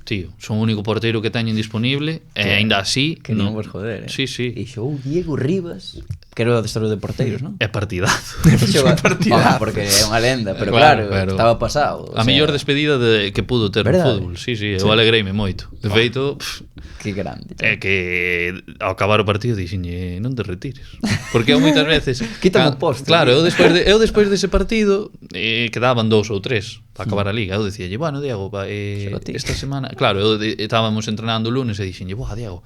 Tío, son o único porteiro que teñen disponible e aínda así Que non vos joder, Sí. E xogou Diego Rivas, que era o adestrador de porteiros, non? É partidazo. Partidazo. Porque é unha lenda, pero claro, estaba pasado. A mellor despedida que pudo ter no fútbol. Sí, eu alegreime moito. De feito, que grande. É que ao acabar o partido dixenlle, non te retires. Porque eu moitas veces quítame o posto. Claro, eu despois dese partido quedaban 2 ou 3 para acabar a liga. Eu dicíalle, bueno, Diego, esta semana, claro, estábamos entrenando o lunes e dixenlle, "Buah, Diego,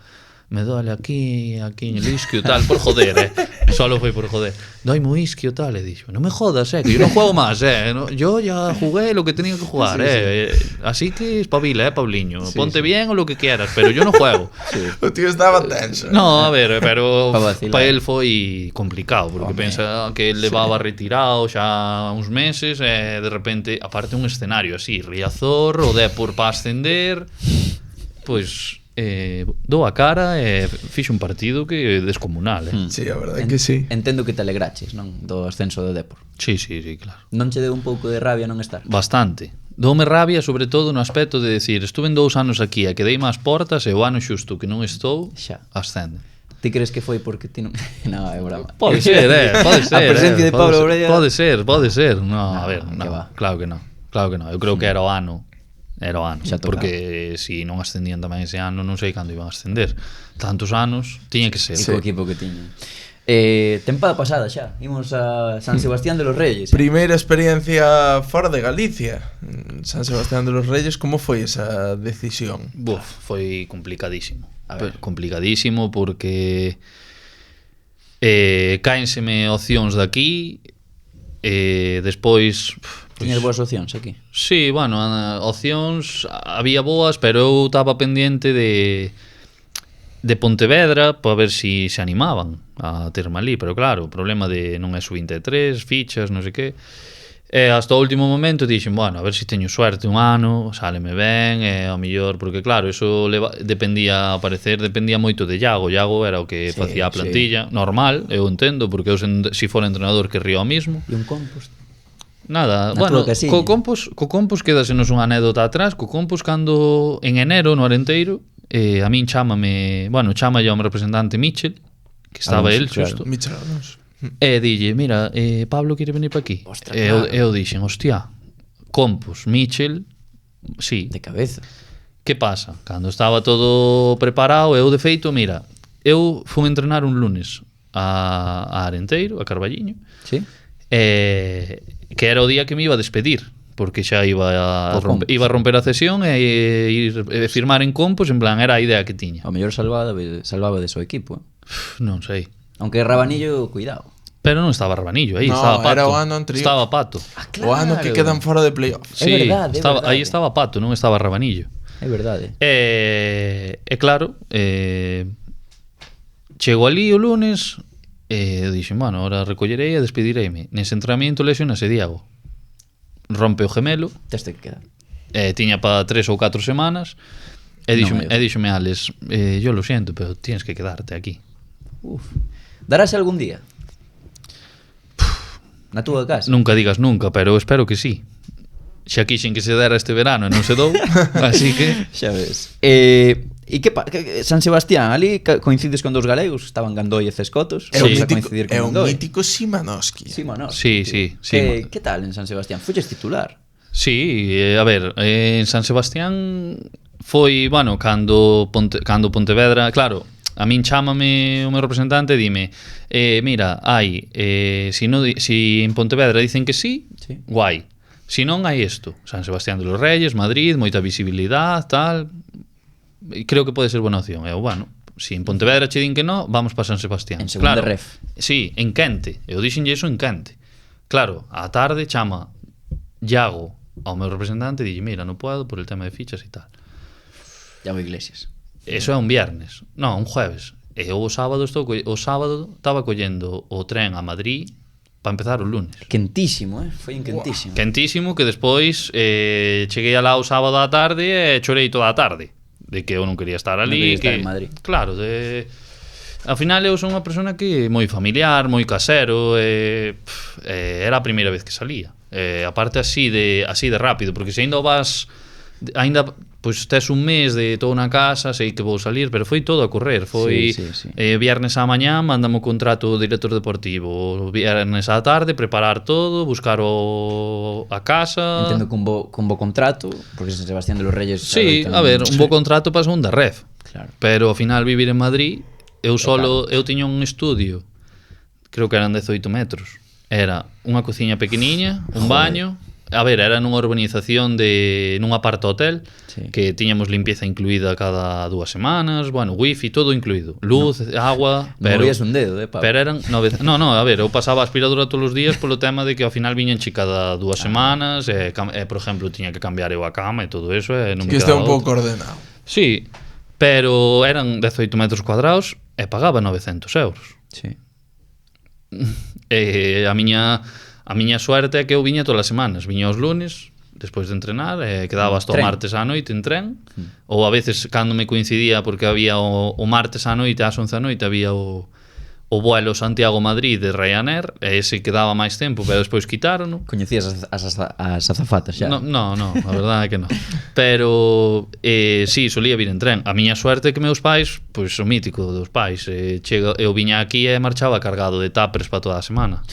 me dole aquí en el isquio tal, por joder, solo foi por joder, doime un isquio tal, e dixo, no me jodas, que yo no juego más, no, yo ya jugué lo que tenía que jugar, así que espabila, Pauliño, ponte bien o lo que quieras, pero yo no juego. O tío estaba tenso. No, a ver, pero Pa para él foi complicado, porque pensa que él levaba retirado xa uns meses, e de repente, aparte un escenario así, Riazor, o Dépor para ascender, pois dou a cara e fixe un partido que é descomunal, Sí, a verdade que sí. Entendo que te alegraches, non? Do ascenso do Dépor. Sí, claro. Non che deu un pouco de rabia non estar? Bastante. Doume rabia, sobre todo, no aspecto de decir, estuve 2 anos aquí e quedei máis portas e o ano xusto que non estou, Xa. ascende. Ti crees que foi porque ti non... Non, é broma. Pode ser, pode ser. A presencia de Pablo Obrella... Pode ser. No, a ver, que va. claro que non. Eu creo que era o ano. Xa tocaba. Porque se non ascendían tamén ese ano, non sei cando iban a ascender. Tantos anos, tiña que ser. E co equipo que tiña. Tempada pasada xa. Imos a San Sebastián de los Reyes. Primeira experiencia fora de Galicia. San Sebastián de los Reyes, como foi esa decisión? Foi complicadísimo. A ver. Complicadísimo porque cáenseme opcións daqui despois... Tiñas boas opcións aquí? Sí, bueno, opcións había boas, pero eu estaba pendiente de Pontevedra para ver si se animaban a terme ali, pero claro, o problema de non é sub-23, fichas, non sei que. E hasta o último momento dixen, bueno, a ver se teño suerte un ano, sáleme ben, e ao mellor, porque claro, eso dependía, a parecer, dependía moito de Iago. Iago era o que facía a plantilla, normal, eu entendo, porque eu se fora entrenador querría o mismo. E un compost? Nada, Na bueno, túa casiña. co Compos quedasenos unha anécdota atrás. Co Compos, cando en enero no Arenteiro, a min chámame, bueno, chámalle ao meu representante Michel, que estaba Alonso, el xusto, Michel Alonso. e dille, mira, Pablo quere venir para aquí. Ostra, E claro. eu dixen, hostia, Compos, Michel, sí. De cabeza. Que pasa? Cando estaba todo preparado, eu de feito, mira, eu fui entrenar un lunes a Arenteiro, a Carballiño, Sí? que era o día que me iba a despedir, porque xa iba a romper a cesión e ir firmar en Compos, en plan, era a idea que tiña. Ao mellor salvaba de seu equipo. Non sei. Aunque Rabanillo, cuidado. Pero non estaba Rabanillo, aí No, estaba Pato. era o ano anterior. Estaba Pato. O ano que quedan fora de playoffs. É verdade, é verdade. Aí estaba Pato, non estaba Rabanillo. É verdade. E claro, chego ali o lunes e dixen, bueno, ahora recollerei e despedireime. Nese entrenamiento lesionase Diego. Rompe o gemelo, Teste que quedar. tiña para 3 ou 4 semanas, e díxome, No, Alex, yo lo siento, pero tienes que quedarte aquí. Uf. Darase algún día? Na túa casa? Nunca digas nunca, pero eu espero que sí. Xa quixen que se dera este verano e non se dou, así que... Xa ves. E San Sebastián, ali coincides con dos galegos, estaban Gandoi e Cescotos. É Vas a o coincidir con mítico, Gandoi. mítico Simanowski. Simanowski. Sí. Que tal en San Sebastián? Fuches titular? Sí, a ver, en San Sebastián foi, bueno, cando Pontevedra, claro, a min chámame o meu representante e dime, mira, hai, si en Pontevedra dicen que sí, guai. Si non, hai isto. San Sebastián de los Reyes, Madrid, moita visibilidade, tal. Creo que pode ser buena opción. Bueno, si en Pontevedra che din que no, vamos para San Sebastián. En segunda claro, ref. Sí, en Quente. Eu dixenlle iso en Quente. Claro, á tarde chama Iago ao meu representante e dille, mira, non podo por el tema de fichas e tal. Iago Iglesias. Eso é un viernes. Non, un jueves. E eu o sábado estaba collendo o tren a Madrid para empezar o lunes. Quentísimo, foi quentísimo. Quentísimo, que despois cheguei alá o sábado á tarde e chorei toda a tarde de que eu non quería estar ali, non quería estar en Madrid. Claro, ao final eu son unha persona que moi familiar, moi casero, era a primeira vez que salía. Aparte así de rápido, porque se ainda vas pois tes un mes de toda na casa, sei que vou salir, pero foi todo a correr. Foi sí. Viernes á mañá, mandame o contrato do director deportivo, viernes á tarde, preparar todo, buscar a casa. Entendo con bo contrato, porque San Sebastián de los Reyes... Sí, a ver, un bo contrato para segunda ref. Claro. Pero ao final vivir en Madrid, eu tiña un estudio, creo que eran 18 metros. Era unha cociña pequeniña, un baño, a ver, era nunha urbanización nun aparta-hotel, Sí. que tiñamos limpieza incluída cada 2 semanas, bueno, wifi, todo incluído. Luz, agua, Non pero... movías un dedo, Pablo. Pero eran no, a ver, eu pasaba a aspiradora todos os días polo tema de que ao final viñan chi cada 2 semanas, por exemplo, tiña que cambiar eu a cama e todo eso, non me Que este é quedaba un pouco outra. ordenado. Sí, pero eran 18 metros cuadrados e pagaba 900 euros. Sí. A miña suerte é que eu viña todas as semanas. Viña os lunes, despois de entrenar, quedaba hasta o Tren. martes á noite en tren, ou a veces cando me coincidía, porque había o martes á noite, ás 11 á noite, había o vuelo Santiago-Madrid de Ryanair, e ese quedaba máis tempo, pero despois quitaron. Coñecías as azafatas xa? No, a verdade é que non. Pero sí, solía vir en tren. A miña suerte é que meus pais, pois o mítico dos pais, eu viña aquí e marchaba cargado de tuppers para toda a semana.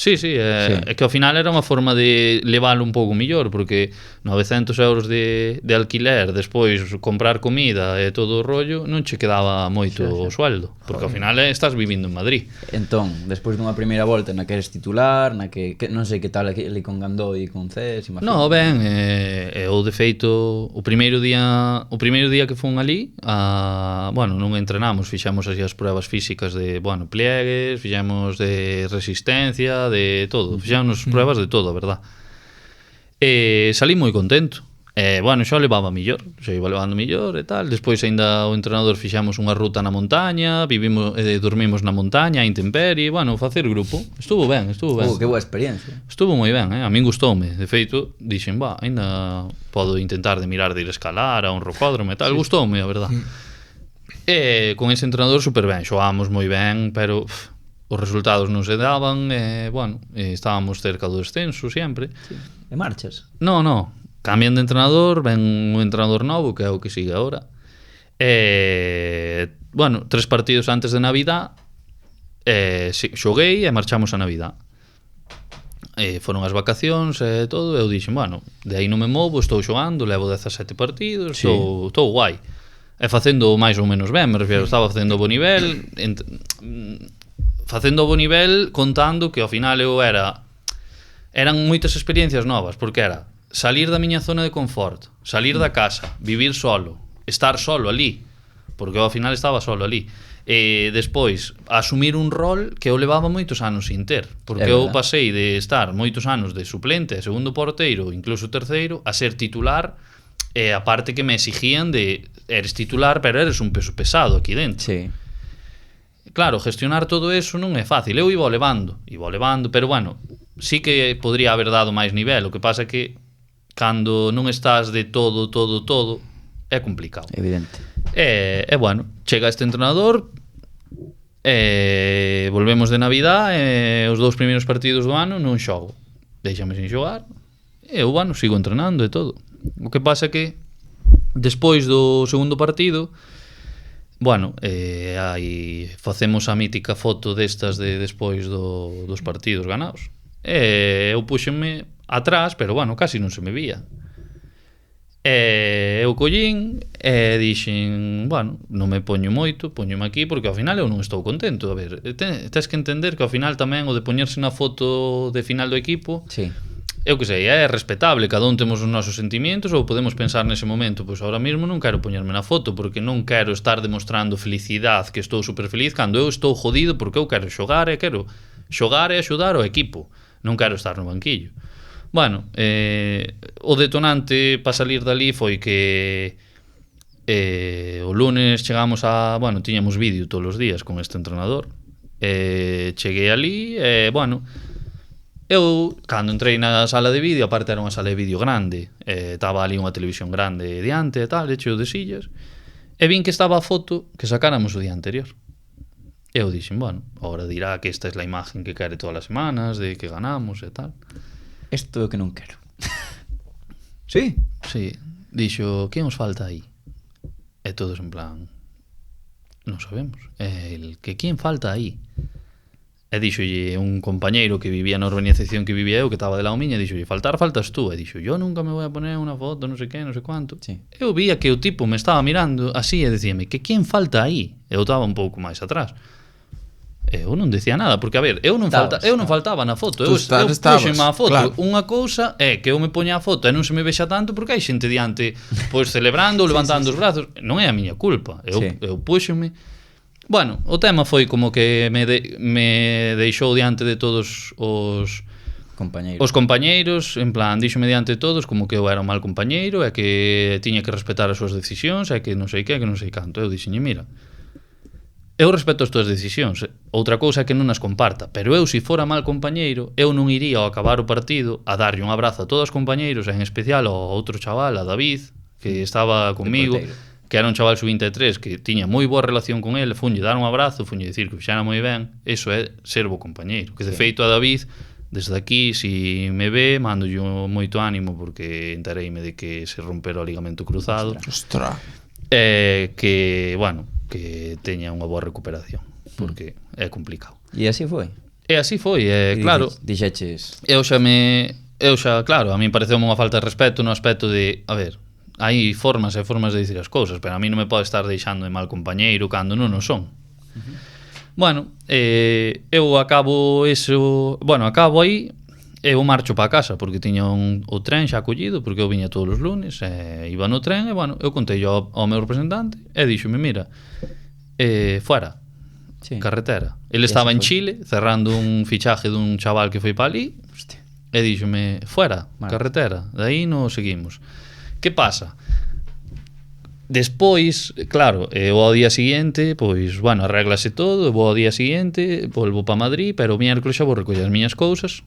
Sí, é que ao final era unha forma de leválo un pouco millor, porque 900 euros de alquiler, despois comprar comida e todo o rollo, non che quedaba moito o sueldo, porque ao final estás vivindo en Madrid. Entón, despois dunha primeira volta na que eres titular, na que non sei que tal ali con Gandoi e con Cés, imagino. No, ben, eu de feito o primeiro día que fun ali, bueno, non entrenamos, fixemos así as pruebas físicas de, bueno, pliegues, fixemos de resistencia, de todo, fixemos pruebas de todo, a verdad. Salí moi contento. Bueno, xa levaba millor, xa iba levando millor e tal. Despois aínda o entrenador fixamos unha ruta na montaña, dormimos na montaña, a intemperie, bueno, facer grupo. Estuvo ben. Que boa experiencia. Estuvo moi ben, a min gustoume. De feito, dixen, aínda podo intentar de mirar de ir a escalar a un rocódromo e tal. Gustoume, a verdad. Con ese entrenador super ben, xoábamos moi ben, pero os resultados non se daban, bueno, estábamos cerca do descenso sempre. Sí. E marchas? No, cambian de entrenador, ven un entrenador novo, que é o que sigue agora. Bueno, 3 partidos antes de Navidad, xoguei e marchamos a Navidad. Foron as vacacións e todo, eu dixen, bueno, de aí non me movo, estou xogando, levo 17 partidos, sí. Estou guai. E facendo máis ou menos ben, me refiero, estaba facendo bo nivel, facendo bo nivel, contando que ao final eran moitas experiencias novas, porque era salir da miña zona de confort, salir da casa, vivir solo, estar solo ali, porque ao final estaba solo ali, e despois asumir un rol que eu levaba moitos anos sin ter, porque eu pasei de estar moitos anos de suplente, segundo porteiro, incluso terceiro, a ser titular, e a parte que me exigían de eres titular, pero eres un peso pesado aquí dentro. Sí. Claro, gestionar todo eso non é fácil. Eu iba levando, pero bueno, sí que podría haber dado máis nivel. O que pasa é que cando non estás de todo, é complicado. Evidente. E bueno, chega este entrenador, volvemos de Navidad, os 2 primeiros partidos do ano non xogo. Déixame sin xogar, e eu, bueno, sigo entrenando e todo. O que pasa é que despois do segundo partido, bueno, aí facemos a mítica foto destas de despois dos partidos ganados. Eu puxenme atrás, pero bueno, casi non se me vía. Eu collín e dixen, bueno, non me poño moito, poñome aquí porque ao final eu non estou contento. A ver, tes que entender que ao final tamén o de poñerse na foto de final do equipo, sí. Eu que sei, é respetable, cada un temos os nosos sentimientos, ou podemos pensar nese momento, pois ahora mesmo non quero poñerme na foto porque non quero estar demostrando felicidade, que estou super feliz, cando eu estou jodido porque eu quero xogar e axudar ao equipo, non quero estar no banquillo. Bueno, o detonante para salir dali foi que o lunes chegamos bueno, tiñamos vídeo todos os días con este entrenador, cheguei ali e, bueno, eu, cando entrei na sala de vídeo, aparte era unha sala de vídeo grande, estaba ali unha televisión grande diante e tal, cheo de sillas, e vin que estaba a foto que sacáramos o día anterior. Eu dixen, bueno, agora dirá que esta é a imagen que quere todas as semanas, de que ganamos e tal. Isto é o que non quero. Sí? Sí, dixo, que nos falta aí? E todos en plan, non sabemos. Que quen falta aí? E dixolle un compañeiro que vivía na urbanización que vivía eu, que estaba de lado miña, dixolle, faltas tú. E dixo, yo nunca me voy a poner unha foto, non sei que, non sei cuánto. Sí. Eu vía que o tipo me estaba mirando así e dicíame, que quen falta aí? Eu estaba un pouco máis atrás. Eu non decía nada, porque a ver, eu non faltaba na foto. Eu Estabas, puxeme a foto. claro. Unha cousa é que eu me poña a foto e non se me vexa tanto porque hai xente diante pois celebrando, levantando os brazos. Non é a miña culpa. Eu puxeme. Bueno, o tema foi como que me deixou diante de todos os compañeiros, en plan, díxome diante de todos como que eu era un mal compañeiro e que tiña que respetar as súas decisións e que non sei que non sei canto. Eu dixenlle, mira, eu respeto as túas decisións, outra cousa é que non as comparta, pero eu, se fora mal compañeiro, eu non iría ao acabar o partido a darlle un abrazo a todos os compañeiros, en especial ao outro chaval, a David, que estaba comigo, que era un chaval sub-23, que tiña moi boa relación con ele, funlle dar un abrazo, funlle dicir que xera moi ben, eso é ser bo compañeiro, que de feito a David, desde aquí, si me ve, mando yo moito ánimo, porque entereime de que se rompera o ligamento cruzado. Ostras. Que, bueno, que teña unha boa recuperación, porque é complicado. E así foi? E así foi, claro. Dixeches... Eu xa, claro, a mí pareceu unha falta de respeto no aspecto de, a ver, hai formas e formas de dicir as cousas, pero a mí non me pode estar deixando de mal compañeiro cando non o son. Bueno, eu acabo aí, eu marcho para casa porque tiña o tren xa collido, porque eu viña todos os lunes, iba no tren e, bueno, eu contei ao meu representante e díxome, mira, fuera, carretera. Ele estaba en Chile cerrando un fichaje dun chaval que foi para ali e díxome, fuera, carretera, de aí non seguimos. Que pasa? Despois, claro, eu ao día seguinte, pois, bueno, arréglase todo, eu vou ao día seguinte, volvo para Madrid, pero o miércoles xa vou recoller as miñas cousas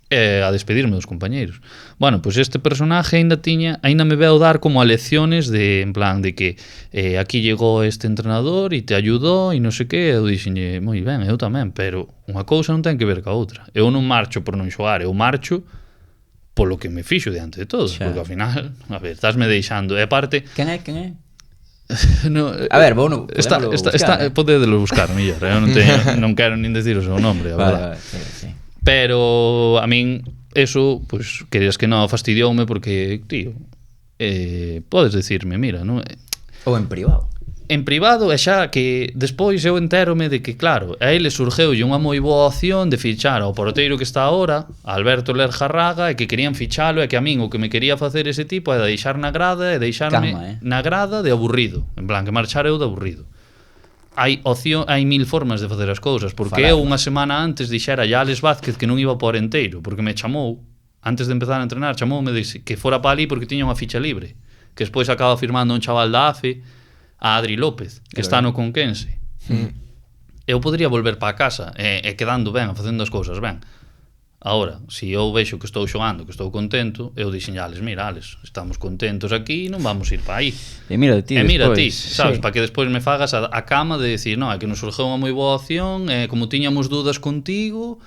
a despedirme dos compañeiros. Bueno, pois este personaje ainda me veo dar como a lecciones de, en plan, de que aquí llegó este entrenador e te ayudó e non sei que, eu dixenlle, moi ben, eu tamén, pero unha cousa non ten que ver ca outra. Eu non marcho por non xogar, eu marcho polo que me fixo diante de todos, porque ao final, a ver, estásme deixando, e aparte... Quen é? No, a ver, bueno, podedelo buscar, mellor, non quero nin decir o seu nombre, a verdade. Sí. Pero a min eso, pues, querías que non, fastidioume porque, tío, podes decirme, mira, non? Ou en privado. En privado, e xa que despois eu entérome de que, claro, a ele surgeulle unha moi boa opción de fichar ao porteiro que está agora, Alberto Lerjarraga, e que querían fichalo, e que a min o que me quería facer ese tipo é deixar na grada e deixarme na grada de aburrido, en plan, que marchar eu de aburrido. Hai mil formas de facer as cousas, porque eu unha semana antes dixera a Alex Vázquez que non iba por enteiro, porque me chamou, antes de empezar a entrenar, chamoume que fora para ali porque tiña unha ficha libre, que despois acaba firmando un chaval da AFE, a Adri López, que está no Conquense. Eu podría volver para casa e quedando ben, facendo as cousas ben. Agora, se eu vexo que estou xogando, que estou contento, eu dixen, Alex, mira, Alex, estamos contentos aquí, non vamos ir para aí. E mira ti, sabes, para que despois me fagas a cama de decir, non, é que nos surgeu unha moi boa opción, como tiñamos dudas contigo,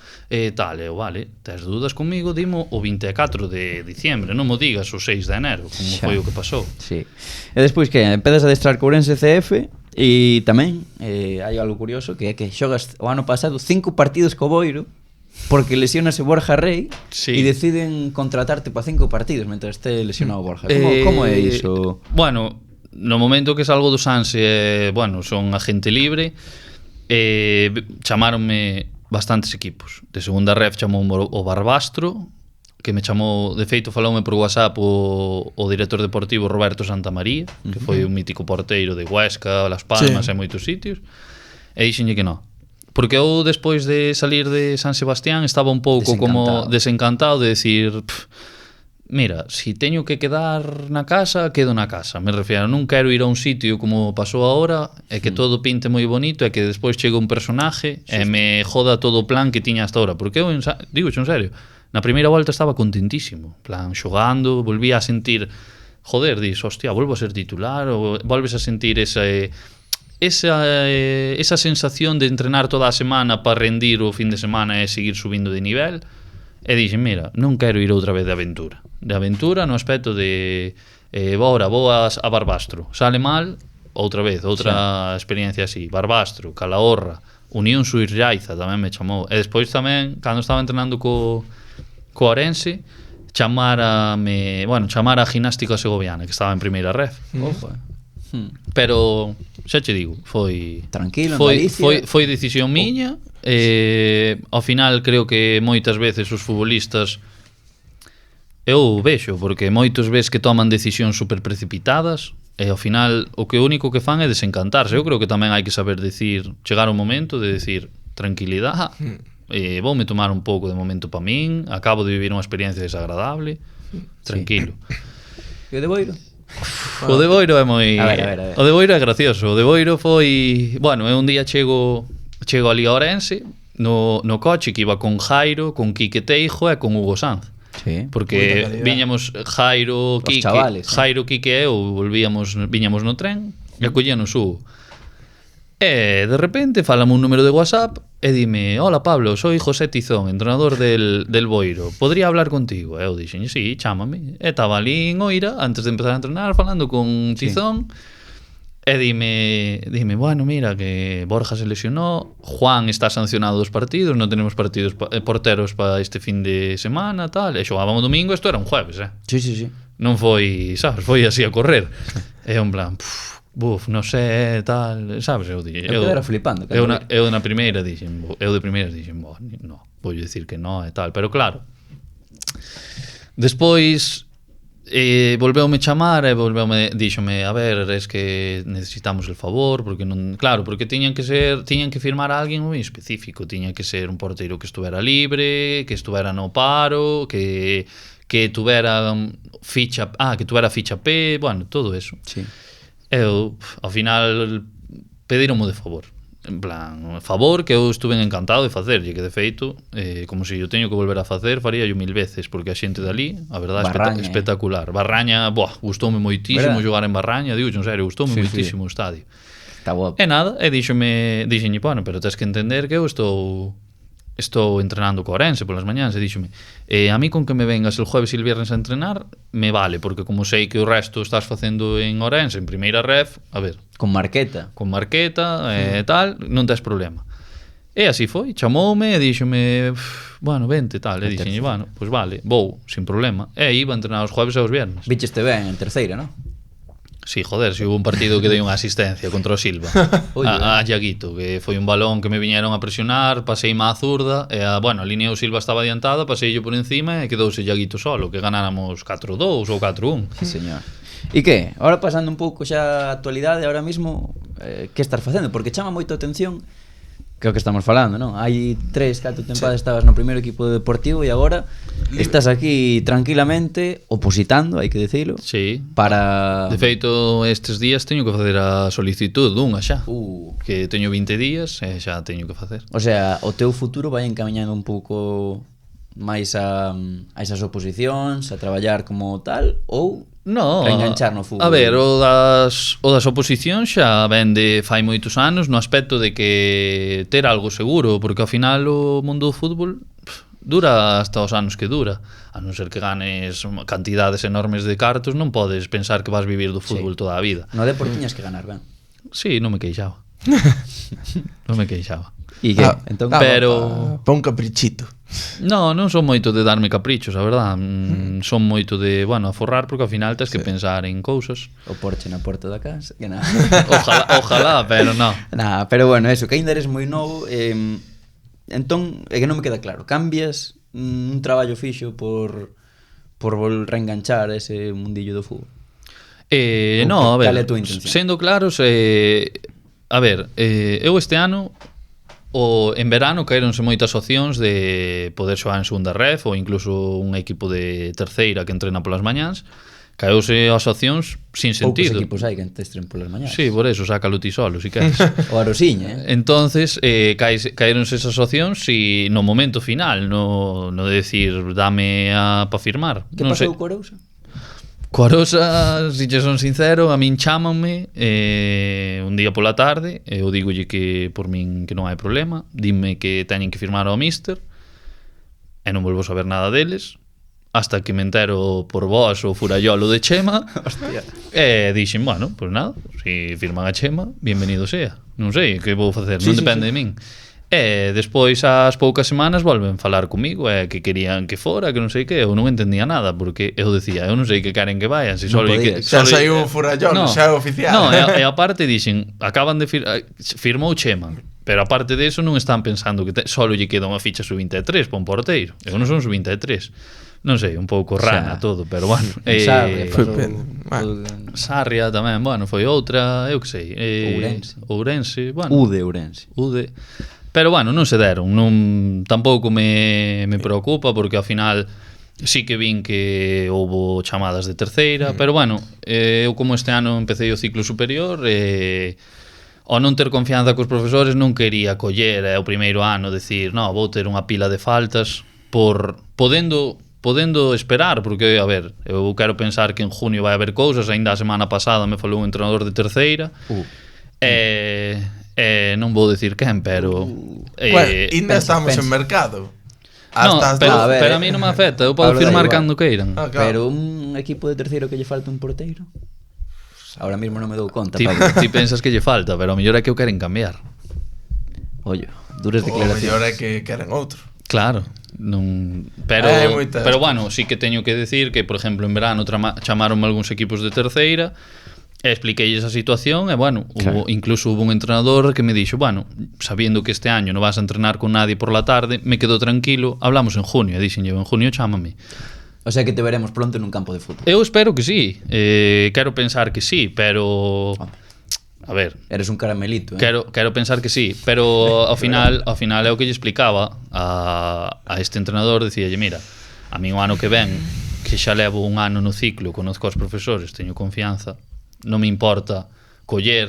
tal, vale, tes dudas comigo, dimo o 24 de diciembre, non mo digas o 6 de enero, como foi o que pasou. Sí. E despois que empezas a adestrar co Ourense CF, e tamén hai algo curioso, que é que xogas o ano pasado 5 partidos co Boiro, porque lesionase Borja Rey e deciden contratarte para 5 partidos mentre este lesionado Borja. Como é iso? Bueno, no momento que salgo do Sanse, bueno, son agente libre, chamáronme bastantes equipos. De segunda ref chamou o Barbastro, que me chamou, de feito faloume por WhatsApp o director deportivo Roberto Santamaría, que foi un mítico porteiro de Huesca, Las Palmas e moitos sitios, e dixenlle que non. Porque eu, despois de salir de San Sebastián, estaba un pouco como desencantado de decir, mira, si teño que quedar na casa, quedo na casa. Me refiero, non quero ir a un sitio como pasou agora, e que todo pinte moi bonito, e que despois chegue un personaje e me joda todo o plan que tiña hasta ahora. Porque eu, digo en serio, na primeira volta estaba contentísimo. Plan, xogando, volvía a sentir, joder, dis, hostia, volvo a ser titular, ou volves a sentir esa sensación de entrenar toda a semana para rendir o fin de semana e seguir subindo de nivel, e dixen, mira, non quero ir outra vez de aventura no aspecto de agora vou a Barbastro, sale mal, outra vez, outra experiencia así, Barbastro, Calahorra, Unión Suirraiza tamén me chamou, e despois tamén, cando estaba entrenando co Ourense, chamar a Gimnástica Segoviana, que estaba en primeira ref. Pero xa che digo, foi Tranquilo, en foi Galicia. foi decisión miña. Ao final creo que moitas veces os futbolistas eu vexo, porque moitos ves que toman decisións super precipitadas e ao final o único que fan é desencantarse. Eu creo que tamén hai que saber decir, chegar ao momento de decir tranquilidade, voume tomar un pouco de momento para min, acabo de vivir unha experiencia desagradable, tranquilo. E o de Boiro? O de Boiro é moi... A ver. O de Boiro é gracioso. O de Boiro foi... Bueno, eu un día chego ali a Ourense no coche que iba con Jairo, con Quique Teijo e con Hugo Sanz. Sí. Porque viñamos Jairo, Quique, Jairo, Quique e eu viñamos no tren e collíanos Hugo. E de repente falame un número de WhatsApp e dime: hola Pablo, soy José Tizón, entrenador del Boiro, podría hablar contigo? E eu dixen, sí, chámame. E estaba ali en Oira, antes de empezar a entrenar, falando con Tizón. E dime, bueno, mira, que Borja se lesionó, Juan está sancionado 2 partidos, non tenemos partidos porteros para este fin de semana, tal. E xogábamos domingo, isto era un jueves, Sí. Non foi, sabes, foi así a correr. E en plan, non sei, tal, sabes, eu dixen, eu quedara flipando. Eu de primeiras dixen, no, vou dicir que no e tal, pero claro. Despois volveume chamar e díxome, a ver, es que necesitamos el favor, porque non, claro, porque tiñan que firmar a alguén moi específico, tiña que ser un porteiro que estuvera libre, que estuvera no paro, que tuvera ficha P, bueno, todo eso. Sí. Eu, ao final, pedironmo de favor. En plan, favor que eu estuve encantado de facerlle, que de feito, como se eu teño que volver a facer, faría yo 1000 veces, porque a xente dali, a verdade, espectacular. Barraña, gustoume moitísimo xogar en Barraña, digo, en serio, gustoume moitísimo o estadio. Está guapo. E nada, e dixenlle, bueno, pero tens que entender que eu estou entrenando co Ourense polas mañáns, e díxome, a mí con que me vengas el jueves e el viernes a entrenar me vale, porque como sei que o resto estás facendo en Ourense, en primeira ref, a ver, con marqueta e tal, non tes problema. E así foi, chamoume e díxome, bueno, vente, tal, e díxenlle, bueno, pois vale, vou, sin problema, e iba a entrenar os jueves e os viernes. Vicheste ben en terceira, non? Sí, joder, si hubo un partido que dei unha asistencia contra o Silva a Iaguito, que foi un balón que me viñeron a presionar, pasei má zurda e a línea do Silva estaba adiantada, pasei yo por encima e quedouse Iaguito solo, que ganáramos 4-2 ou 4-1. Sí, señor. E que? Ahora pasando un pouco xa a actualidade, ahora mismo, que estás facendo? Porque chama moito a atención que é o que estamos falando, non? Hai 3-4 tempadas estabas no primeiro equipo deportivo e agora estás aquí tranquilamente opositando, hai que dicilo. Sí. Para... De feito, estes días teño que facer a solicitud dunha xa. Que teño 20 días e xa teño que facer. O sea, o teu futuro vai encamiñando un pouco máis a esas oposicións, a traballar como tal, ou reenganchar no fútbol? A ver, o das oposicións xa ven de fai moitos anos no aspecto de que ter algo seguro, porque ao final o mundo do fútbol dura hasta os anos que dura, a non ser que ganes cantidades enormes de cartos, non podes pensar que vas vivir do fútbol toda a vida. No Depor tiñas que ganar, ben? Sí, non me queixaba. Non me queixaba. E que? Entón, pero pa un caprichito. Non son moito de darme caprichos, a verdad. Son moito de, aforrar, porque ao final tens que pensar en cousas. O Porsche na porta da casa, que nada. Ojalá, pero non. Nada, pero bueno, eso, que ainda eres moi novo, entón, é que non me queda claro. Cambias un traballo fixo por reenganchar ese mundillo do fútbol? Non, a ver, cal é a túa intención? sendo claros, a ver, eu este ano en verano caeronse moitas opcións de poder xogar en segunda ref ou incluso un equipo de terceira que entrena polas mañáns. Caeuse as opcións sin sentido. Poucos equipos hai que entren polas mañáns. Sí, por eso, sácalo ti solo, si queres. O Arosiña, Entonces, caeronse esas opcións si no momento final, no de decir, dame para firmar. Que pasou co Arousa? Coarosa, si che son sincero, a min chámanme un día pola tarde, eu digolle que por min que non hai problema, dime que teñen que firmar ao míster e non volvo saber nada deles hasta que me entero por vos o furallolo de Chema. Hostia. E dixen, pues nada, si firman a Chema, bienvenido sea, non sei que vou facer, non depende de min. E despois, ás poucas semanas, volven falar comigo, que querían que fora, que non sei que, eu non entendía nada, porque eu decía, eu non sei que queren que vayan, se Non solo podías. Xa saiu o furallón, xa é oficial. No, e aparte dixen, acaban de firmou Chema, pero aparte de eso non están pensando que solo lle queda unha ficha sub-23 para un porteiro. Eu non son sub-23. Non sei, un pouco rana todo, pero bueno. Sarria, Sarria tamén, bueno, foi outra, eu que sei. Ourense, bueno. Ourense. Pero bueno, non se deron, non tampouco me preocupa porque ao final sí que vin que houbo chamadas de terceira, pero bueno, eu como este ano empecé o ciclo superior, ao non ter confianza cos profesores non quería coller o primeiro ano decir, no, vou ter unha pila de faltas por podendo esperar, porque, a ver, eu quero pensar que en junio vai haber cousas, aínda a semana pasada me falou un entrenador de terceira, non vou decir quen, pero ainda estamos en mercado. No, pero a mí non me afecta, eu podo firmar cando queiran. Claro. Pero un equipo de terceiro que lle falta un porteiro? Ahora mismo non me dou conta, Pablo. Ti pensas que lle falta, pero a mellor é que o queren cambiar. Ollo, duras declaracións. O mellor é que queren outro. Claro, non, pero bueno, sí que teño que decir que, por exemplo, en verano chamaronme algúns equipos de terceira. Expliqueille esa situación e, bueno, incluso hubo un entrenador que me dixo, bueno, sabiendo que este año non vas a entrenar con nadie por la tarde, me quedo tranquilo, hablamos en junio, e dixenlle, en junio chámame. O sea que te veremos pronto nun campo de fútbol. Eu espero que sí, quero pensar que sí, pero... A ver... Eres un caramelito, Quero pensar que sí, pero ao final é o que lle explicaba a este entrenador, dicíalle, mira, a mí o ano que ven, que xa levo un ano no ciclo, conozco aos profesores, teño confianza, non me importa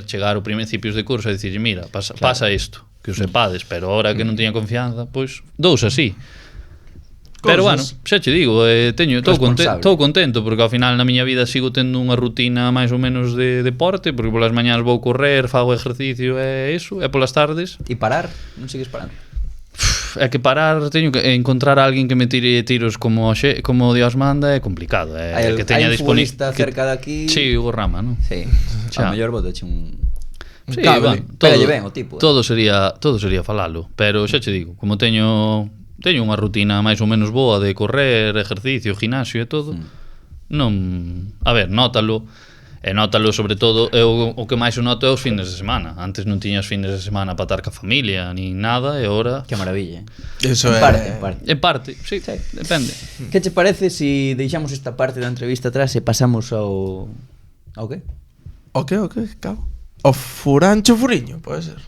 chegar ao principios de curso e dicir, mira, pasa isto, que o sepades, pero ahora que non teña confianza, pois dous así. Pero bueno, xa che digo, estou contento porque ao final na miña vida sigo tendo unha rutina máis ou menos de deporte, porque polas mañás vou correr, fago exercicio e iso, e polas tardes. E parar? Non sigues parando? É que parar, teño que encontrar a alguén que me tire tiros como Dios manda é complicado. Hai un futbolista cerca de aquí. Sí, Hugo Rama, non? Sí, a mellor botache un sí, cable. Pégalle ben o tipo. Todo sería falalo, pero xa che digo, como teño unha rutina máis ou menos boa de correr, ejercicio, gimnasio e todo, non, a ver, nótalo sobre todo, o que máis o noto é os fines de semana. Antes non tiñas fines de semana para estar ca familia ni nada, e agora... Que maravilla. Eso En parte, sí, depende. Que che parece se deixamos esta parte da entrevista atrás e pasamos ao que? O que, cabo? O Furancho Furiño, pode ser.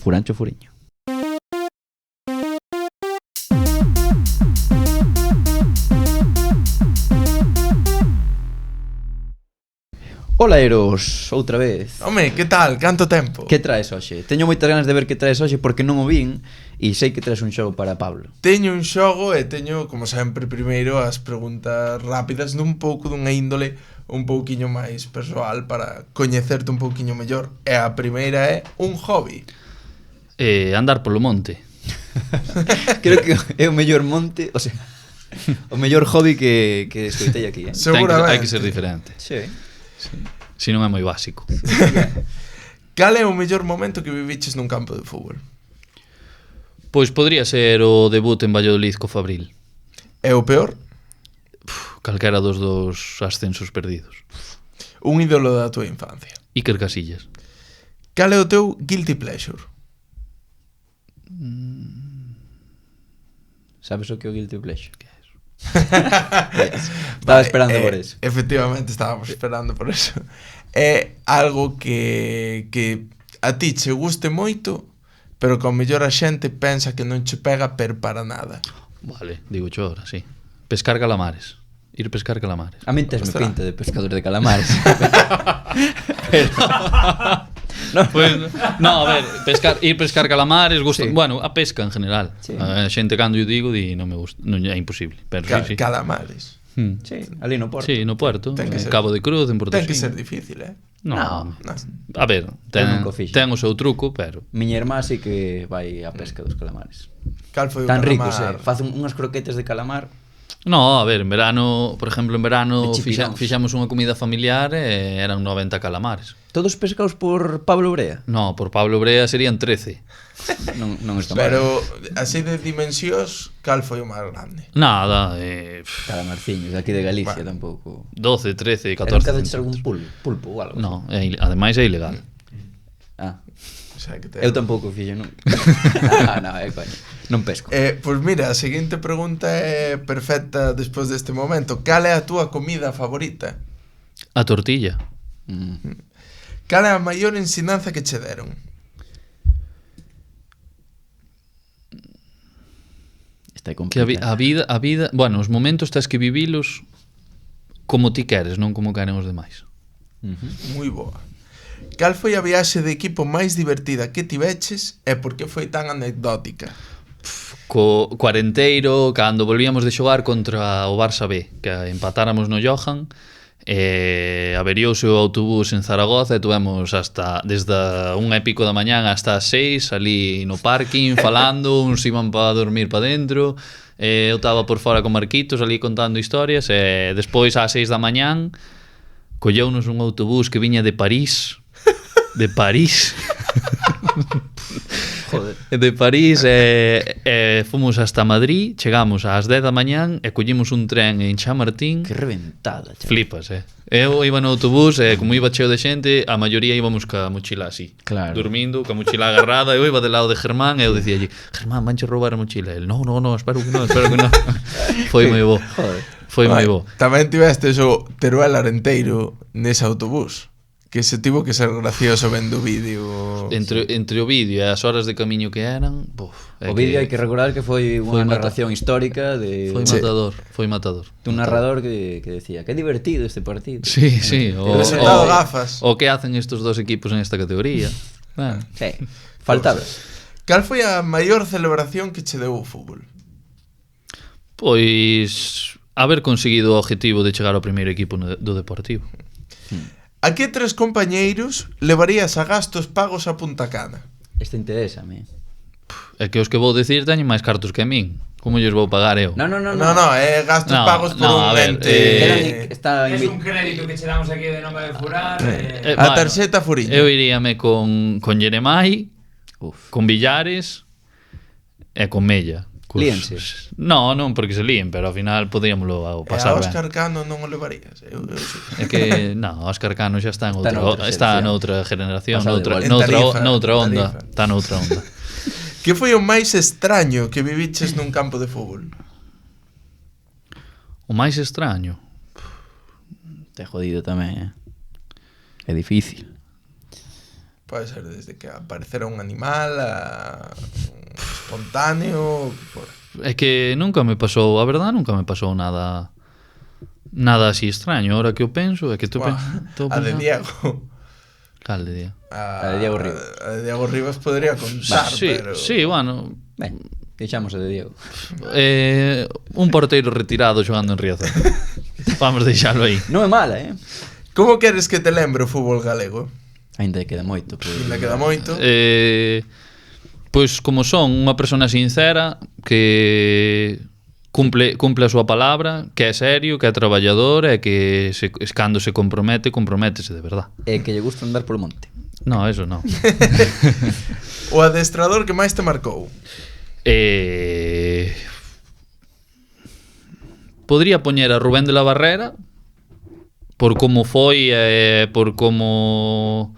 Furancho Furiño. Ola, Eros, outra vez. Home, que tal? Canto tempo? Que traes hoxe? Teño moitas ganas de ver que traes hoxe porque non o vin e sei que traes un xogo para Pablo. Teño un xogo e teño, como sempre, primeiro as preguntas rápidas dun pouco dunha índole un pouquiño máis persoal para coñecerte un pouquiño mellor. E a primeira é un hobby. Andar polo monte. Creo que é o mellor monte, o sea, o mellor hobby que escoitei aquí, Seguramente. Hai que ser diferente. Sí. Si non é moi básico. Cal é o mellor momento que viviches nun campo de fútbol? Pois podría ser o debut en Valladolid co Fabril. E o peor? Calquera dos ascensos perdidos. Un ídolo da tua infancia. Iker Casillas. Cal é o teu guilty pleasure? Sabes o que é o guilty pleasure? Estaba esperando por eso. Efectivamente, estábamos esperando por eso. É algo que a ti che guste moito, pero que ao mellor a xente pensa que non che pega para nada. Vale, digo cho ahora, sí. Pescar calamares. Ir pescar calamares. A min tesme pinta de pescador de calamares. Pero... No, a ver, ir pescar calamares gusta, sí. Bueno, a pesca en general. Sí. A xente cando eu digo non me gusta, non é imposible, pero sí. Calamares. Sí, ali no Porto. Sí, no Puerto, Cabo de Cruz, en Portosín. Ten que ser difícil, No. A ver, ten o seu truco, pero miña irmá sí que vai á pesca dos calamares. Cal foi o tan calamar? ricos, Faz unhas croquetes de calamar. No, a ver, en verano, por exemplo, en verano De chipirons. fixamos unha comida familiar e eran 90 calamares. Todos pescados por Pablo Brea? No, por Pablo Brea serían 13. Non está mal. Pero así de dimensións, cal foi o máis grande? Nada, Calamarciños, de aquí de Galicia tampouco. 12, 13, E nunca 14 deches algún centímetros. pulpo ou algo? No, ademais é ilegal. Ah, O sea, que te... eu tampouco fixo nunca. No, coño. Non pesco. Pois mira, a seguinte pregunta é perfecta despois deste momento. Cal é a túa comida favorita? A tortilla. Cal é a maior ensinanza que che deron? Está Que complicado. a vida, bueno, os momentos tens que vivilos como ti queres, non como queren os demais. Moi boa. Cal foi a viaxe de equipo máis divertida que tiveches e por que foi tan anecdótica? Co Arenteiro, cando volvíamos de xogar contra o Barça B, que empatáramos no Johan, averiouse o autobús en Zaragoza e tuvemos hasta desde unha e pico da mañán hasta as 6 ali no parking falando, uns iban para dormir para dentro, eu estaba por fora con Marquitos ali contando historias e despois ás 6 da mañán colleunos un autobús que viña de París Joder. de París fomos hasta Madrid, chegamos ás 10 da mañán e collimos un tren en Chamartín. Que reventada, chaval. Flipas, Eu iba no autobús e como iba cheo de xente, a maioría íbamos ca mochila así, Claro. dormindo, ca mochila agarrada. Eu iba del lado de Germán e eu dicíalle: Germán, vanche roubar a mochila. El: no, espero que non. Foi moi bo. Joder. Foi moi bo. Tamén tiveste o Teruel Arenteiro nese autobús, que se tivo que ser gracioso vendo o vídeo. Entre o vídeo e as horas de camiño que eran, O vídeo hai que recordar que foi unha Foi narración histórica de foi matador. un narrador que decía: "Qué divertido este partido." Sí. Resultado gafas. O que hacen estos dos equipos en esta categoría. Bueno, Sí. Faltaba. Cal foi a maior celebración que che deu o fútbol? pois haber conseguido o objetivo de chegar ao primeiro equipo do Deportivo. A que tres compañeiros levarías a gastos pagos a Punta Cana? Este interésame. É que os que vou decir teñen máis cartos que a min. Como lles vou pagar eu? No, É gastos No, pagos por no, un a ver, ente. Está Es un crédito que che damos aquí de non vai furar. A tarxeta furiña. Eu iríame con Jeremai, Uf. con Villares e con Mella. Líense. Non porque se líen, pero ao final podíamoslo E a pasar ben. Óscar Cano non o levarías. Eu sí. É que, Óscar Cano xa está en outra, Está está noutra noutra generación, Pasado de noutra volta. En onda, Tarifa. está noutra onda. Que foi o máis extraño que viviches nun campo de fútbol? O máis extraño. Te jodido tamén, É difícil. Pode ser desde que aparecera un animal a un espontáneo, o que fora. É que nunca me pasou, a verdad, nunca me pasou nada así extraño. Ahora que eu penso, é que Buah, a de Diego. Cal de Diego? A de Diego Rivas. A de Diego Rivas podría contar, Sí, pero... sí, bueno, Ben, deixamos de Diego. un porteiro retirado xogando en Riazor. Vamos deixalo aí. Non é mala, Como queres que te lembre o fútbol galego? Ainda queda moito. Pero... Ainda queda moito. Pois como son unha persona sincera que cumple a súa palabra, que é serio, que é traballador e que cando se comprométese de verdad. É que lle gusta andar polo monte. No, eso no. O adestrador que máis te marcou? Podría poñer a Rubén de la Barrera por como foi e por como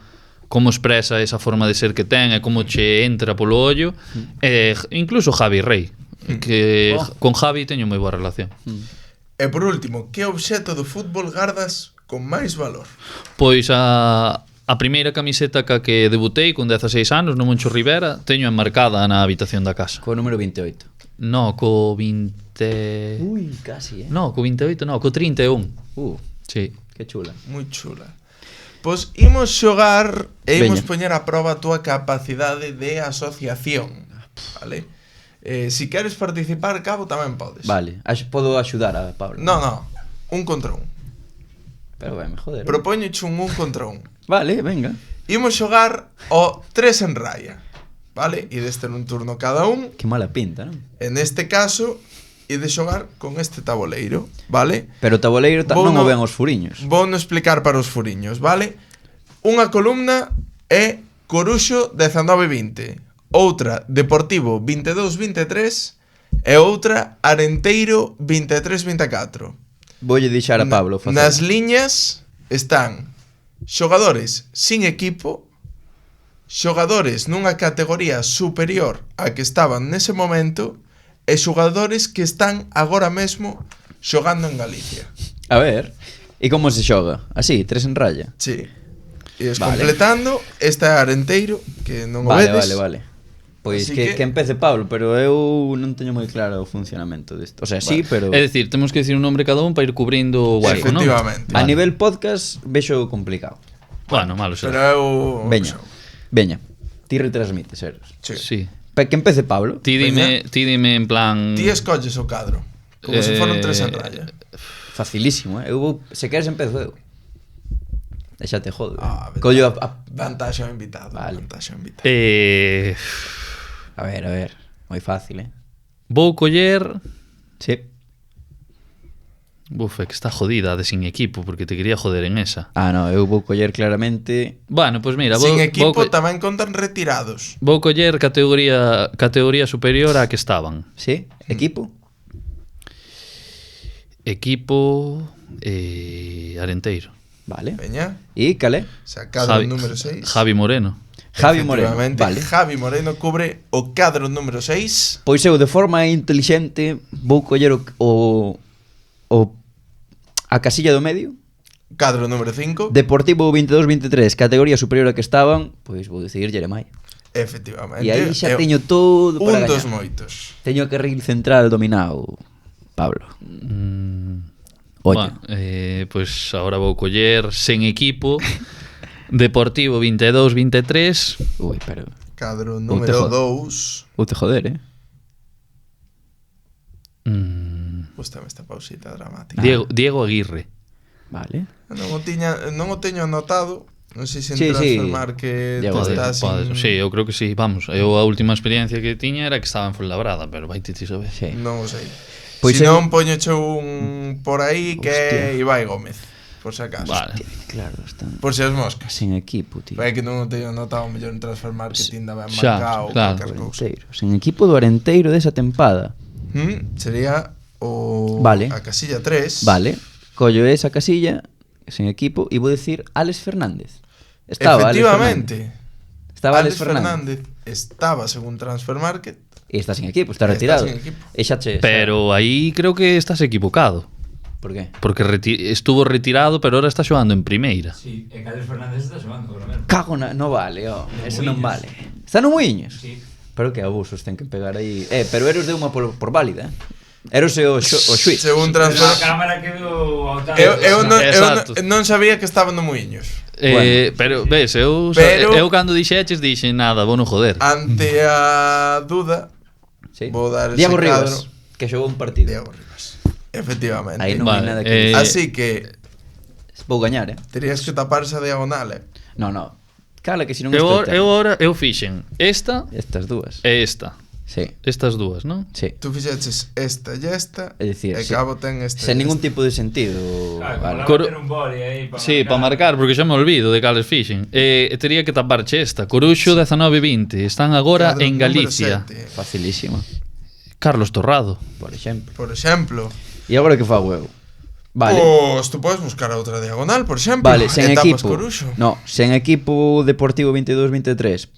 expresa esa forma de ser que ten e como che entra polo ollo, e incluso Javi Rey, que con Javi teño moi boa relación. E por último, que obxeto do fútbol gardas con máis valor? Pois a primeira camiseta ca que debutei con 16 anos no Moncho Rivera teño enmarcada na habitación da casa. Co número 28. No, co 20... Ui, casi, No, co 28 no, co 31. Sí. Que chula. Moi chula. Pois imos xogar e imos Veña. poñer a proba a túa capacidade de asociación. Vale? Si queres participar, Cabo, tamén podes. Vale, podo axudar a Pablo. No, un contra un. Pero ben, joder. Propóñoche un contra un. Vale, venga. Imos xogar o 3 en raya. Vale? E deste nun turno cada un. Que mala pinta, non? En este caso, e de xogar con este tabuleiro, vale? Pero o tabuleiro non o ven os furiños. Vou non explicar para os furiños, vale? Unha columna é Coruxo 19-20, outra Deportivo 22-23 e outra Arenteiro 23-24. Voulle deixar a Pablo facer. Nas liñas están xogadores sin equipo, xogadores nunha categoría superior a que estaban nese momento e xogadores que están agora mesmo xogando en Galicia. A ver, e como se xoga? Así, 3 en raya. Sí. E Vale. completando, este é Arenteiro, que non o Vale, vedes. vale. Pois Así que empece Pablo, pero eu non teño moi claro o funcionamento disto. O sea, sí, pero É dicir, temos que decir un nombre cada un para ir cubrindo o hueco, non? Efectivamente. a nivel podcast vexo complicado. Bueno, malo Pero será. eu... Veña, ti retransmites, Eros. Sí. Sí. Que empece Pablo. Ti dime en plan... Ti escolles o cadro, como se foron 3 en raya. Facilísimo, Eu vou, se queres empezo eu. Deixate jodo. Collo Collo a vantaxe ao invitado. Vale. Vantaxe ao invitado. A ver, moi fácil, Vou coller... Sí. Buf, é que está jodida a de sin equipo, porque te quería joder en esa. Ah, no, eu vou coller claramente. Bueno, pois mira, Sin equipo tamén contan retirados. vou coller categoría superior á que estaban. Sí, equipo. Equipo Arenteiro. Vale. Veña, E cale? o sea, cadro número 6. Javi Moreno. Javi Moreno. Efectivamente, Vale. Javi Moreno cubre o cadro número 6. Pois eu de forma intelixente vou coller a casilla do medio. Cadro número 5. Deportivo 22-23, categoría superior a que estaban, pois vou decidir Jeremai. Efectivamente. E aí xa É teño todo un para dos gañar. moitos. Teño que carril central dominado, Pablo. Oye, Bueno, pois agora vou coller sen equipo Deportivo 22-23. ui, pero Cadro te número jodo. 2. vou te joder, Gústame esta pausita dramática. Diego Aguirre. Vale. Non o teño anotado. Non sei se en Sí, sí. transformar que te Diego, estás sin... Sí, eu creo que sí, vamos. Eu a última experiencia que tiña era que estaba en Fuenlabrada, pero vai ti saber. Sí. Non o sei. Pois Si eu- non, poñoche un por aí que é Hostia. Ibai Gómez. Por si acaso. Vale. Claro, están Por si as moscas. sin equipo, tío. É que non o teño anotado mellor en transformar que tinda ben Xa, marcado claro. calquer cousa. Arenteiro. Sin equipo do Arenteiro desa tempada. Sería o Vale. a casilla 3. Vale. Collo esa casilla sin equipo e vou decir Alex Fernández. Estaba Alex Efectivamente. Fernández. Estaba Alex Fernández. estaba según Transfer Market. E está sin equipo, está Está retirado. sin equipo. E xa che, Pero aí creo que estás equivocado. Por qué? Porque estuvo retirado, pero ahora está xogando en primeira. Sí, e Carlos Fernández está xogando, por lo menos. Cago na... No vale, Eso non Muiños. vale. Está no Muiños? Sí. Pero que abusos ten que pegar aí. Pero Eros deu unha por válida, Eros é o xuiz. Según Pero a Transfer cámara quedou ao tanto. Exacto. non sabía que estaba no Muiños. Pero ves, eu cando dixeches dixe nada, vou non joder. Ante a duda, Sí. vou dar ese Diego cadro. Rivas, que xogou un partido. Diego Rivas. Efectivamente. Aí non hai Vale, nada que Así que vou gañar, terías que tapar esa diagonal, No. Cala que se non Eu fixen esta estas dúas. e esta. Sí. Estas dúas, non? Sí. Tú fixeches esta e esta, É dicir, e sí. Cabo ten esta. Sen e ningún esta. tipo de sentido. Claro, Vale. como meter un boli aí para Sí, para marcar, porque xa me olvido de cales fixen. Tería que taparche esta. Coruxo 19-20. Están agora Cadro en número Galicia. 7. Facilísima, Carlos Torrado. por exemplo. Por exemplo. E agora que fago eu? Vale. Pois tú podes buscar a outra diagonal, por exemplo. Vale, sen e tapas equipo. Coruxo. No, sen equipo Deportivo 22-23.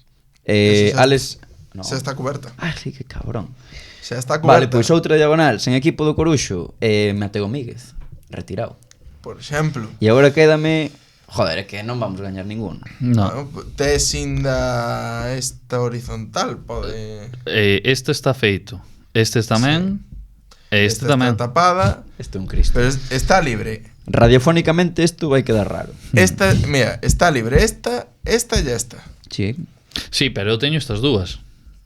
Ese xa- Alex no. Xa está coberta. Ah, sí, que cabrón. Xa está coberta. Vale, pois outra diagonal, sen equipo do Coruxo, Mateo Míguez, retirado. Por exemplo. E agora quédame, joder, é que non vamos gañar ninguno. No. Tes inda esta horizontal, pode... Este está feito. Este tamén. E este Esta tamén. está tapada, Isto é un Cristo. pero está libre. Radiofónicamente isto vai quedar raro. Esta, mira, está libre esta e esta. Sí. Sí, pero eu teño estas dúas.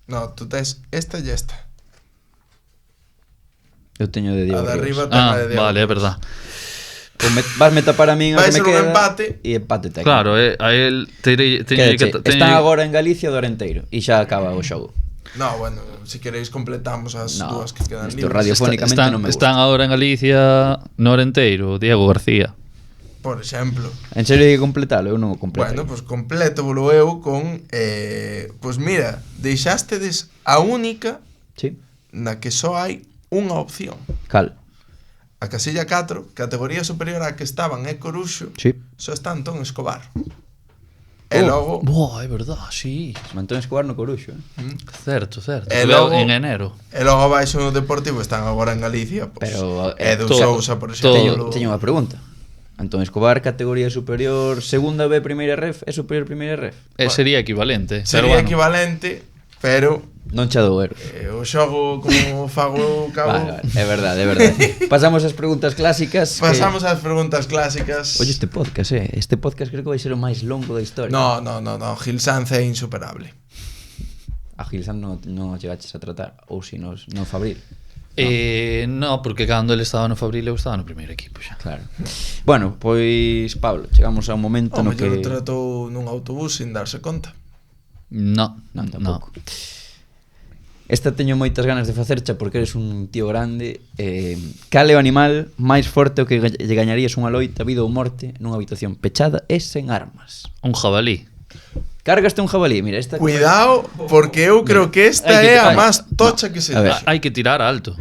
No, tú tes esta e esta. Eu teño de Diego A de Rivas. arriba ten a Ah, de Diego. vale, é verdad. Vasme tapar a min a Vai que me ser un queda empate. e empate técnico. Claro, a él teño Quédache. Están agora en Galicia do Arenteiro e xa acaba o xogo. No, bueno, si queréis completamos as No, dúas que quedan isto libres. radiofónicamente non me gusta. Están agora en Galicia no Orenteiro, Diego García. Por exemplo. En serio hai que completalo, eu non o completo. Bueno, pois completo volo eu con pois mira, deixástedes a única Sí. na que só hai unha opción. Cal? A casilla 4, categoría superior á que estaban é Coruxo, Sí. só está Antón Escobar. E logo, Boa, é verdad, sí. Antón Escobar no Coruxo, Certo. E Veo logo- en enero. e logo abaixo no Deportivo están agora en Galicia, pois Pero, Edu todo- Sousa, por todo- exemplo. Teño unha pregunta. Antón Escobar, categoría superior, segunda B, primeira ref, é superior primeira ref? Sería equivalente. Sería pero bueno. equivalente, pero Non xa dou eu. o xogo como fago eu, cabo. Vale, é verdade, é verdade. Pasamos ás preguntas clásicas. Pasamos ás preguntas clásicas. Oye, este podcast creo que vai ser o máis longo da historia. No, Gil Sanz é insuperable. A Gil Sanz non chegaches a tratar, ou si non Fabril. No, porque cando ele estaba no Fabril eu estaba no primeiro equipo xa. Claro. Bueno, pois, Pablo, chegamos a un momento O no que... mellor o tratou nun autobús sin darse conta. No, Non, tampouco. Esta teño moitas ganas de facercha porque eres un tío grande. Cal é o animal máis forte o que lle gañarías unha loita, vida ou morte, nunha habitación pechada e sen armas? Un jabalí. Cárgaste un jabalí, mira, esta... Cuidado, porque eu creo que esta Hai que- é a hai- máis tocha que se A ver. dixe. Hai que tirar alto.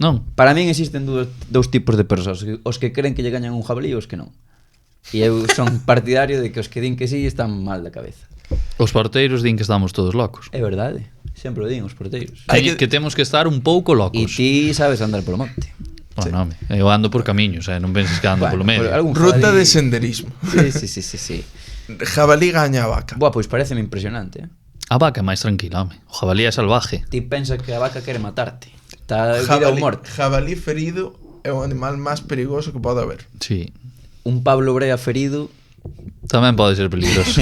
Non. Para min existen dous tipos de persoas, os que creen que lle gañan un jabalí e os que non. E eu son partidario de que os que din que sí están mal da cabeza. Os porteiros din que estamos todos locos. É verdade, sempre o din os porteiros. Hai Que temos que estar un pouco E locos. ti sabes andar polo monte. Bueno, home, eu ando por camiños, non penses que ando Bueno, polo medio. pero algún Ruta jabalí- de senderismo. Sí. Jabalí gaña a vaca. Buah, pois pareceme impresionante, A vaca é máis tranquila, home. O jabalí é salvaje. Ti pensa que a vaca quere matarte. Está vida ou morte. Jabalí ferido é o animal máis perigoso que pode haber. Sí. Un Pablo Brea ferido. Tamén pode ser peligroso.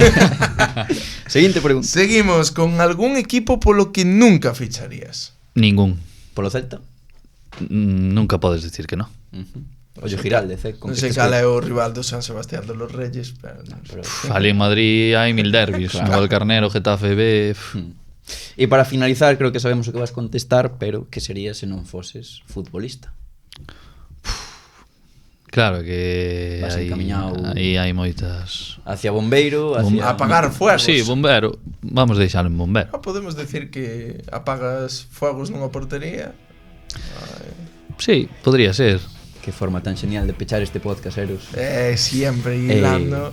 Seguinte pregunta. Seguimos con algún equipo polo que nunca ficharías. Ningún. Polo Celta? Nunca podes decir que no. Ollo Giraldez, con Non que sei te cal escoito. é o rival do San Sebastián de los Reyes, pero non sei. Ali en Madrid hai 1000 derbis. Claro. No Valcarnero, Getafe B. E para finalizar, creo que sabemos o que vas contestar, pero que sería se non foses futbolista? Claro que Vas encaminhado- aí hai moitas. Hacia bombeiro, hacia... Apagar fuegos. Sí, bombero. Vamos deixalo en bombero. Ah, podemos decir que apagas fuegos nunha portería. Sí, podría ser. Que forma tan genial de pechar este podcast, Eros. Siempre hilando.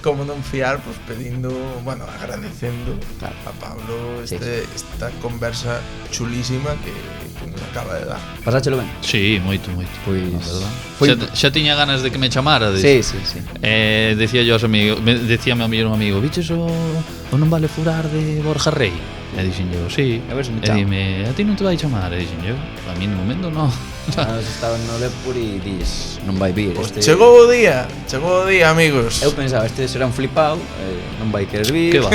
Como non fiar, pues pedindo, bueno, agradecendo Claro. a Pablo Sí, esta conversa chulísima que nos acaba de dar. Pasáchelo ben? Sí, moito. Pois... Na verdad. Foi- Xa tiña ganas de que me chamara. Sí. Decía yo aos amigos, decíame a mí un amigo, viches o non vale furar de Borja Rey? E dixen yo, sí. A ver se me E chama. dime, a ti non te vai chamar? E dixen yo, a mí no momento non. Nós estaban no Lepur e dis, non vai vir. Pues chegou o día, amigos. Eu pensaba, este será un flipado, non vai querer vir. Que va?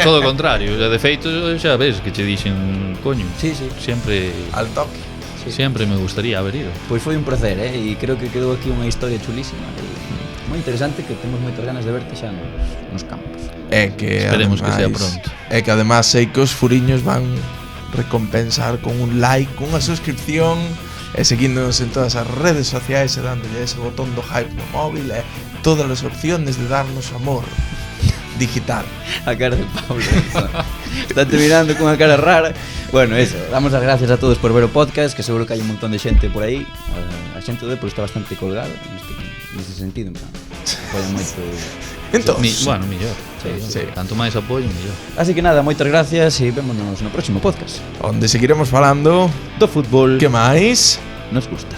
Todo o contrario. De feito, xa ves que che dixen, coño. Sí. Siempre Al toque. siempre me gustaría haber ido. Pois foi un placer, e creo que quedou aquí unha historia chulísima e moi interesante que temos moitas ganas de verte xa nos campos. É que Esperemos que sea ademais- pronto. É que además sei que os furiños van recompensar con un like, con unha suscripción e seguíndonos en todas as redes sociais e dándolle ese botón do hype no móvil e todas as opciones de darnos amor digital. A cara de Pablo. Está terminando con unha cara rara. Bueno, eso, damos as gracias a todos por ver o podcast, que seguro que hai un montón de xente por aí. A xente do Depor está bastante colgado neste sentido, en plan. Apoian moito. Entón, Bueno, millor. Sí. Tanto máis apoio, millor. Así que nada, moitas gracias e vémonos no próximo podcast. onde seguiremos falando Do fútbol que máis nos gusta.